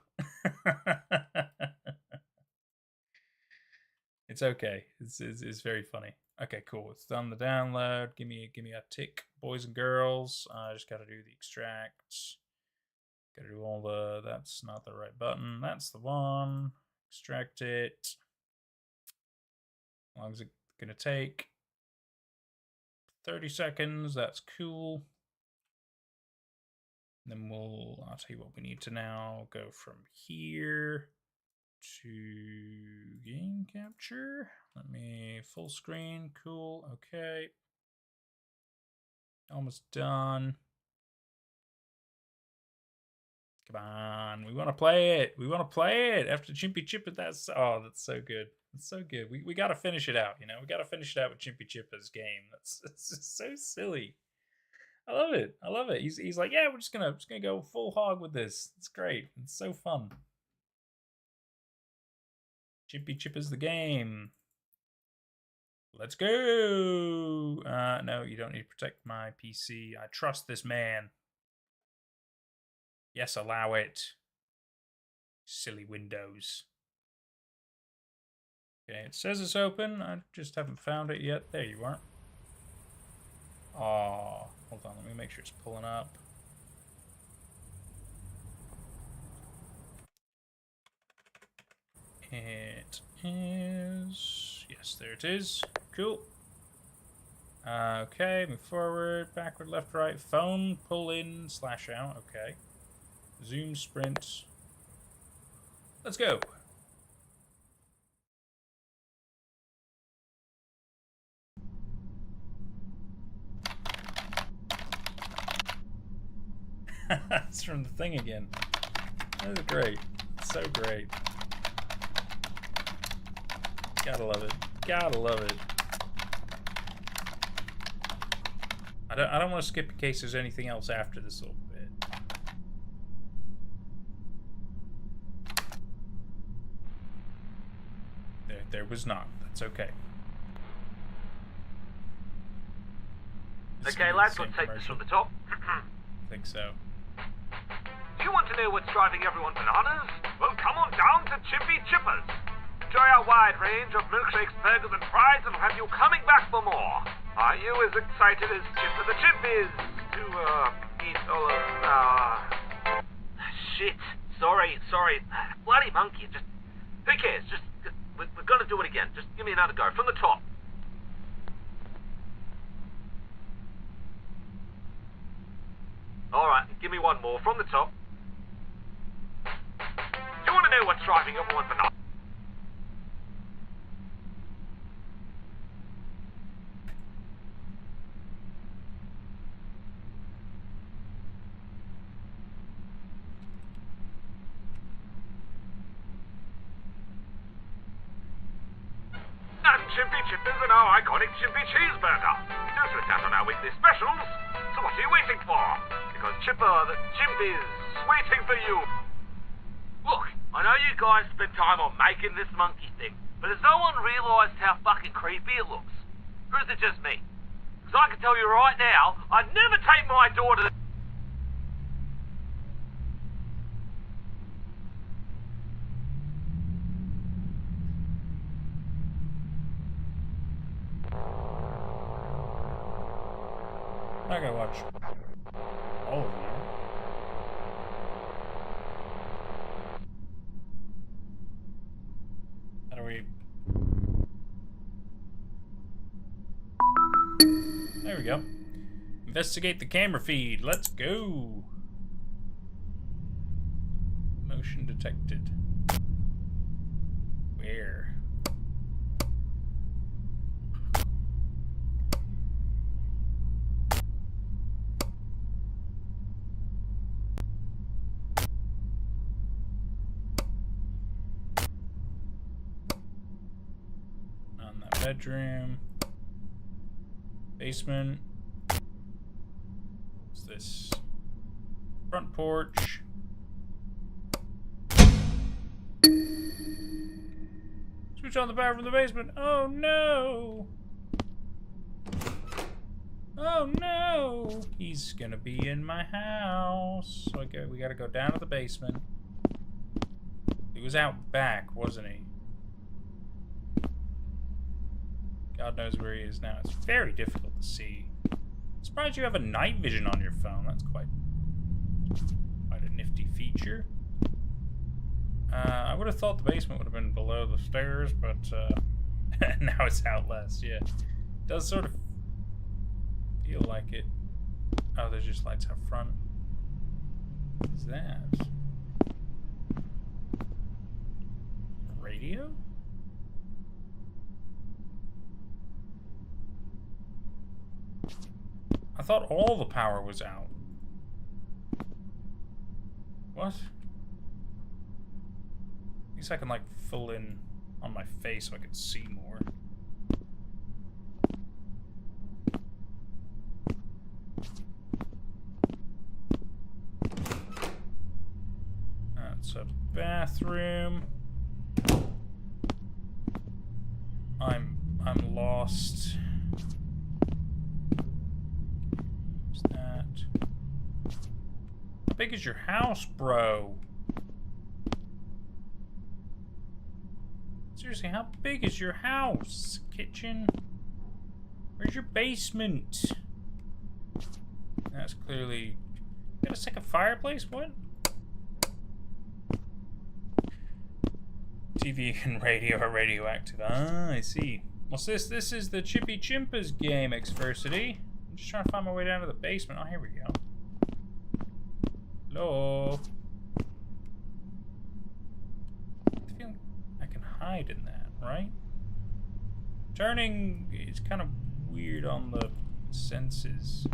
It's okay. It's very funny. Okay, cool. It's done the download. Give me a tick, boys and girls. I just got to do the extract. Got to do all the. That's not the right button. That's the one. Extract it. How long is it gonna take? 30 seconds. That's cool. Then I'll tell you what we need to now go from here to game capture. Let me full screen. Cool. Okay. Almost done. Come on, we want to play it. We want to play it after Chimpy Chipper. That's so good. It's so good. We got to finish it out. You know, we got to finish it out with Chimpy Chipper's game. It's just so silly. I love it. I love it. He's like, yeah, we're just gonna go full hog with this. It's great. It's so fun. Chimpy Chipper's the game. Let's go. No, you don't need to protect my PC. I trust this man. Yes, allow it. Silly Windows. Okay, it says it's open. I just haven't found it yet. There you are. Oh, hold on. Let me make sure it's pulling up. It is. Yes, there it is. Cool. Okay, move forward, backward, left, right. Phone, pull in, slash out. Okay. Zoom, sprint. Let's go. It's from the thing again. That is great. It's so great. Gotta love it. Gotta love it. I don't want to skip in case there's anything else after this little bit. There was not. That's okay. Okay, lads, let's take this from the top. I think so. Do you want to know what's driving everyone bananas? Well, come on down to Chimpy Chippers. Enjoy our wide range of milkshakes, burgers, and fries, and we'll have you coming back for more. Are you as excited as Chipper the Chimp is to, eat all of, Shit. Sorry. Bloody monkey. Just, who cares? Just, we're gonna do it again. Just give me another go. From the top. Alright, give me one more. From the top. Do you want to know what's driving everyone bananas? Chimpy Chippers and our iconic Chimpy Cheeseburger. Don't miss out on our weekly specials. So what are you waiting for? Because Chipper the Chimp is waiting for you. Look, I know you guys spent time on making this monkey thing, but has no one realised how fucking creepy it looks? Or is it just me? Because I can tell you right now, I'd never take my daughter to... I gotta watch all of them. How do we... There we go. Investigate the camera feed. Let's go. Motion detected. Where? Bedroom, basement. What's this? Front porch. Switch on the power from the basement. Oh no! Oh no! He's gonna be in my house. Okay, we gotta go down to the basement. He was out back, wasn't he? God knows where he is now. It's very difficult to see. I'm surprised you have a night vision on your phone. That's quite a nifty feature. I would have thought the basement would have been below the stairs, but now it's out less. Yeah, it does sort of feel like it. Oh, there's just lights out front. What is that? Radio? I thought all the power was out. What? At least I can, like, fill in on my face so I can see more. That's a bathroom. I'm lost. What's that? How big is your house, bro? Seriously, how big is your house? Kitchen? Where's your basement? That's clearly... Got a second fireplace? What? TV and radio are radioactive. Ah, I see. What's this? This is the Chippy Chimpers game, Xversity. I'm just trying to find my way down to the basement. Oh, here we go. Hello? I feel like I can hide in that, right? Turning is kind of weird on the senses.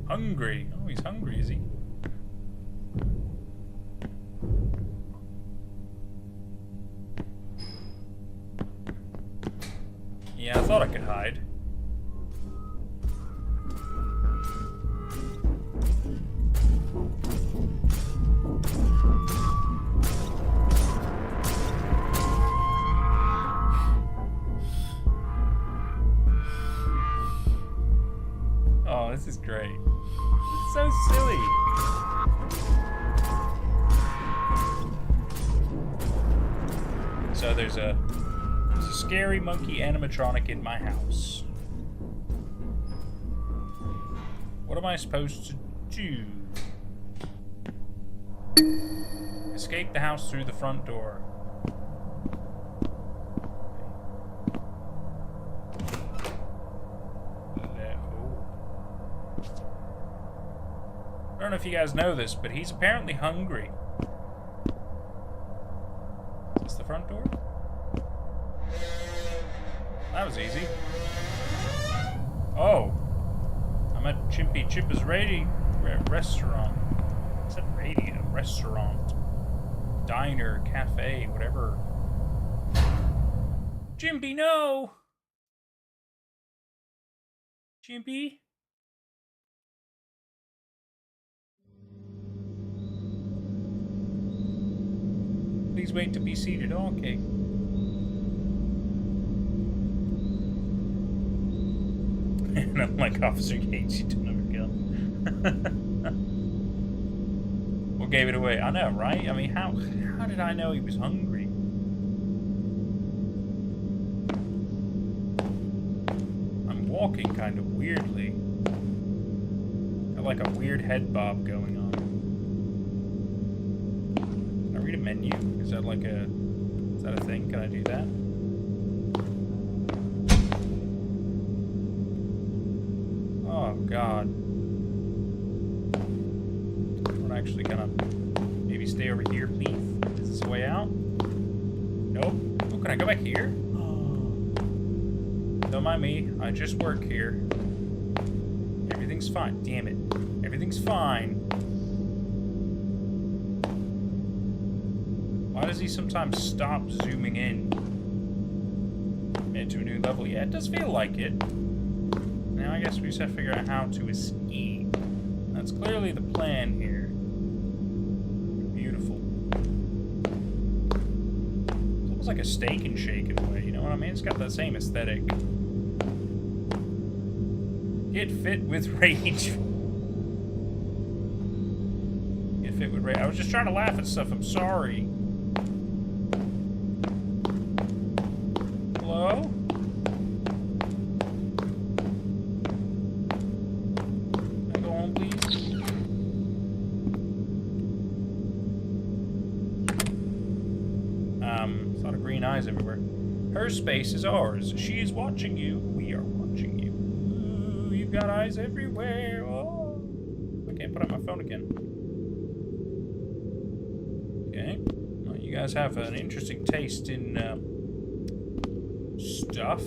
Hungry. Oh, he's hungry, is he? Yeah, I thought I could hide. Oh, this is great. It's so silly. So there's a scary monkey animatronic in my house. What am I supposed to do? Escape the house through the front door. I don't know if you guys know this, but he's apparently hungry. Is this the front door? That was easy. Oh. I'm at Chimpy Chipper's restaurant. It's a radio restaurant. Diner, cafe, whatever. Chimpy, no! Chimpy? Please wait to be seated. Oh, okay. And I'm like, Officer Gates, you don't have a gun. What gave it away? I know, right? I mean, how did I know he was hungry? I'm walking kind of weirdly. Got like a weird head bob going on. Can I read a menu? Is that like a... Is that a thing? Can I do that? Oh, God. I'm actually gonna maybe stay over here, please. Is this the way out? Nope. Oh, can I go back here? Don't mind me. I just work here. Everything's fine. Damn it. Everything's fine. Why does he sometimes stop zooming in into a new level? Yeah, it does feel like it. Now I guess we just have to figure out how to escape. That's clearly the plan here. Beautiful. It's almost like a Steak and Shake in a way, you know what I mean? It's got that same aesthetic. Get fit with rage. Get fit with rage. I was just trying to laugh at stuff, I'm sorry. Hello? Can I go home, please? A lot of green eyes everywhere. Her space is ours. She is watching you. We are watching you. Ooh, you've got eyes everywhere. Oh. I can't put up my phone again. Okay. Well, you guys have an interesting taste in stuff.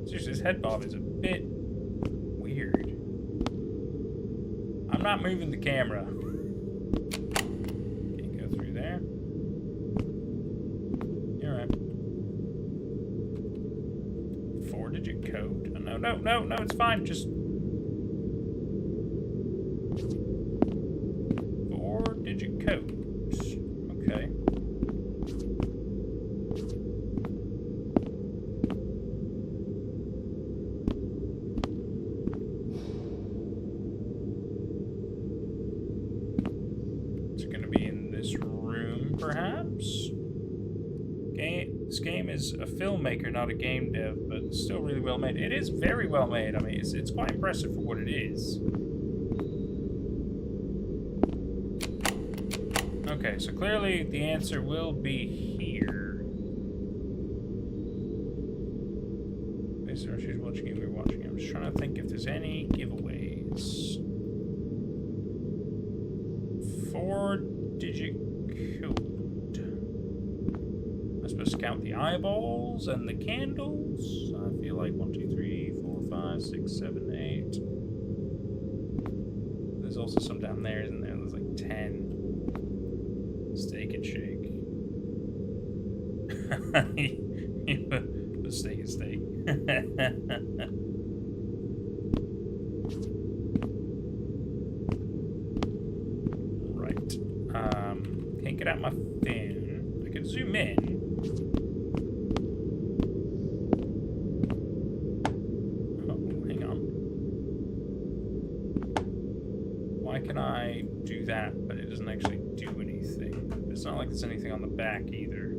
Is Seriously, this head bob is a bit weird. I'm not moving the camera. Can't go through there. You're right. 4-digit code. Oh, no, it's fine. Just 4-digit codes. Okay. Perhaps? This game is a filmmaker, not a game dev, but it's still really well made. It is very well made. I mean, it's quite impressive for what it is. Okay, so clearly the answer will be here. She's watching it, we're watching it. I'm just trying to think if there's any giveaways. 4-digit code. I'm supposed to count the eyeballs and the candles. I feel like 1, 2, 3, 4, 5, 6, 7, 8. There's also some down there, isn't there? There's like 10. Steak and shake. But steak and steak. Right. Can't get out my thing. I can zoom in. Oh, hang on. Why can I do that, but it doesn't actually do anything? It's not like there's anything on the back either.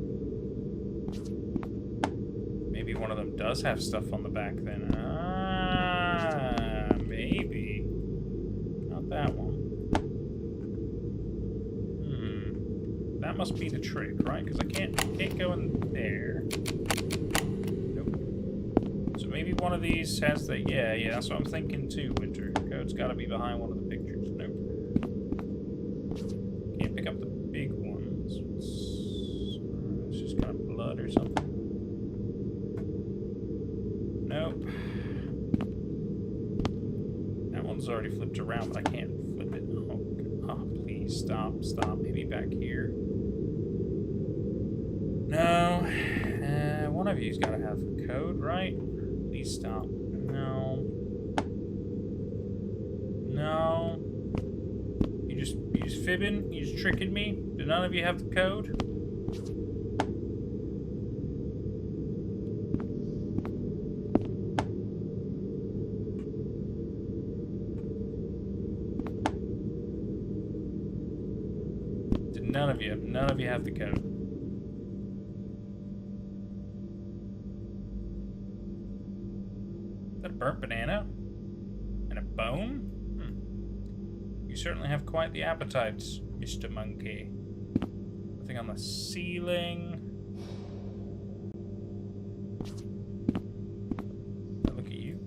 Maybe one of them does have stuff on the back then. Ah, maybe. Not that one. That must be the trick, right? Because I can't go in there. Nope. So maybe one of these has the... Yeah, that's what I'm thinking too, Winter. Code's got to be behind one of the pictures. Nope. Can't pick up the big ones. It's just kind of blood or something. Nope. That one's already flipped around, but I can't flip it. Oh, please stop. Maybe back here. No. One of you's got to have a code, right? Please stop. No. You just fibbing? You just tricking me? Do none of you have the code? None of you have the code. Is that a burnt banana? And a bone? You certainly have quite the appetite, Mr. Monkey. Nothing on the ceiling. Look at you.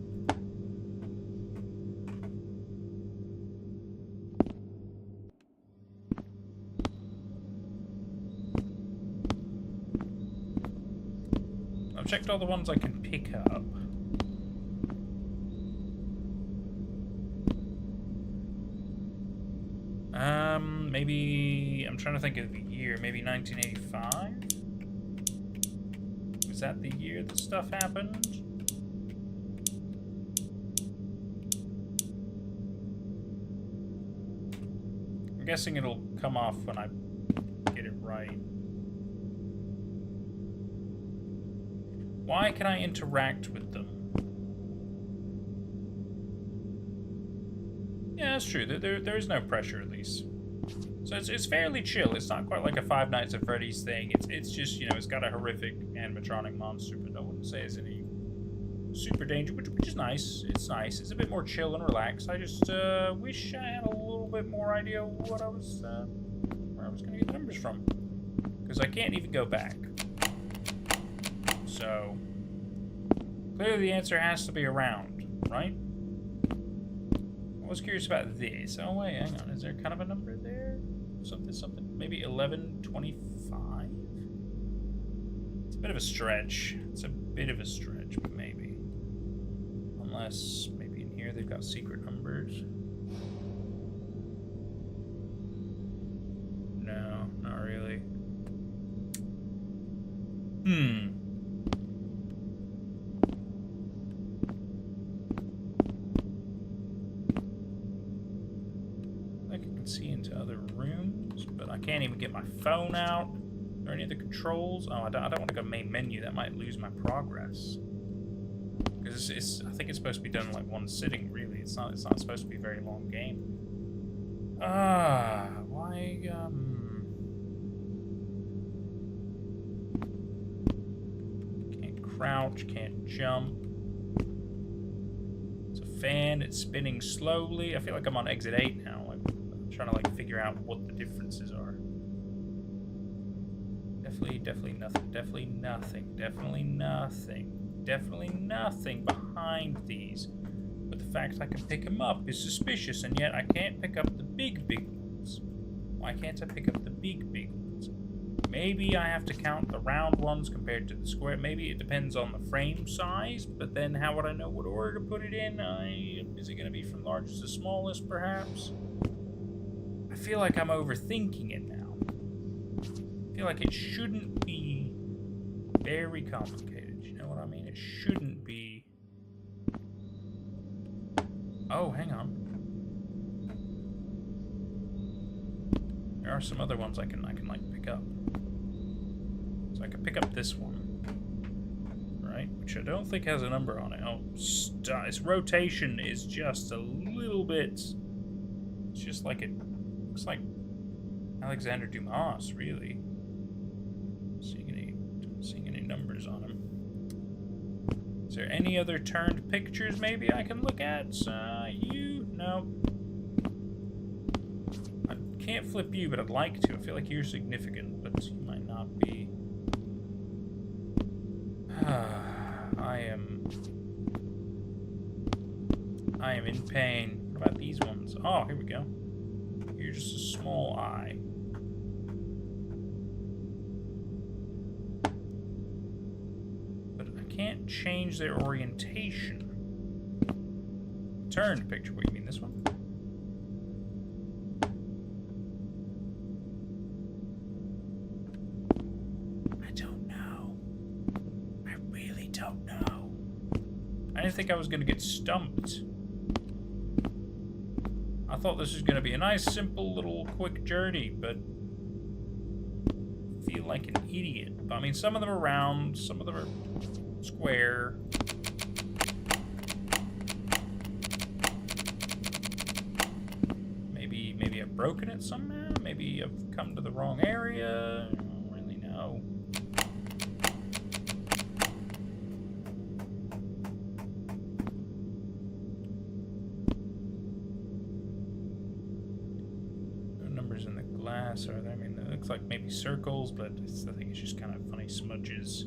I've checked all the ones I can pick up. Maybe... I'm trying to think of the year. Maybe 1985? Was that the year that stuff happened? I'm guessing it'll come off when I get it right. Why can I interact with them? Yeah, that's true. There is no pressure, at least. So it's fairly chill. It's not quite like a Five Nights at Freddy's thing. It's just, you know, it's got a horrific animatronic monster, but I wouldn't say it's any super danger, which is nice. It's nice. It's a bit more chill and relaxed. I just wish I had a little bit more idea what I was, where I was going to get the numbers from. Because I can't even go back. So, clearly the answer has to be around, right? I was curious about this. Oh, wait, hang on. Is there kind of a number there? Something. Maybe 1125? It's a bit of a stretch. But maybe. Unless maybe in here they've got secret numbers. No, not really. I can see into other rooms, but I can't even get my phone out or any of the controls. Oh, I don't want to go main menu. That might lose my progress. Because I think it's supposed to be done in like one sitting. Really, it's not supposed to be a very long game. Why can't crouch, can't jump. It's a fan. It's spinning slowly. I feel like I'm on exit 8 now. I'm trying to like figure out what the differences are. Definitely nothing. Definitely nothing. Definitely nothing. Definitely nothing behind these. But the fact I can pick them up is suspicious, and yet I can't pick up the big ones. Why can't I pick up the big ones? Maybe I have to count the round ones compared to the square. Maybe it depends on the frame size, but then how would I know what order to put it in? Is it going to be from largest to smallest, perhaps? I feel like I'm overthinking it now. I feel like it shouldn't be very complicated. You know what I mean? It shouldn't be. Oh, hang on. There are some other ones I can like pick up. So I can pick up this one, right? Which I don't think has a number on it. Oh, its rotation is just a little bit. It's just like it looks like Alexander Dumas, really. Seeing any numbers on him. Is there any other turned pictures maybe I can look at? No. I can't flip you, but I'd like to. I feel like you're significant, but you might not be. I am in pain. What about these ones? Oh, here we go. You're just a small eye. Can't change their orientation. Turned picture. What, you mean this one? I don't know. I really don't know. I didn't think I was going to get stumped. I thought this was going to be a nice, simple, little, quick journey, but I feel like an idiot. I mean, some of them are round, some of them are square. Maybe I've broken it somehow. Maybe I've come to the wrong area. I don't really know. No numbers in the glass, are there? I mean, it looks like maybe circles, but I think it's just kind of funny smudges.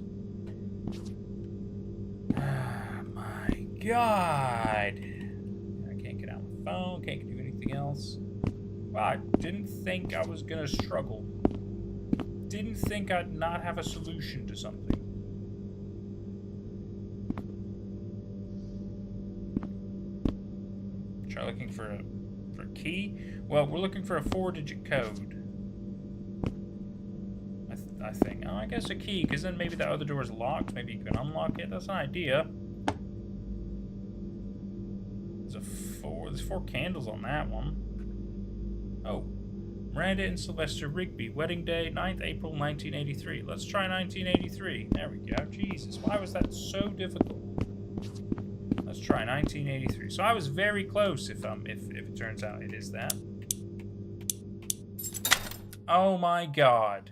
My God. I can't get out my phone, can't do anything else. Well, I didn't think I was gonna struggle. Didn't think I'd not have a solution to something. Try looking for a key. Well, we're looking for a 4-digit code. I think. Oh, I guess a key, because then maybe the other door is locked. Maybe you can unlock it. That's an idea. There's 4 candles on that one. Oh. Miranda and Sylvester Rigby. Wedding day, 9th April, 1983. Let's try 1983. There we go. Jesus. Why was that so difficult? Let's try 1983. So I was very close if it turns out it is that. Oh my God.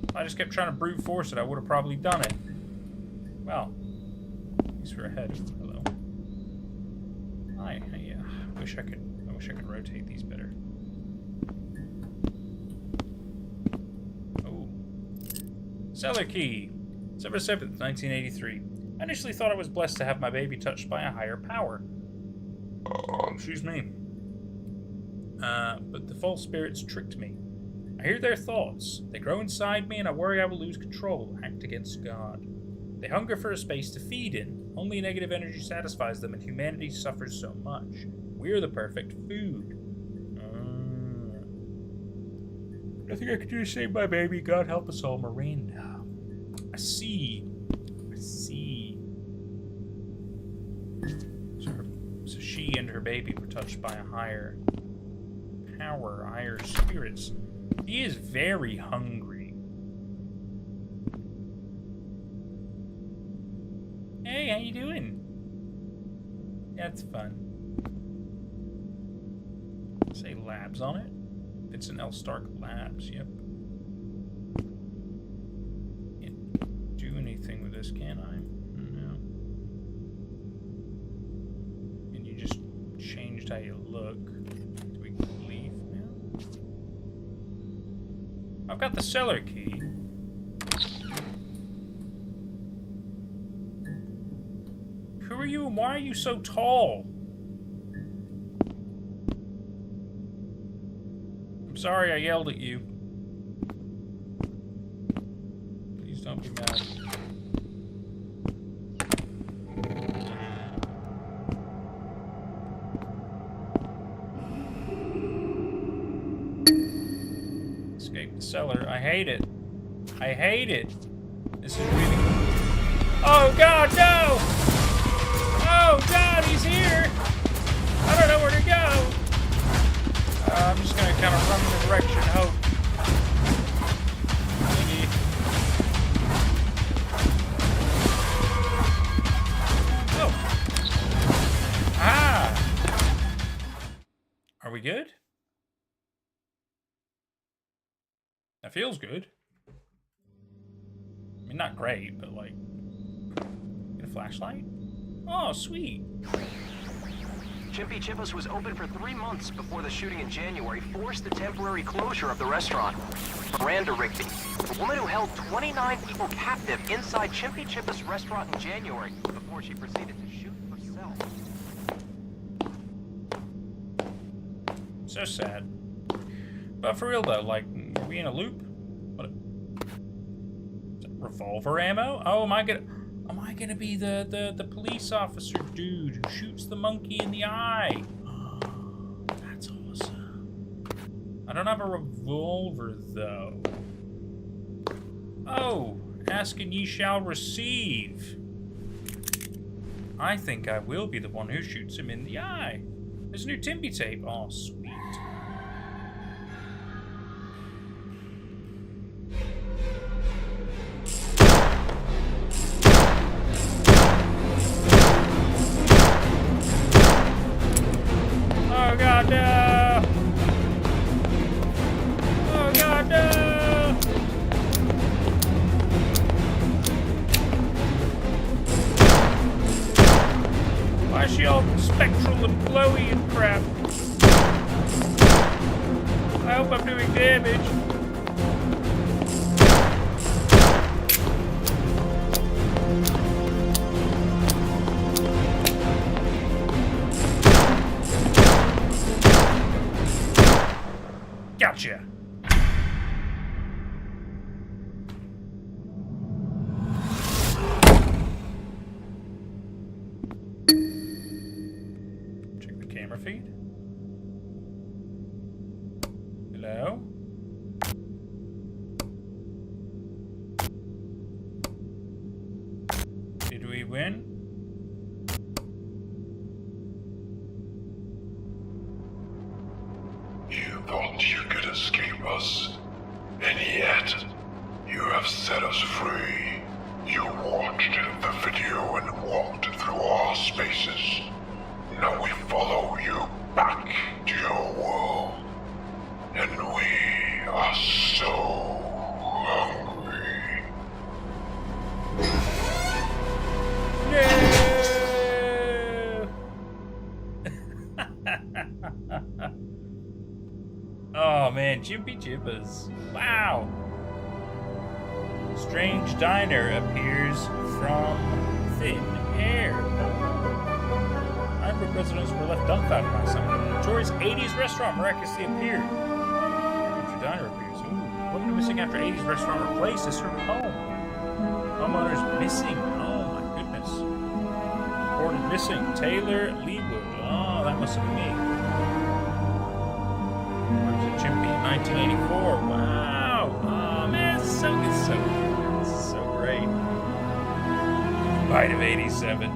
If I just kept trying to brute force it, I would have probably done it. Well, at least we're ahead. Hello. Hi. Yeah. I wish I could rotate these better. Oh. Cellar key. December 7th, 1983. I initially thought I was blessed to have my baby touched by a higher power. Excuse me. But the false spirits tricked me. I hear their thoughts. They grow inside me, and I worry I will lose control, act against God. They hunger for a space to feed in. Only negative energy satisfies them, and humanity suffers so much. We're the perfect food. I think I could do the same, my baby. God help us all, Miranda. I see. So she and her baby were touched by a higher power, higher spirits. He is very hungry. Hey, how you doing? That's fun. Say labs on it. It's an L Stark Labs, yep. Can't do anything with this, can I? No. And you just changed how you look. Do we leave now? I've got the cellar key. Who are you and why are you so tall? I'm sorry I yelled at you. Please don't be mad. Escape the cellar. I hate it. I hate it. This is really... Oh God, no! Oh God, he's here! I don't know where to go. I'm just gonna kind of run in the direction and hope. Maybe. Oh. Ah. Are we good? That feels good. I mean, not great, but like... Get a flashlight? Oh, sweet. Chimpy Chippas was open for 3 months before the shooting in January forced the temporary closure of the restaurant. Miranda Rigby, the woman who held 29 people captive inside Chimpy Chippas restaurant in January before she proceeded to shoot herself. So sad. But for real though, like, are we in a loop? What? Is that revolver ammo? Oh, am I gonna be the police officer dude who shoots the monkey in the eye? Oh, that's awesome. I don't have a revolver though. Oh, ask and ye shall receive. I think I will be the one who shoots him in the eye. There's a new Timpy tape. Oh, sweet. Oh God, no! Oh God, no! Why is she all spectral and glowy and crap? I hope I'm doing damage. Gotcha. Check the camera feed. Hello? Did we win? You thought you could escape us, and yet you have set us free. You watched the video and walked through our spaces. Now we follow you back to your world. And we are so hungry. Oh man, Chimpy Chippas. Wow. Strange diner appears from thin air. Ironwood residents were left dumbfounded by something. A notorious 80s restaurant miraculously appeared. Strange diner appears. Ooh, woman missing after 80s restaurant replaced as her home. Homeowner's missing. Oh my goodness. Reported missing. Taylor Leewood. Oh, that must have been me. Works at Chimpy in 1984. Wow. Oh man, this is so good. This is so great. Bite of 87.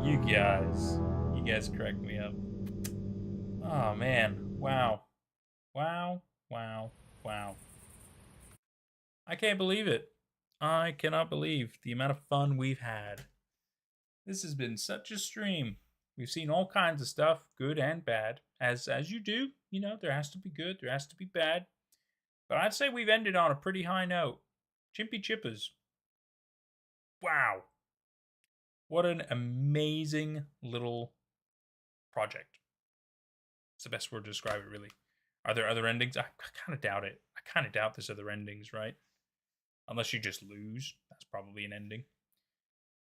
You guys crack me up. Oh man. Wow. Wow. I can't believe it. I cannot believe the amount of fun we've had. This has been such a stream. We've seen all kinds of stuff, good and bad. As you do, you know, there has to be good, there has to be bad. But I'd say we've ended on a pretty high note. Chimpy Chippers. Wow. What an amazing little project. It's the best word to describe it, really. Are there other endings? I kind of doubt it. I kind of doubt there's other endings, right? Unless you just lose. That's probably an ending.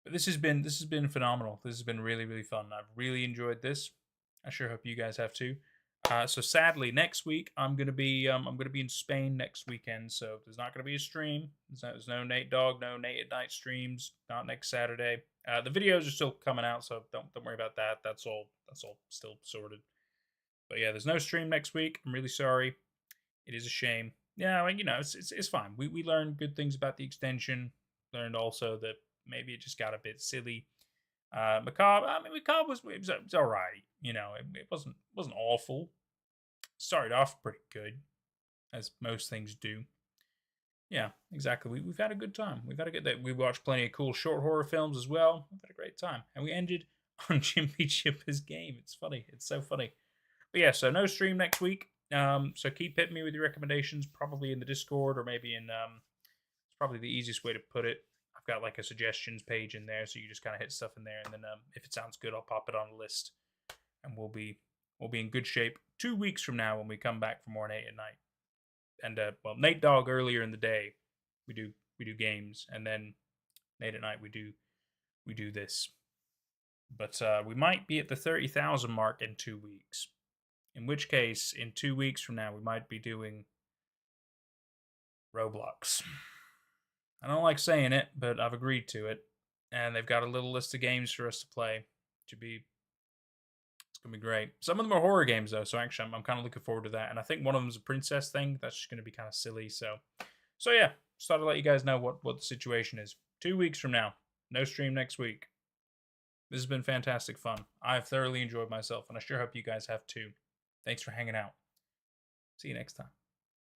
But this has been phenomenal. This has been really, really fun. I've really enjoyed this. I sure hope you guys have too. So sadly, next week I'm gonna be in Spain next weekend. So there's not gonna be a stream. There's no Nate Dogg, no Nate at Night streams. Not next Saturday. The videos are still coming out, so don't worry about that. That's all still sorted. But yeah, there's no stream next week. I'm really sorry. It is a shame. Yeah, well, you know, it's fine. We learned good things about the extension. Learned also that maybe it just got a bit silly. Macabre. I mean, Macabre was all right. You know, it wasn't awful. Started off pretty good, as most things do. Yeah, exactly. We've had a good time. We've had a good. We watched plenty of cool short horror films as well. We've had a great time, and we ended on Chimpy Chipper's game. It's funny. It's so funny. But yeah, so no stream next week. So keep hitting me with your recommendations, probably in the Discord or maybe in it's probably the easiest way to put it. I've got like a suggestions page in there, so you just kind of hit stuff in there, and then if it sounds good, I'll pop it on the list, and we'll be in good shape 2 weeks from now when we come back for more Nate at Night. And well, Nate Dogg earlier in the day, we do games, and then Nate at Night we do this. But we might be at the 30,000 mark in 2 weeks. In which case, in 2 weeks from now, we might be doing Roblox. I don't like saying it, but I've agreed to it. And they've got a little list of games for us to play. It's going to be great. Some of them are horror games, though, so actually I'm kind of looking forward to that. And I think one of them is a princess thing. That's just going to be kind of silly. So yeah, just thought I'd let you guys know what the situation is. 2 weeks from now. No stream next week. This has been fantastic fun. I've thoroughly enjoyed myself, and I sure hope you guys have too. Thanks for hanging out. See you next time.